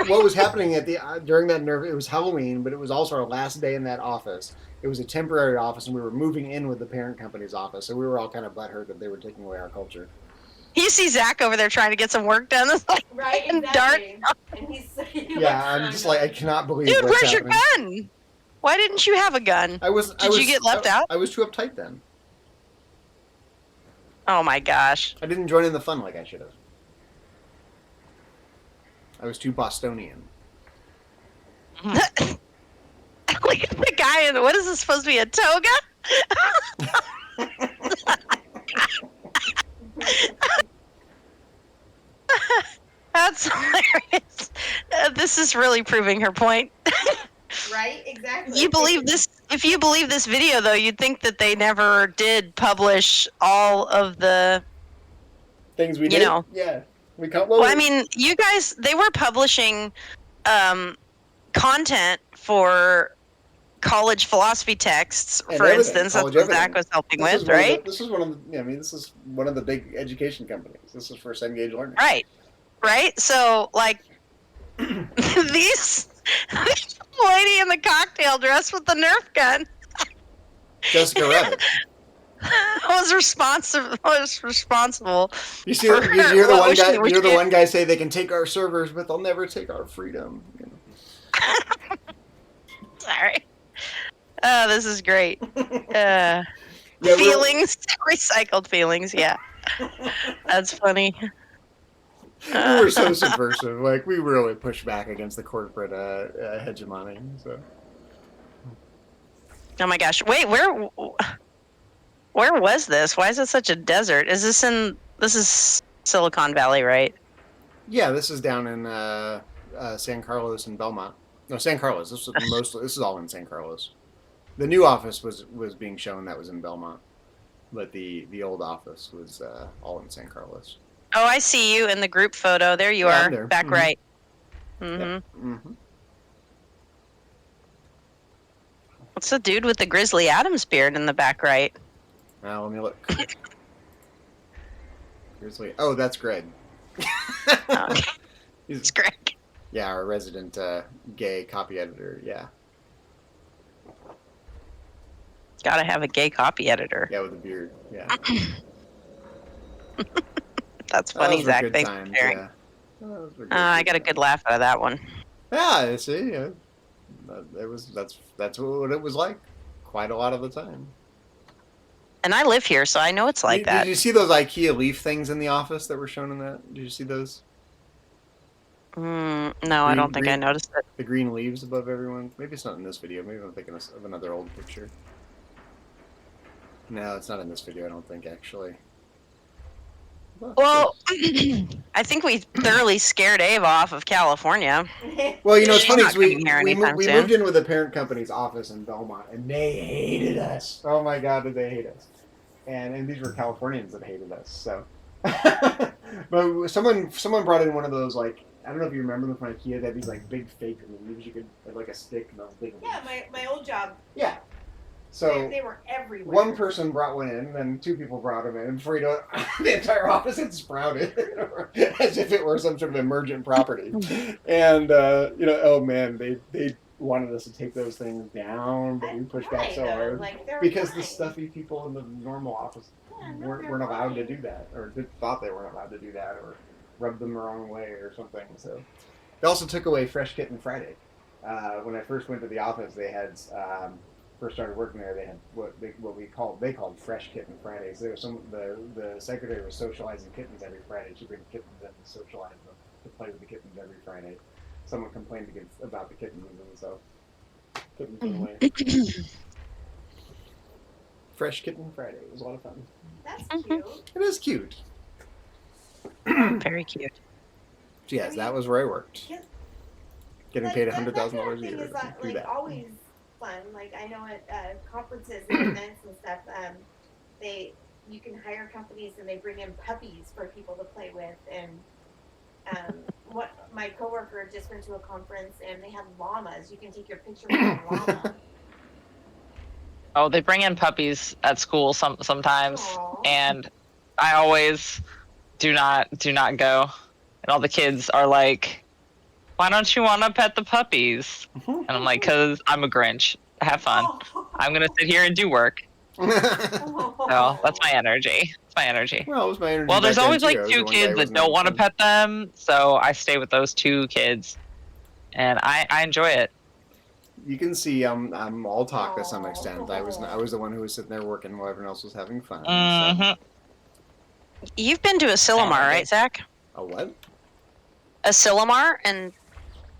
What was happening at the during that Nerf? It was Halloween, but it was also our last day in that office. It was a temporary office, and we were moving in with the parent company's office. So we were all kind of butthurt that they were taking away our culture. You see Zach over there trying to get some work done. It's like, Right, and exactly. And he Yeah, I'm just like I cannot believe. dude, what's where's happening. your gun? Why didn't you have a gun? Did you get left out? I was too uptight then. Oh my gosh. I didn't join in the fun like I should have. I was too Bostonian. Look at the guy in what is this supposed to be, a toga? That's hilarious. This is really proving her point. Right, exactly. You believe this? If you believe this video, though, you'd think that they never did publish all of the. Things we You did. know. Yeah, we can't. Well, I mean, you guys, they were publishing content for college philosophy texts, And for everything, instance. That's college what everything. Zach was helping This is with, one of the- right? this is one of the. I mean, this is one of the big education companies. This is for Cengage Learning. Right. So, like, these Lady in the cocktail dress with the Nerf gun Jessica Rabbit. was responsible. You see, For you hear the what one was guy. she- You was hear the she- one guy say they can take our servers, but they'll never take our freedom. You know? Sorry. Oh, this is great. Yeah, we're- Feelings, recycled feelings. Yeah, that's funny. we were so subversive. Like we really pushed back against the corporate hegemony. So Oh my gosh! Wait, where was this? Why is it such a desert? Is this in? This is Silicon Valley, right? yeah, this is down in San Carlos and Belmont. No, San Carlos. This was mostly. This is all in San Carlos. The new office was being shown that was in Belmont, but the old office was all in San Carlos. Oh, I see you in the group photo. There you Yeah, are, I'm there. back Mhm. right. Yep. Mm-hmm. Mm-hmm. What's the dude with the Grizzly Adams beard in the back right? Now let me look. Grizzly. Oh, that's Greg. Okay. He's, It's Greg. yeah, our resident gay copy editor. Yeah, Gotta have a gay copy editor. yeah, with a beard. Yeah. That's funny, Those were Zach. good Thanks times, for sharing. yeah. Those were I got a good laugh out of that one. Yeah, see, yeah. That's what it was like quite a lot of the time. And I live here, so I know it's like that. Did you see those IKEA leaf things in the office that were shown in that? Did you see those? No, I don't think I green- noticed it. The green leaves above everyone? Maybe it's not in this video. Maybe I'm thinking of another old picture. No, it's not in this video, I don't think, actually. Well, I think we thoroughly scared Ave off of California. Well, you know, it's She's funny not 'cause we coming here anytime we soon. moved in with the parent company's office in Belmont, and they hated us. Oh my God, did they hate us? And these were Californians that hated us. So, but someone brought in one of those, like, I don't know if you remember them from IKEA. They had these like big fake leaves. You could have like a stick and those big leaves. Yeah, my old job. Yeah. So They were everywhere. one person brought one in, and then two people brought them in. And before you know it, the entire office had sprouted, as if it were some sort of emergent property. And you know, oh man, they wanted us to take those things down, but we pushed back so hard because the stuffy people in the normal office weren't allowed to do that, or thought they weren't allowed to do that, or rubbed them the wrong way or something. So they also took away Fresh Kitten Friday. When I first went to the office, they had. First started working there, they had what they called Fresh Kitten Fridays. There was the secretary was socializing kittens every Friday. She'd bring kittens in and socialize them to play with the kittens every Friday. Someone complained about the kittens, and so kittens went away. Fresh Kitten Friday. It was a lot of fun. That's cute. It is cute. Very cute. Yes, that was where I worked. Yeah. Getting paid $100,000 a year Is to that, do like, that. always fun. Like I know at conferences and events and stuff, you can hire companies and they bring in puppies for people to play with. And what my coworker just went to a conference and they had llamas. You can take your picture with a llama. Oh, they bring in puppies at school sometimes, Aw. and I always do not go. And all the kids are like, "Why don't you want to pet the puppies?" And I'm like, "Cause I'm a Grinch. Have fun. I'm gonna sit here and do work." So that's my energy. It's my energy. Well, it was my energy. Well, there's back then, always too. like I was two the one guy kids who that wasn't don't want to having fun. pet them, so I stay with those two kids, and I enjoy it. You can see I'm all talk to some Aw. extent. I was the one who was sitting there working while everyone else was having fun. So. hmm You've been to Asilomar, right, Zach? A what? Asilomar and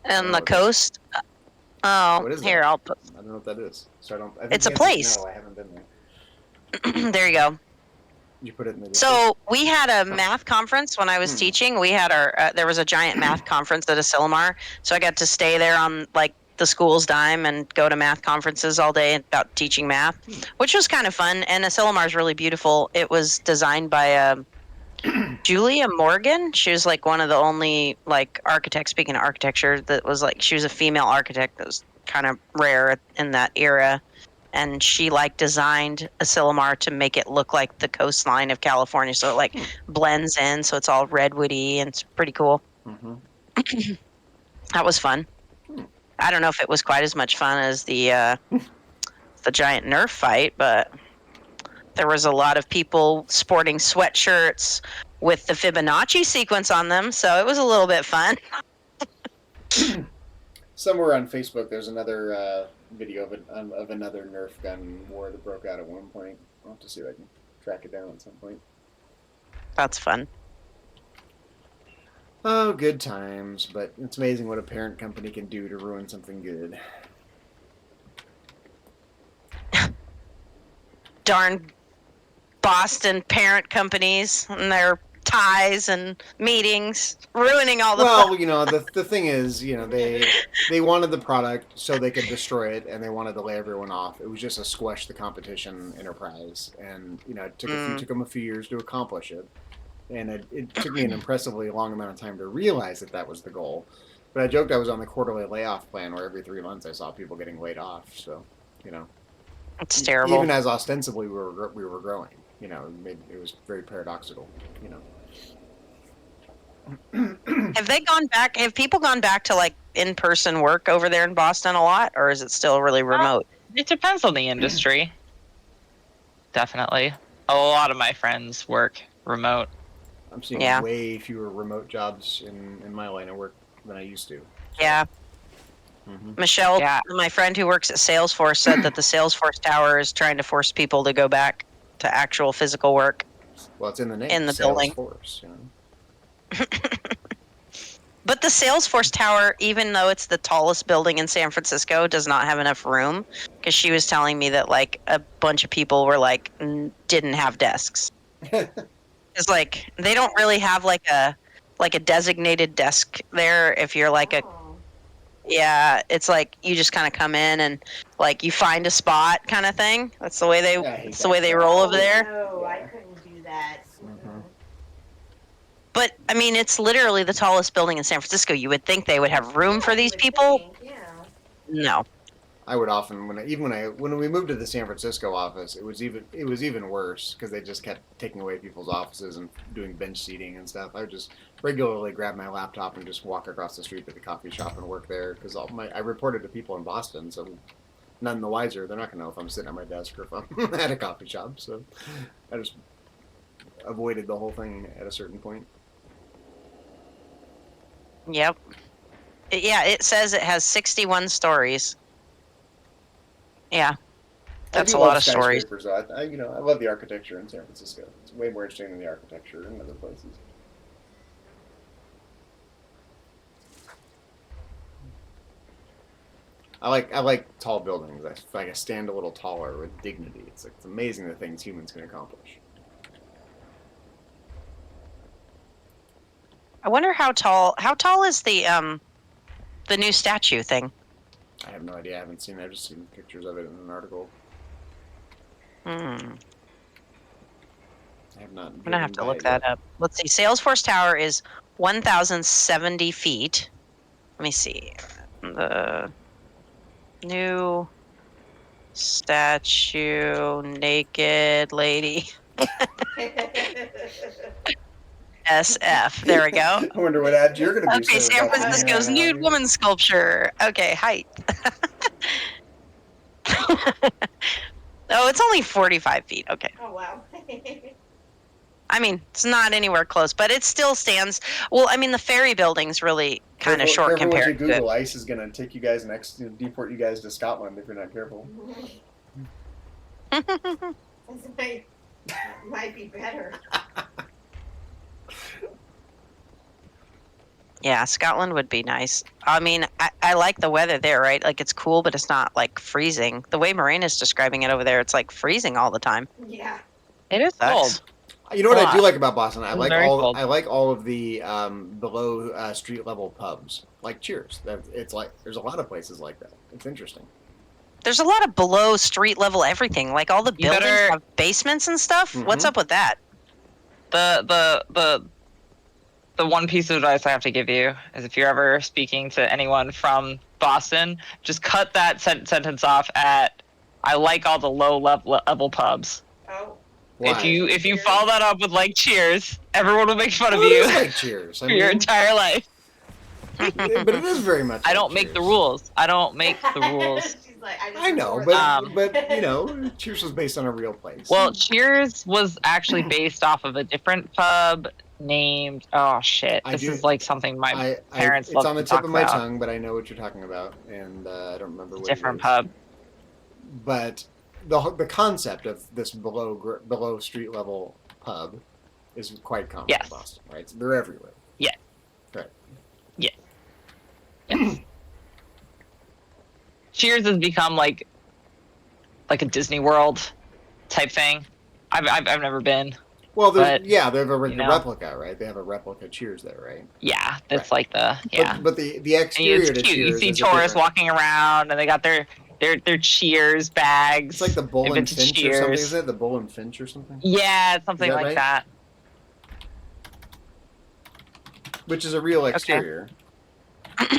know the what that- coast. Oh, What is here that? I'll put. I don't know what that is. So I don't. I think It's a the answer is place. No, I haven't been there. There you go. You put it in the. So we had a math conference when I was teaching. We had our there was a giant math conference at Asilomar, so I got to stay there on like the school's dime and go to math conferences all day about teaching math, which was kind of fun. And Asilomar is really beautiful. It was designed by Julia Morgan. She was like one of the only like architects. Speaking of architecture, that was like she was a female architect that was kind of rare in that era. And she like designed Asilomar to make it look like the coastline of California, so it like blends in, so it's all redwoody and it's pretty cool. Mm-hmm. That was fun. I don't know if it was quite as much fun as the giant Nerf fight, but there was a lot of people sporting sweatshirts with the Fibonacci sequence on them, so it was a little bit fun. Somewhere on Facebook, there's another video of another Nerf gun war that broke out at one point. I'll have to see if I can track it down at some point. That's fun. Oh, good times, but it's amazing what a parent company can do to ruin something good. Darn Boston parent companies and their ties and meetings, ruining all the Well, fun. you know, the thing is, you know, they wanted the product so they could destroy it, and they wanted to lay everyone off. It was just a squash the competition enterprise, and you know, it took them a few years to accomplish it, and it took me an impressively long amount of time to realize that was the goal. But I joked I was on the quarterly layoff plan, where every 3 months I saw people getting laid off. So, you know, It's terrible. even as ostensibly we were growing, you know, it was very paradoxical, you know. Have they gone back? Have people gone back to like in-person work over there in Boston a lot, or is it still really remote? It depends on the industry. Definitely. A lot of my friends work remote. I'm seeing Yeah. way fewer remote jobs in my line of work than I used to. Yeah. Mhm. Michelle, Yeah. my friend who works at Salesforce, said that the Salesforce tower is trying to force people to go back to actual physical work. Well, it's in the name. In the building. Salesforce, you know. But the Salesforce tower, even though it's the tallest building in San Francisco, does not have enough room. Because she was telling me that like a bunch of people were like didn't have desks. It's like they don't really have like a designated desk there. If you're like a Oh. yeah, it's like you just kind of come in and like you find a spot kind of thing. That's the way they Yeah, I hate that's that the way they crap. roll over there. No, I Yeah. couldn't do that. Mhm. But I mean, it's literally the tallest building in San Francisco. You would think they would have room Yeah, for you these would people. think, yeah. No. I would often when we moved to the San Francisco office, it was even worse because they just kept taking away people's offices and doing bench seating and stuff. I would just regularly grab my laptop and just walk across the street to the coffee shop and work there because I reported to people in Boston, so none the wiser. They're not going to know if I'm sitting at my desk or if I'm at a coffee shop. So I just avoided the whole thing at a certain point. Yep. Yeah, it says it has 61 stories. Yeah, that's I a do lot love of stories. skyscrapers, though. I love the architecture in San Francisco. It's way more interesting than the architecture in other places. I like tall buildings. I feel like I stand a little taller with dignity. It's amazing the things humans can accomplish. I wonder how tall is the new statue thing? I have no idea. I haven't seen it. I've just seen pictures of it in an article. Hmm. I have not. I'm gonna have to driven by look it that yet. up. Let's see. Salesforce Tower is 1,070 feet. Let me see. The new statue, naked lady. SF. There we go. I wonder what ad you're going to do. Okay, soon San about the Francisco's new nude woman sculpture. Okay, height. Oh, it's only 45 feet. Okay. Oh, wow. I mean, it's not anywhere close, but it still stands. Well, I mean, the ferry building's really kind of short careful what you compared to it. Google. ICE is going to take you guys deport you guys to Scotland if you're not careful. This might be better. Yeah, Scotland would be nice. I mean, I like the weather there, right? Like, it's cool, but it's not, like, freezing. The way Marina's describing it over there, it's, like, freezing all the time. Yeah. It is Sucks. cold. You know what I do Lot. like about Boston? I It's like very cold. all of the below street level pubs, like Cheers. It's like there's a lot of places like that. It's interesting. There's a lot of below street level everything. Like, all the You buildings better- have basements and stuff. What's Mhm. up with that? The one piece of advice I have to give you is if you're ever speaking to anyone from Boston, just cut that sentence off at "I like all the low level pubs." Oh. Why? If you follow that up with like Cheers, everyone will make fun of Well, it you is like Cheers. I for your mean, entire life. But it is very much. I like don't make the Cheers. rules. I don't make the rules. She's like, I just I know, report but them. you know, Cheers was based on a real place. Well, Cheers was actually based off of a different pub named. Oh shit! I This do. is like something my I parents it's love on to the tip talk of my about. tongue, but I know what you're talking about, and I don't remember what Different it is. pub. But the concept of this below street level pub is quite common Yes. in Boston, right? So they're everywhere. Yeah. Right. Yeah. Yes. Cheers has become like a Disney World type thing. I've never been. Well, But, they have a you know. replica, right? They have a replica Cheers there, right? Yeah, that's Right. like the yeah. But the And exterior it's to cute. You Cheers see is tourists different. walking around, and they got their Cheers bags. It's like the Bull They've and been to Finch or something, Cheers. isn't it? The Bull and Finch or something? Yeah, it's something that like right? that. Which is a real exterior.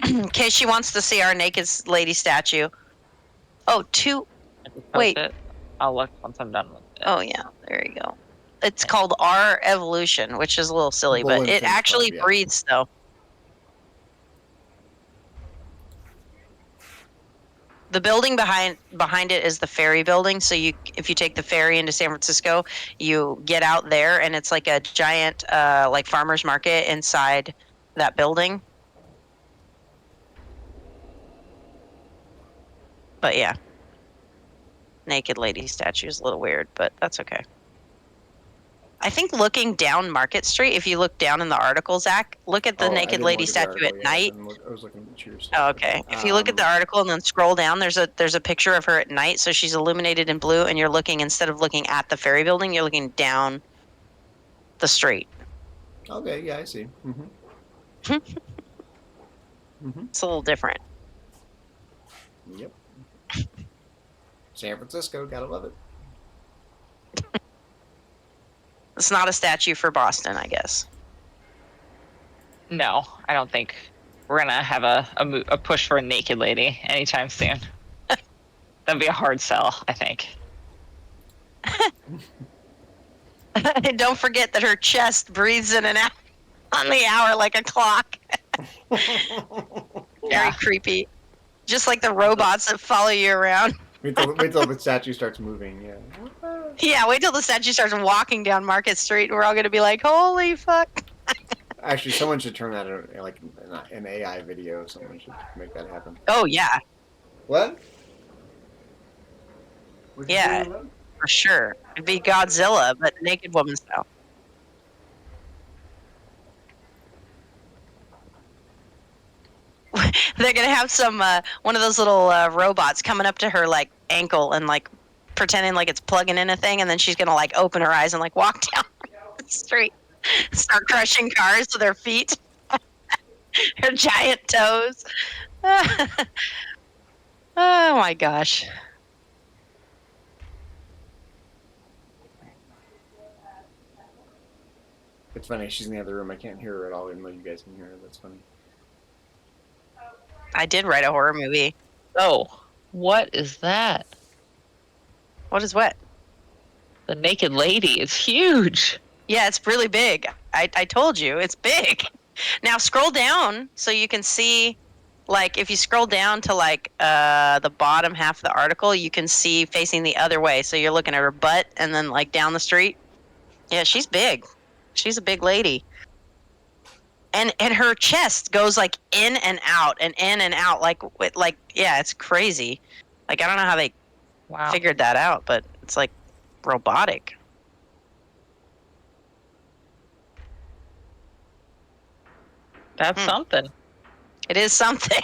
In case she wants to see our naked lady statue. Oh, two. I just Wait. post it. I'll look once I'm done with it. Oh yeah, there you go. It's called our evolution, which is a little silly, Bull but and it Finch actually Club, yeah. breathes though. The building behind it is the ferry building. So if you take the ferry into San Francisco, you get out there, and it's like a giant like farmers market inside that building. But yeah, naked lady statue is a little weird, but that's okay. I think looking down Market Street, if you look down in the article, Zach, look at the I naked didn't lady look at the statue at article yet. night. I was looking at the Cheers. Oh, okay. If you look at the article and then scroll down, there's a picture of her at night. So she's illuminated in blue, and you're looking, instead of looking at the ferry building, you're looking down the street. Okay, yeah, I see. It's a little different. Yep. San Francisco, gotta love it. It's not a statue for Boston, I guess. No, I don't think we're gonna have a push for a naked lady anytime soon. That'd be a hard sell, I think. Don't forget that her chest breathes in and out on the hour like a clock. Very creepy. Just like the robots that follow you around. Wait till the statue starts moving, yeah. Yeah, wait till the statue starts walking down Market Street, and we're all gonna be like, "Holy fuck!" Actually, someone should turn that into, like an AI video. Someone should make that happen. Oh yeah, What? yeah, for sure. It'd be Godzilla, but naked woman style. They're gonna have some one of those little robots coming up to her like ankle and like pretending like it's plugging in a thing, and then she's gonna like open her eyes and like walk down the street, start crushing cars with her feet, her giant toes. Oh my gosh. It's funny. She's in the other room. I can't hear her at all, even though you guys can hear her. That's funny. I did write a horror movie. Oh, what is that? What is what? The naked lady is huge. Yeah, it's really big. I told you, it's big. Now scroll down so you can see, like, if you scroll down to like the bottom half of the article, you can see facing the other way. So you're looking at her butt and then like down the street. Yeah, she's big. She's a big lady. And her chest goes like in and out and in and out, like yeah, it's crazy. Like I don't know how they figured that out, but it's like robotic. That's something. It is something.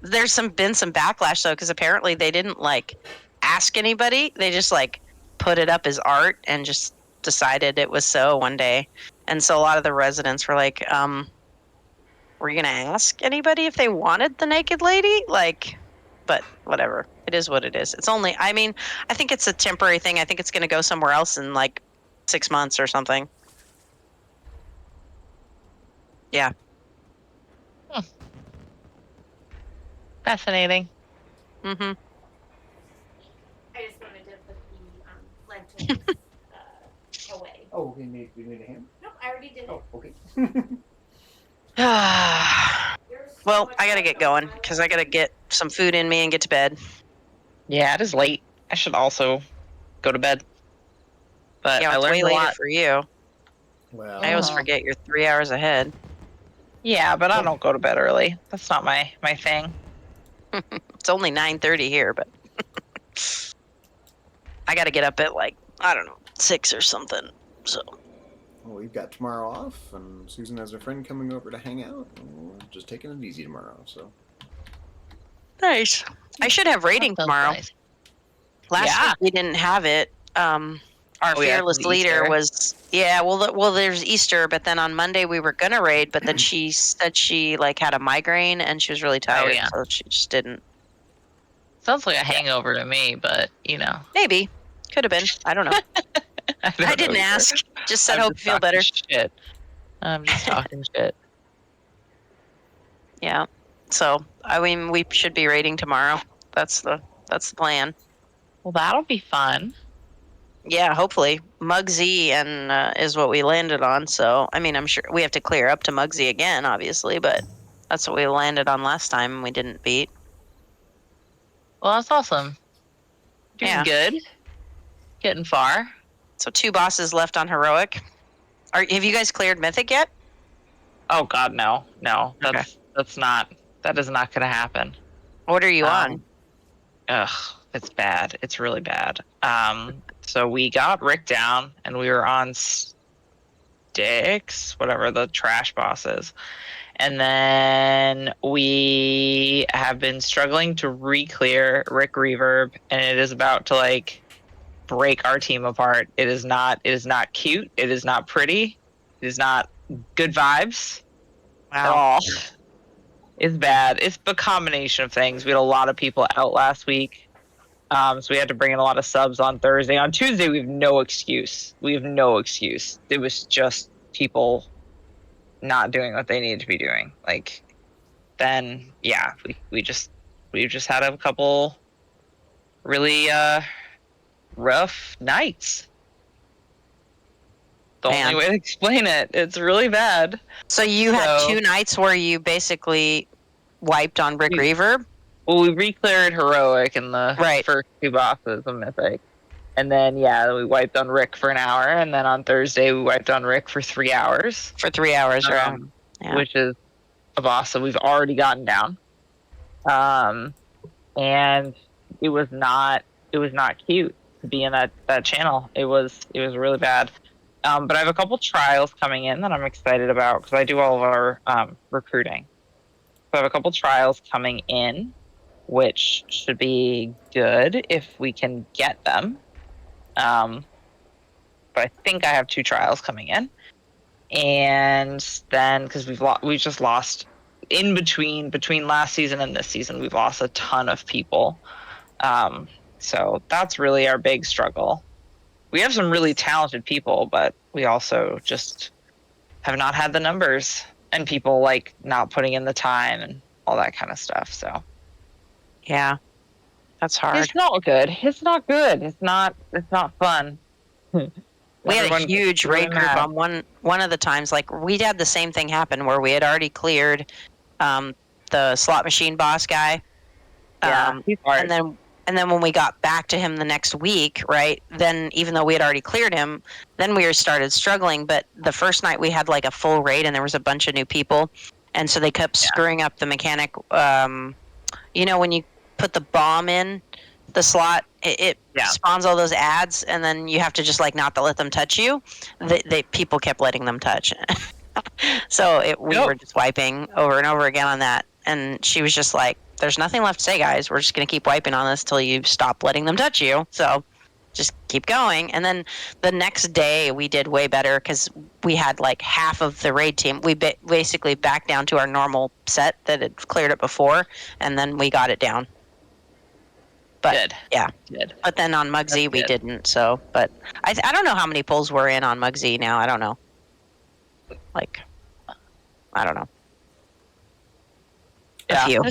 There's been some backlash though, because apparently they didn't like ask anybody. They just like put it up as art and just decided it was so one day. And so a lot of the residents were like, were you gonna ask anybody if they wanted the naked lady? Like, but whatever. It is what it is. It's only, I mean, I think it's a temporary thing. I think it's gonna go somewhere else in like 6 months or something. Yeah. Fascinating. Mm-hmm. I just wanted to put the lentils away. Oh, okay. We made a ham. Nope, I already did it. Oh, okay. There's so Well, much I gotta left get over. going I because love I gotta it. get some food in me and get to bed. Yeah, it is late. I should also go to bed. But Yeah, I it's way learned a later lot. for you. I always Well, forget you're 3 hours ahead. Yeah, but I don't go to bed early. That's not my thing. It's only 9:30 here, but I gotta get up at like, I don't know, 6 or something. So well, we've got tomorrow off, and Susan has a friend coming over to hang out. And we're just taking it easy tomorrow. So nice. I should have That rating sounds tomorrow. nice. Last Yeah. week we didn't have it. Our Oh yeah, 'cause fearless of leader Easter. was well there's Easter, but then on Monday we were gonna raid, but then she said she like had a migraine and she was really Oh tired, yeah. so she just didn't. Sounds like a Yeah. hangover to me, but you know. Maybe. Could have been. I don't know. I I don't know didn't either. ask. Just said I'm hope just you feel talking better. shit. I'm just talking shit. Yeah. So I mean we should be raiding tomorrow. That's the plan. Well, that'll be fun. Yeah, hopefully. Mugsy and is what we landed on. So, I mean, I'm sure we have to clear up to Mugsy again, obviously, but that's what we landed on last time and we didn't beat. Well, that's awesome. Doing Yeah. good. Getting far. So 2 bosses left on heroic. Have you guys cleared mythic yet? Oh God, no, no. Okay. That is not gonna happen. What are you on? Ugh, it's bad. It's really bad. So we got Rick down, and we were on Styx, whatever the trash boss is, and then we have been struggling to re-clear Rick Reverb, and it is about to like break our team apart. It is not. It is not cute. It is not pretty. It is not good vibes at Wow. all. It's bad. It's the combination of things. We had a lot of people out last week. So we had to bring in a lot of subs on Thursday. On Tuesday, we have no excuse. We have no excuse. It was just people not doing what they needed to be doing. Like then, yeah, we just had a couple really rough nights. The Man. only way to explain it. It's really bad. So you had So- 2 nights where you basically wiped on Rick Reverb? Well, we re-cleared heroic in the Right. first 2 bosses of Mythic. And then, yeah, we wiped on Rick for an hour. And then on Thursday, we wiped on Rick for 3 hours. For 3 hours, right? Yeah. Which is a boss that we've already gotten down. And it was not cute to be in that channel. It was really bad. But I have a couple trials coming in that I'm excited about because I do all of our recruiting. So I have a couple trials coming in, which should be good if we can get them. But I think I have 2 trials coming in, and then because we just lost in between last season and this season, we've lost a ton of people. So that's really our big struggle. We have some really talented people, but we also just have not had the numbers and people like not putting in the time and all that kind of stuff. So Yeah. That's hard. it's not good. It's not good. It's not fun. We had a Everyone huge gets really raid group mad. on one of the times. Like we had the same thing happen where we had already cleared the slot machine boss guy. Yeah, he's hard. And then when we got back to him the next week, right? Then even though we had already cleared him, then we started struggling. But the first night we had like a full raid and there was a bunch of new people, and so they kept screwing up the mechanic. You know when you put the bomb in the slot, it spawns all those ads, and then you have to just like not to let them touch you. They people kept letting them touch, so we were just wiping over and over again on that. And she was just like, "There's nothing left to say, guys. We're just gonna keep wiping on this till you stop letting them touch you. So just keep going." And then the next day we did way better because we had like half of the raid team. We basically backed down to our normal set that had cleared it before, and then we got it down. But good. Yeah. Good. But then on Mugsy we didn't. So, but I don't know how many pulls we're in on Mugsy now. I don't know. Like, I don't know. Yeah, A few.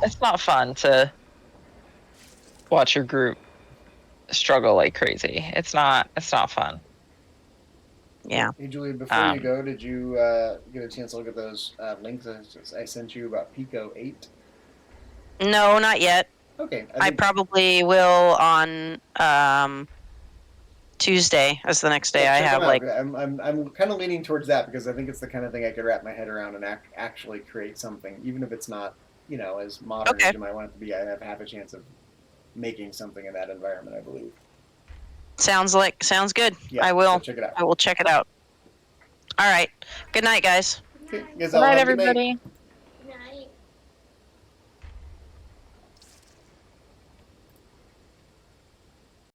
it's not fun to watch your group struggle like crazy. It's not fun. Yeah. Hey, Julie, before Um, you go, did you get a chance to look at those links I sent you about Pico 8? No, not yet. Okay. I think, probably will on Tuesday as the next day. yeah, I check them have out. like I'm kind of leaning towards that because I think it's the kind of thing I could wrap my head around and actually create something, even if it's not, as modern Okay. as you might want it to be. I have half a chance of making something in that environment, I believe. sounds good. Yeah, I will. so check it out. I will check it out. All right. Good night, guys. Okay, you guys Good all night, have a good night. everybody.